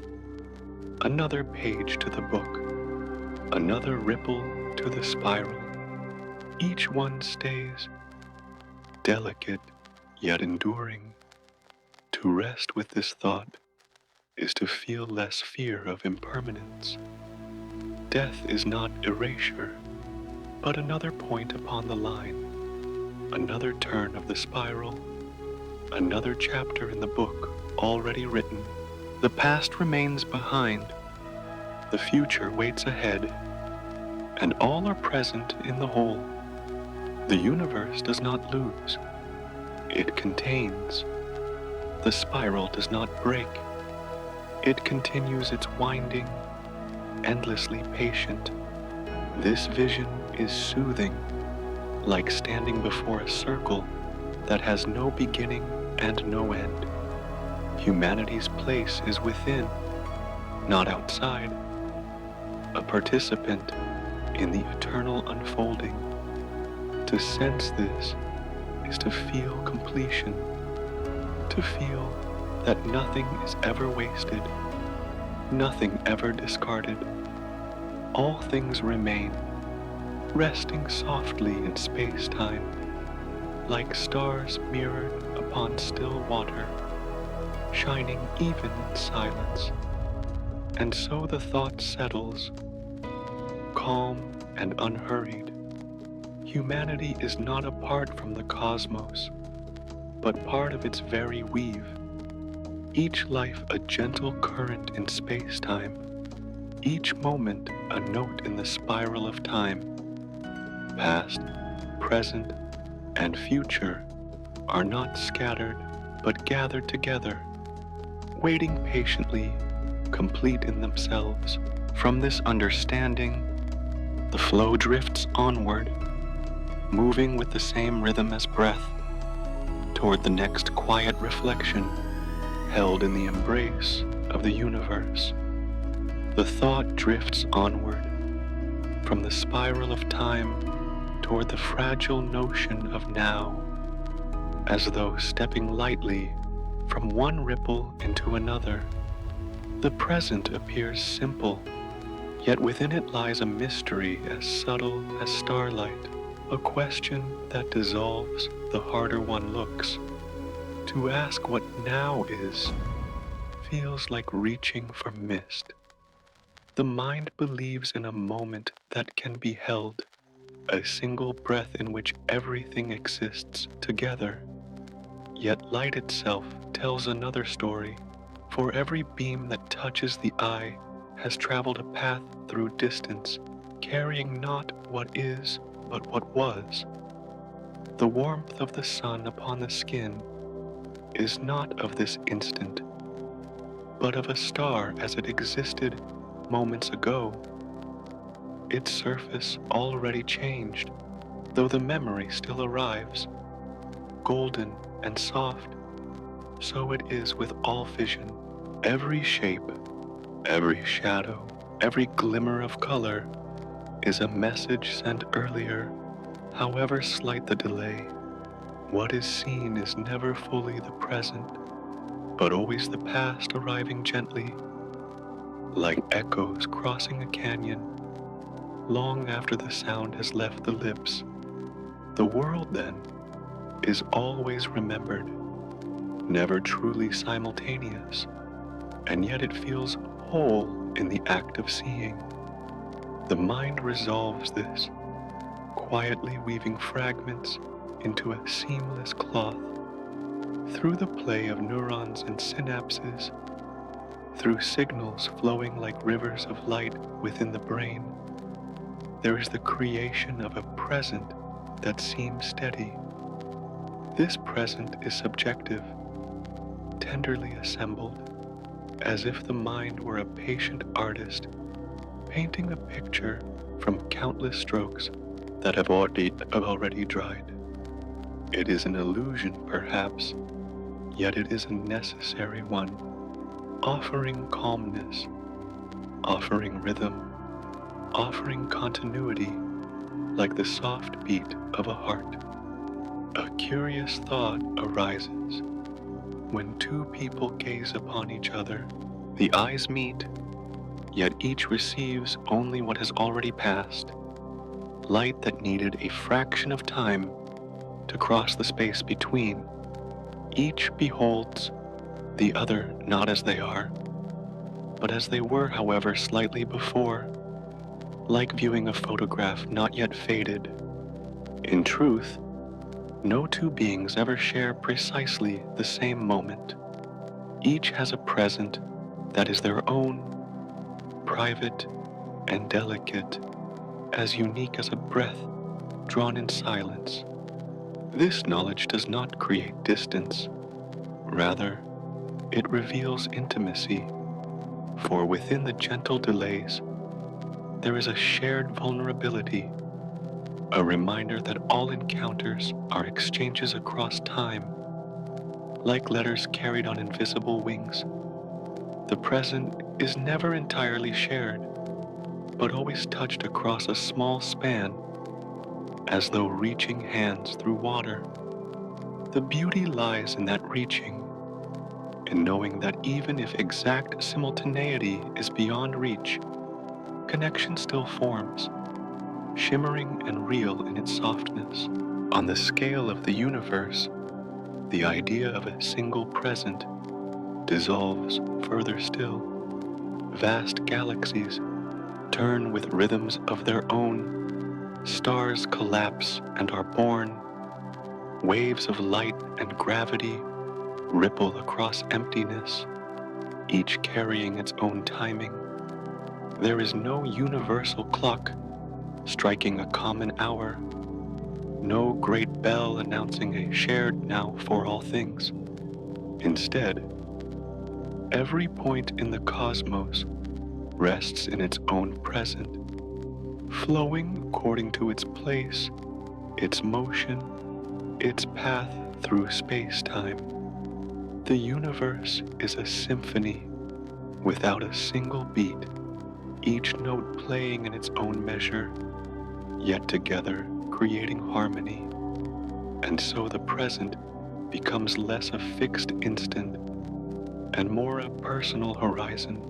another page to the book, another ripple to the spiral. Each one stays, delicate yet enduring. To rest with this thought is to feel less fear of impermanence. Death is not erasure, but another point upon the line, another turn of the spiral, another chapter in the book already written. The past remains behind, the future waits ahead, and all are present in the whole. The universe does not lose, it contains. The spiral does not break, It continues its winding, endlessly patient. This vision is soothing, like standing before a circle that has no beginning and no end. Humanity's place is within, not outside, a participant in the eternal unfolding. To sense this is to feel completion, to feel that nothing is ever wasted, nothing ever discarded. All things remain, resting softly in space-time, like stars mirrored upon still water, shining even in silence. And so the thought settles, calm and unhurried. Humanity is not apart from the cosmos, but part of its very weave. Each life a gentle current in space-time, each moment a note in the spiral of time. Past, present, and future are not scattered, but gathered together, waiting patiently, complete in themselves. From this understanding, the flow drifts onward, moving with the same rhythm as breath, toward the next quiet reflection, held in the embrace of the universe. The thought drifts onward, from the spiral of time toward the fragile notion of now, as though stepping lightly from one ripple into another. The present appears simple, yet within it lies a mystery as subtle as starlight, a question that dissolves the harder one looks. To ask what now is feels like reaching for mist. The mind believes in a moment that can be held, a single breath in which everything exists together. Yet light itself tells another story, for every beam that touches the eye has traveled a path through distance, carrying not what is, but what was. The warmth of the sun upon the skin is not of this instant, but of a star as it existed moments ago. Its surface already changed, though the memory still arrives, golden and soft. So it is with all vision. Every shape, every shadow, every glimmer of color is a message sent earlier, however slight the delay. What is seen is never fully the present, but always the past arriving gently, like echoes crossing a canyon, long after the sound has left the lips. The world, then, is always remembered, never truly simultaneous, and yet it feels whole in the act of seeing. The mind resolves this, quietly weaving fragments into a seamless cloth, through the play of neurons and synapses, through signals flowing like rivers of light within the brain. There is the creation of a present that seems steady. This present is subjective, tenderly assembled, as if the mind were a patient artist painting a picture from countless strokes that have already dried. It is an illusion, perhaps, yet it is a necessary one, offering calmness, offering rhythm, offering continuity, like the soft beat of a heart. A curious thought arises. When two people gaze upon each other, the eyes meet, yet each receives only what has already passed, light that needed a fraction of time to cross the space between. Each beholds the other not as they are, but as they were, however, slightly before, like viewing a photograph not yet faded. In truth, no two beings ever share precisely the same moment. Each has a present that is their own, private and delicate, as unique as a breath drawn in silence. This knowledge does not create distance. Rather, it reveals intimacy, For within the gentle delays, there is a shared vulnerability, a reminder that all encounters are exchanges across time, like letters carried on invisible wings. The present is never entirely shared, but always touched across a small span, as though reaching hands through water. The beauty lies in that reaching, in knowing that even if exact simultaneity is beyond reach, connection still forms, shimmering and real in its softness. On the scale of the universe, the idea of a single present dissolves further still. Vast galaxies turn with rhythms of their own. Stars collapse and are born. Waves of light and gravity ripple across emptiness, each carrying its own timing. There is no universal clock striking a common hour, no great bell announcing a shared now for all things. Instead, every point in the cosmos rests in its own present, flowing according to its place, its motion, its path through space-time. The universe is a symphony without a single beat, each note playing in its own measure, yet together creating harmony. And so the present becomes less a fixed instant and more a personal horizon,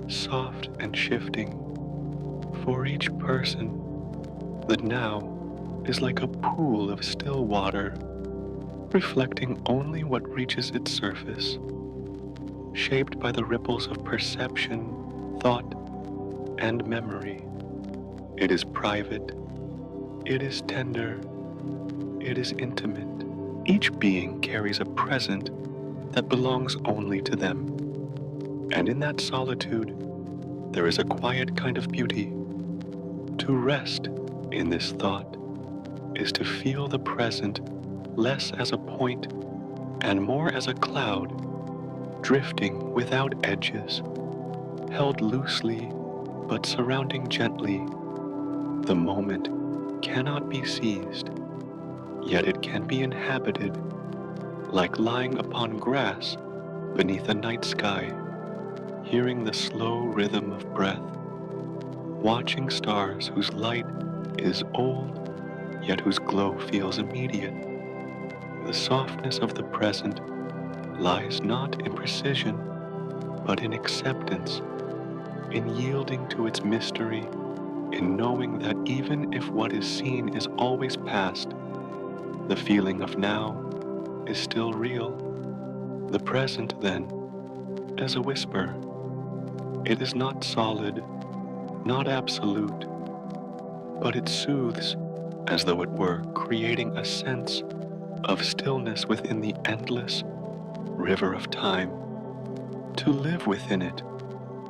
soft and shifting. For each person, the now is like a pool of still water, reflecting only what reaches its surface, shaped by the ripples of perception, thought, and memory. It is private, it is tender, it is intimate. Each being carries a present that belongs only to them. And in that solitude, there is a quiet kind of beauty. To rest in this thought is to feel the present less as a point and more as a cloud, drifting without edges, held loosely but surrounding gently. The moment cannot be seized, yet it can be inhabited, like lying upon grass beneath a night sky, hearing the slow rhythm of breath, watching stars whose light is old, yet whose glow feels immediate. The softness of the present lies not in precision, but in acceptance, in yielding to its mystery, in knowing that even if what is seen is always past, the feeling of now is still real. The present, then, as a whisper, it is not solid, not absolute, but it soothes as though it were creating a sense of stillness within the endless river of time. To live within it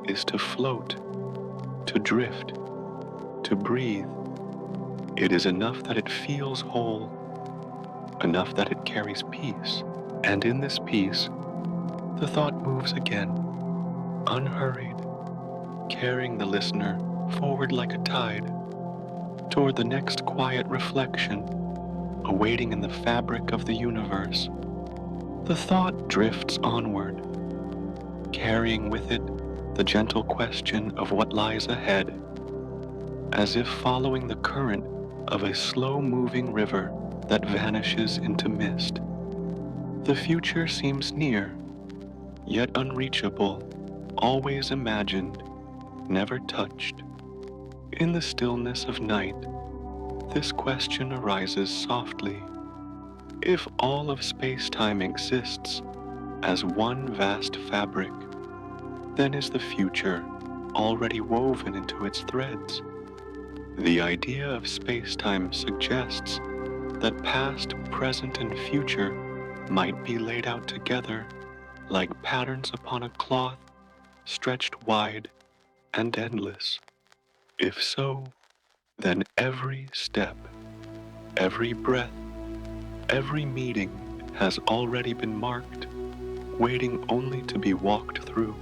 is to float, to drift, to breathe. It is enough that it feels whole, enough that it carries peace. And in this peace, the thought moves again, unhurried, carrying the listener forward like a tide, toward the next quiet reflection, awaiting in the fabric of the universe. The thought drifts onward, carrying with it the gentle question of what lies ahead, as if following the current of a slow-moving river that vanishes into mist. The future seems near, yet unreachable, always imagined, never touched. In the stillness of night, this question arises softly. If all of space-time exists as one vast fabric, then is the future already woven into its threads? The idea of space-time suggests that past, present, and future might be laid out together like patterns upon a cloth stretched wide and endless. If so, then every step, every breath, every meeting has already been marked, waiting only to be walked through.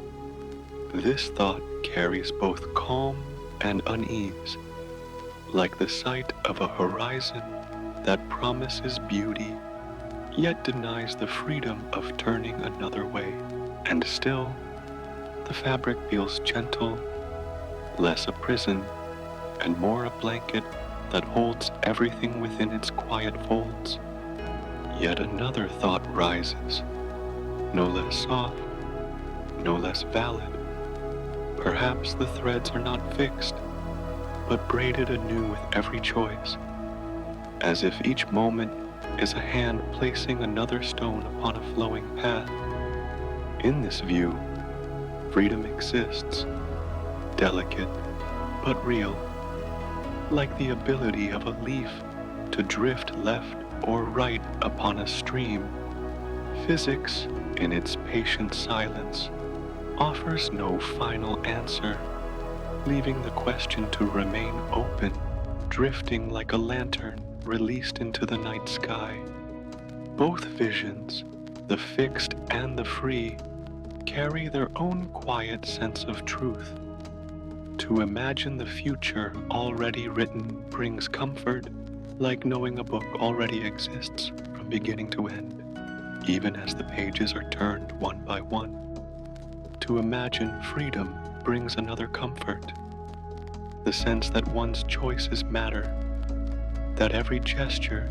This thought carries both calm and unease, like the sight of a horizon that promises beauty, yet denies the freedom of turning another way. And still, the fabric feels gentle, less a prison, and more a blanket that holds everything within its quiet folds. Yet another thought rises, no less soft, no less valid. Perhaps the threads are not fixed, but braided anew with every choice, as if each moment is a hand placing another stone upon a flowing path. In this view, freedom exists, delicate but real, like the ability of a leaf to drift left or right upon a stream. Physics, in its patient silence, offers no final answer, leaving the question to remain open, drifting like a lantern released into the night sky. Both visions, the fixed and the free, carry their own quiet sense of truth. To imagine the future already written brings comfort, like knowing a book already exists from beginning to end, even as the pages are turned one by one. To imagine freedom brings another comfort, the sense that one's choices matter, that every gesture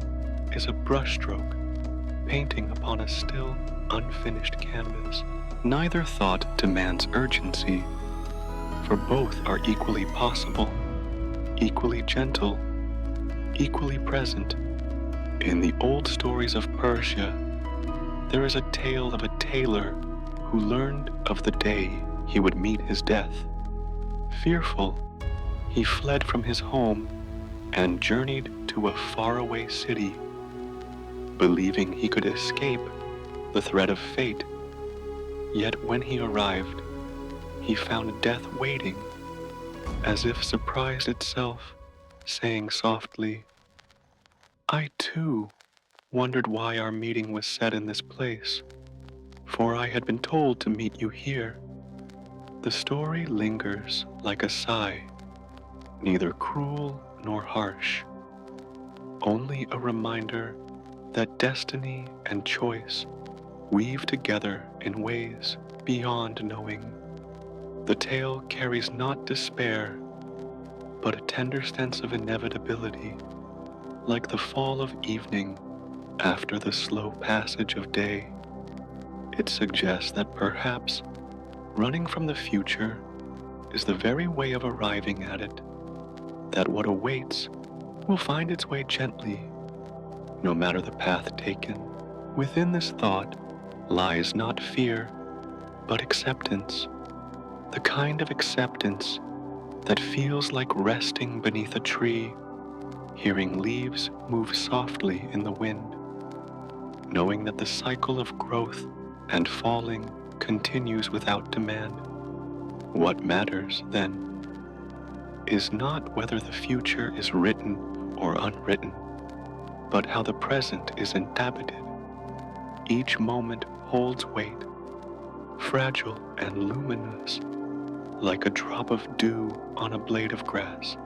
is a brushstroke painting upon a still, unfinished canvas. Neither thought demands urgency, for both are equally possible, equally gentle, equally present. In the old stories of Persia, there is a tale of a tailor who learned of the day he would meet his death. Fearful, he fled from his home and journeyed to a faraway city, believing he could escape the threat of fate. Yet when he arrived, he found death waiting, as if surprised itself, saying softly, "I too wondered why our meeting was set in this place, for I had been told to meet you here." The story lingers like a sigh, neither cruel nor harsh, only a reminder that destiny and choice weave together in ways beyond knowing. The tale carries not despair, but a tender sense of inevitability, like the fall of evening after the slow passage of day. It suggests that perhaps running from the future is the very way of arriving at it, that what awaits will find its way gently, no matter the path taken. Within this thought lies not fear, but acceptance, the kind of acceptance that feels like resting beneath a tree, hearing leaves move softly in the wind, knowing that the cycle of growth and falling continues without demand. What matters, then, is not whether the future is written or unwritten, but how the present is inhabited. Each moment holds weight, fragile and luminous, like a drop of dew on a blade of grass,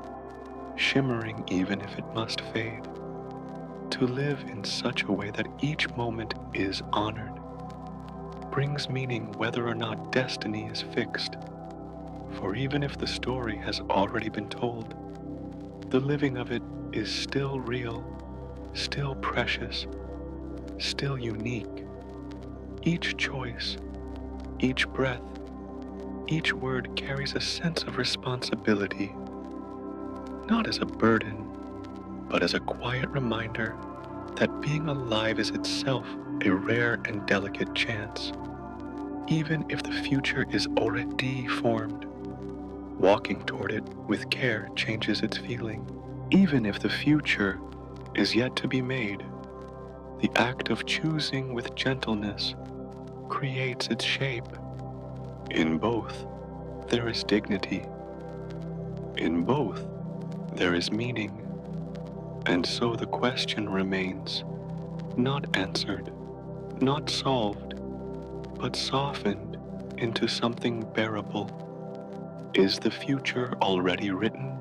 shimmering even if it must fade. To live in such a way that each moment is honored brings meaning whether or not destiny is fixed. For even if the story has already been told, the living of it is still real, still precious, still unique. Each choice, each breath, each word carries a sense of responsibility, not as a burden, but as a quiet reminder that being alive is itself a rare and delicate chance. Even if the future is already formed, walking toward it with care changes its feeling. Even if the future is yet to be made, the act of choosing with gentleness creates its shape. In both, there is dignity. In both, there is meaning. And so the question remains, not answered, not solved, but softened into something bearable. Is the future already written,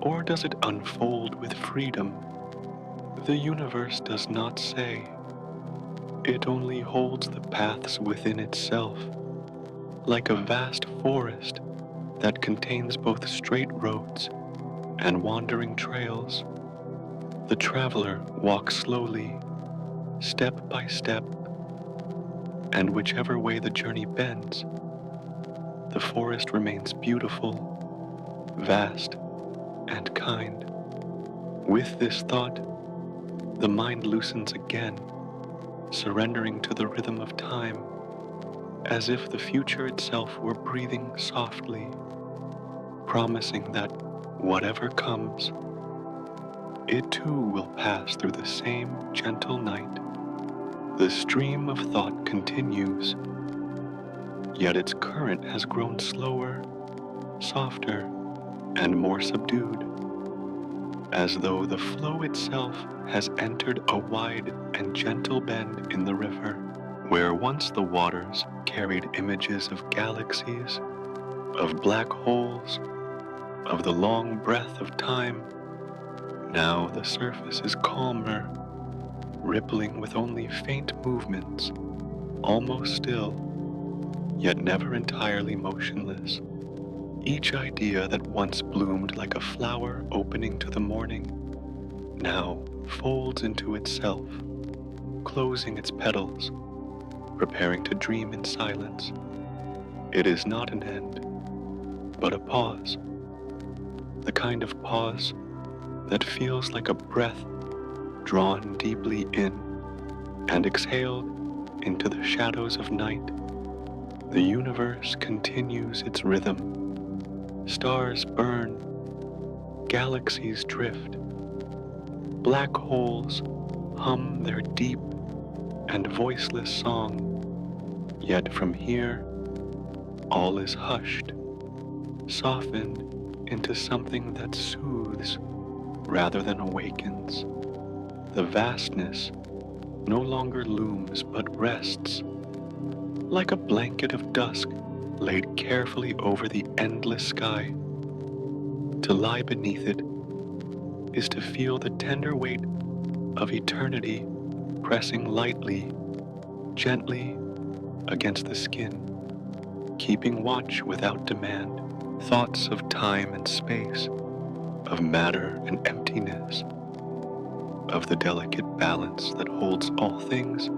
or does it unfold with freedom? The universe does not say. It only holds the paths within itself, like a vast forest that contains both straight roads and wandering trails. The traveler walks slowly, step by step, and whichever way the journey bends, the forest remains beautiful, vast, and kind. With this thought, the mind loosens again, surrendering to the rhythm of time, as if the future itself were breathing softly, promising that whatever comes, it too will pass through the same gentle night. The stream of thought continues, yet its current has grown slower, softer, and more subdued, as though the flow itself has entered a wide and gentle bend in the river, where once the waters carried images of galaxies, of black holes, of the long breath of time. Now the surface is calmer, rippling with only faint movements, almost still, yet never entirely motionless. Each idea that once bloomed like a flower opening to the morning, now folds into itself, closing its petals, preparing to dream in silence. It is not an end, but a pause, the kind of pause that feels like a breath drawn deeply in and exhaled into the shadows of night. The universe continues its rhythm. Stars burn, galaxies drift, black holes hum their deep and voiceless song. Yet from here, all is hushed, softened into something that soothes rather than awakens. The vastness no longer looms but rests, like a blanket of dusk laid carefully over the endless sky. To lie beneath it is to feel the tender weight of eternity pressing lightly, gently against the skin, keeping watch without demand. Thoughts of time and space, of matter and emptiness, of the delicate balance that holds all things,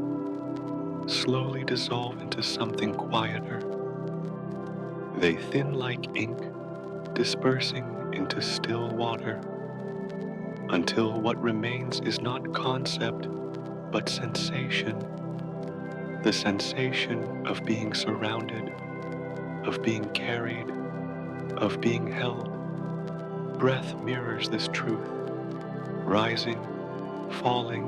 slowly dissolve into something quieter. They thin like ink, dispersing into still water, until what remains is not concept, but sensation. The sensation of being surrounded, of being carried, of being held. Breath mirrors this truth, rising, falling,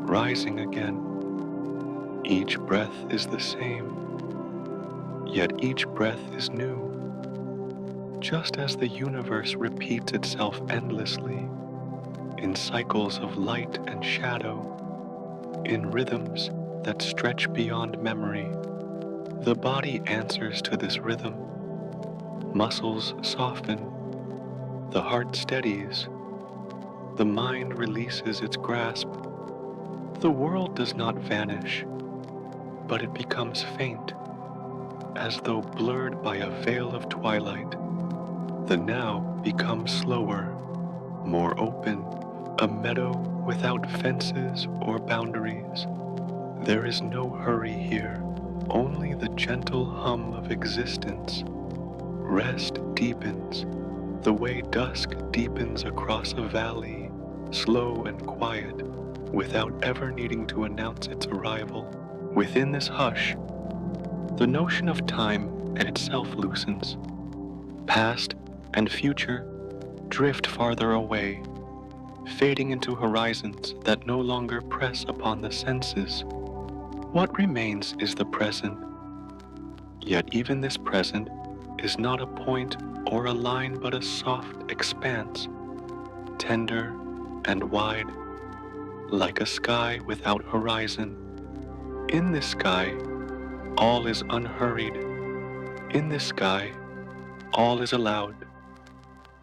rising again. Each breath is the same, yet each breath is new. Just as the universe repeats itself endlessly, in cycles of light and shadow, in rhythms that stretch beyond memory, the body answers to this rhythm. Muscles soften, the heart steadies, the mind releases its grasp. The world does not vanish, but it becomes faint, as though blurred by a veil of twilight. The now becomes slower, more open, a meadow without fences or boundaries. There is no hurry here, only the gentle hum of existence. Rest deepens, the way dusk deepens across a valley, slow and quiet, without ever needing to announce its arrival. Within this hush, the notion of time itself loosens. Past and future drift farther away, fading into horizons that no longer press upon the senses. What remains is the present. Yet even this present is not a point or a line but a soft expanse, tender and wide, like a sky without horizon. In this sky, all is unhurried. In this sky, All is allowed.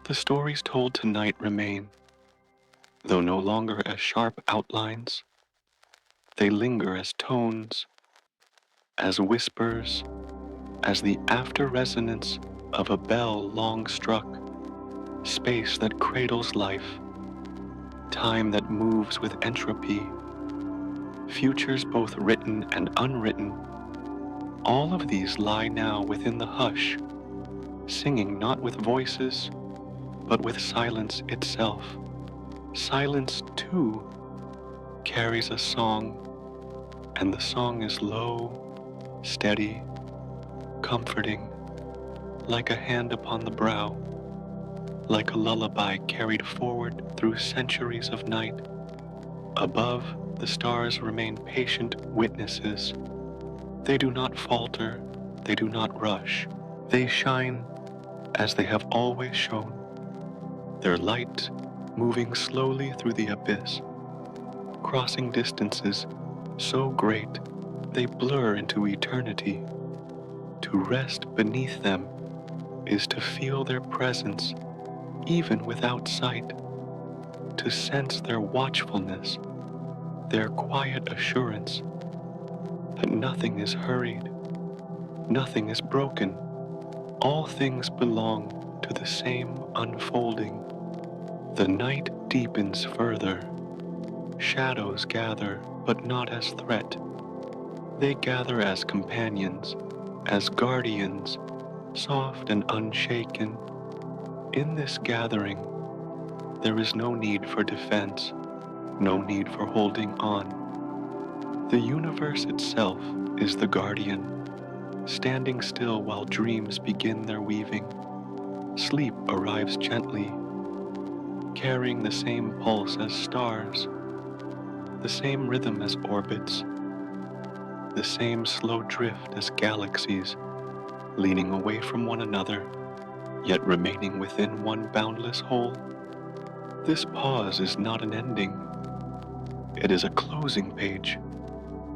The stories told tonight remain, though no longer as sharp outlines. They linger as tones, as whispers, as the after resonance of a bell long struck, space that cradles life, time that moves with entropy, futures both written and unwritten. All of these lie now within the hush, singing not with voices, but with silence itself. Silence, too, carries a song, and the song is low, steady, comforting, like a hand upon the brow, like a lullaby carried forward through centuries of night. Above, the stars remain patient witnesses. They do not falter, they do not rush. They shine as they have always shone, their light moving slowly through the abyss, crossing distances so great they blur into eternity. To rest beneath them is to feel their presence even without sight, to sense their watchfulness, their quiet assurance that nothing is hurried, nothing is broken, all things belong to the same unfolding. The night deepens further, shadows gather, but not as threat. They gather as companions, as guardians, soft and unshaken. In this gathering, there is no need for defense, no need for holding on. The universe itself is the guardian, standing still while dreams begin their weaving. Sleep arrives gently, carrying the same pulse as stars, the same rhythm as orbits, the same slow drift as galaxies, leaning away from one another, yet remaining within one boundless whole. This pause is not an ending. It is a closing page,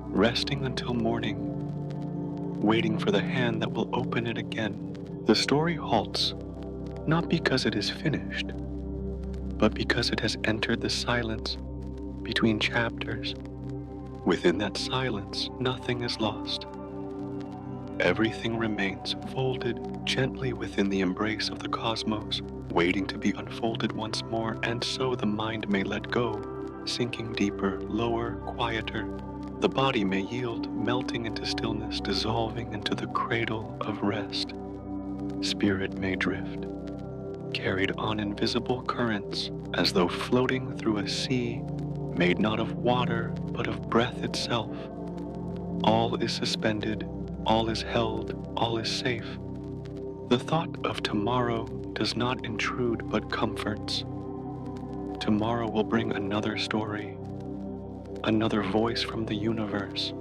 resting until morning, waiting for the hand that will open it again. The story halts, not because it is finished, but because it has entered the silence between chapters. Within that silence, nothing is lost. Everything remains folded gently within the embrace of the cosmos, waiting to be unfolded once more, and so the mind may let go, sinking deeper, lower, quieter. The body may yield, melting into stillness, dissolving into the cradle of rest. Spirit may drift, carried on invisible currents, as though floating through a sea made not of water, but of breath itself. All is suspended, all is held, all is safe. The thought of tomorrow does not intrude but comforts. Tomorrow will bring another story, another voice from the universe,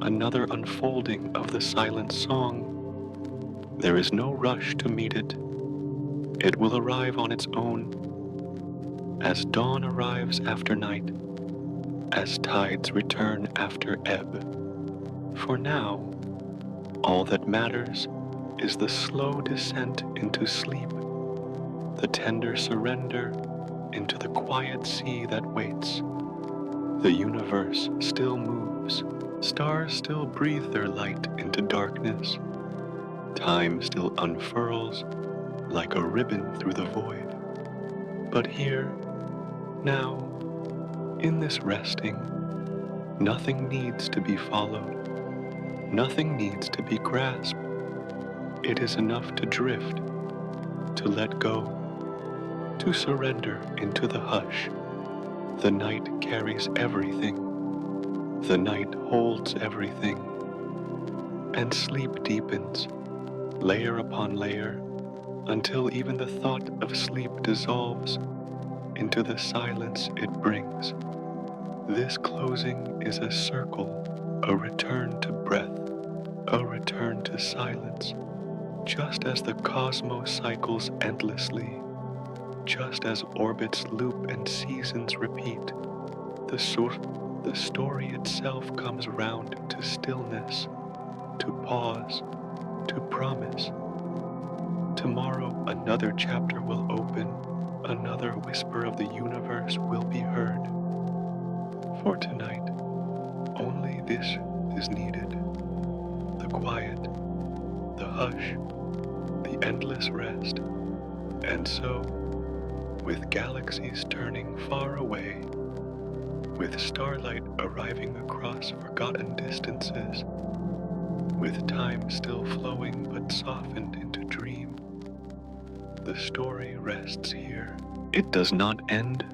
another unfolding of the silent song. There is no rush to meet it. It will arrive on its own, as dawn arrives after night, as tides return after ebb. For now, all that matters is the slow descent into sleep, the tender surrender into the quiet sea that waits. The universe still moves, stars still breathe their light into darkness, time still unfurls like a ribbon through the void. But here, now, in this resting, nothing needs to be followed, nothing needs to be grasped. It is enough to drift, to let go, to surrender into the hush. The night carries everything, the night holds everything, and sleep deepens, layer upon layer, until even the thought of sleep dissolves into the silence it brings. This closing is a circle, a return to breath, a return to silence, just as the cosmos cycles endlessly, just as orbits loop and seasons repeat. The story itself comes round to stillness, to pause, to promise. tomorrow another chapter will open, another whisper of the universe will be heard. For tonight, only this is needed: the quiet, the hush, the endless rest. And so, with galaxies turning far away, with starlight arriving across forgotten distances, with time still flowing but softened into dream, the story rests here. It does not end.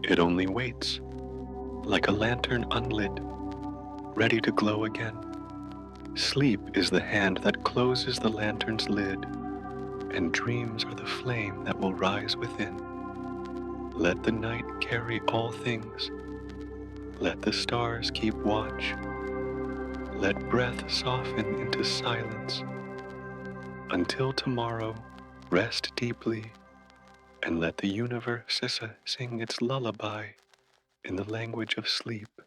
It only waits, like a lantern unlit, ready to glow again. Sleep is the hand that closes the lantern's lid, and dreams are the flame that will rise within. Let the night carry all things. Let the stars keep watch. Let breath soften into silence. Until tomorrow, rest deeply and let the universe sing its lullaby in the language of sleep.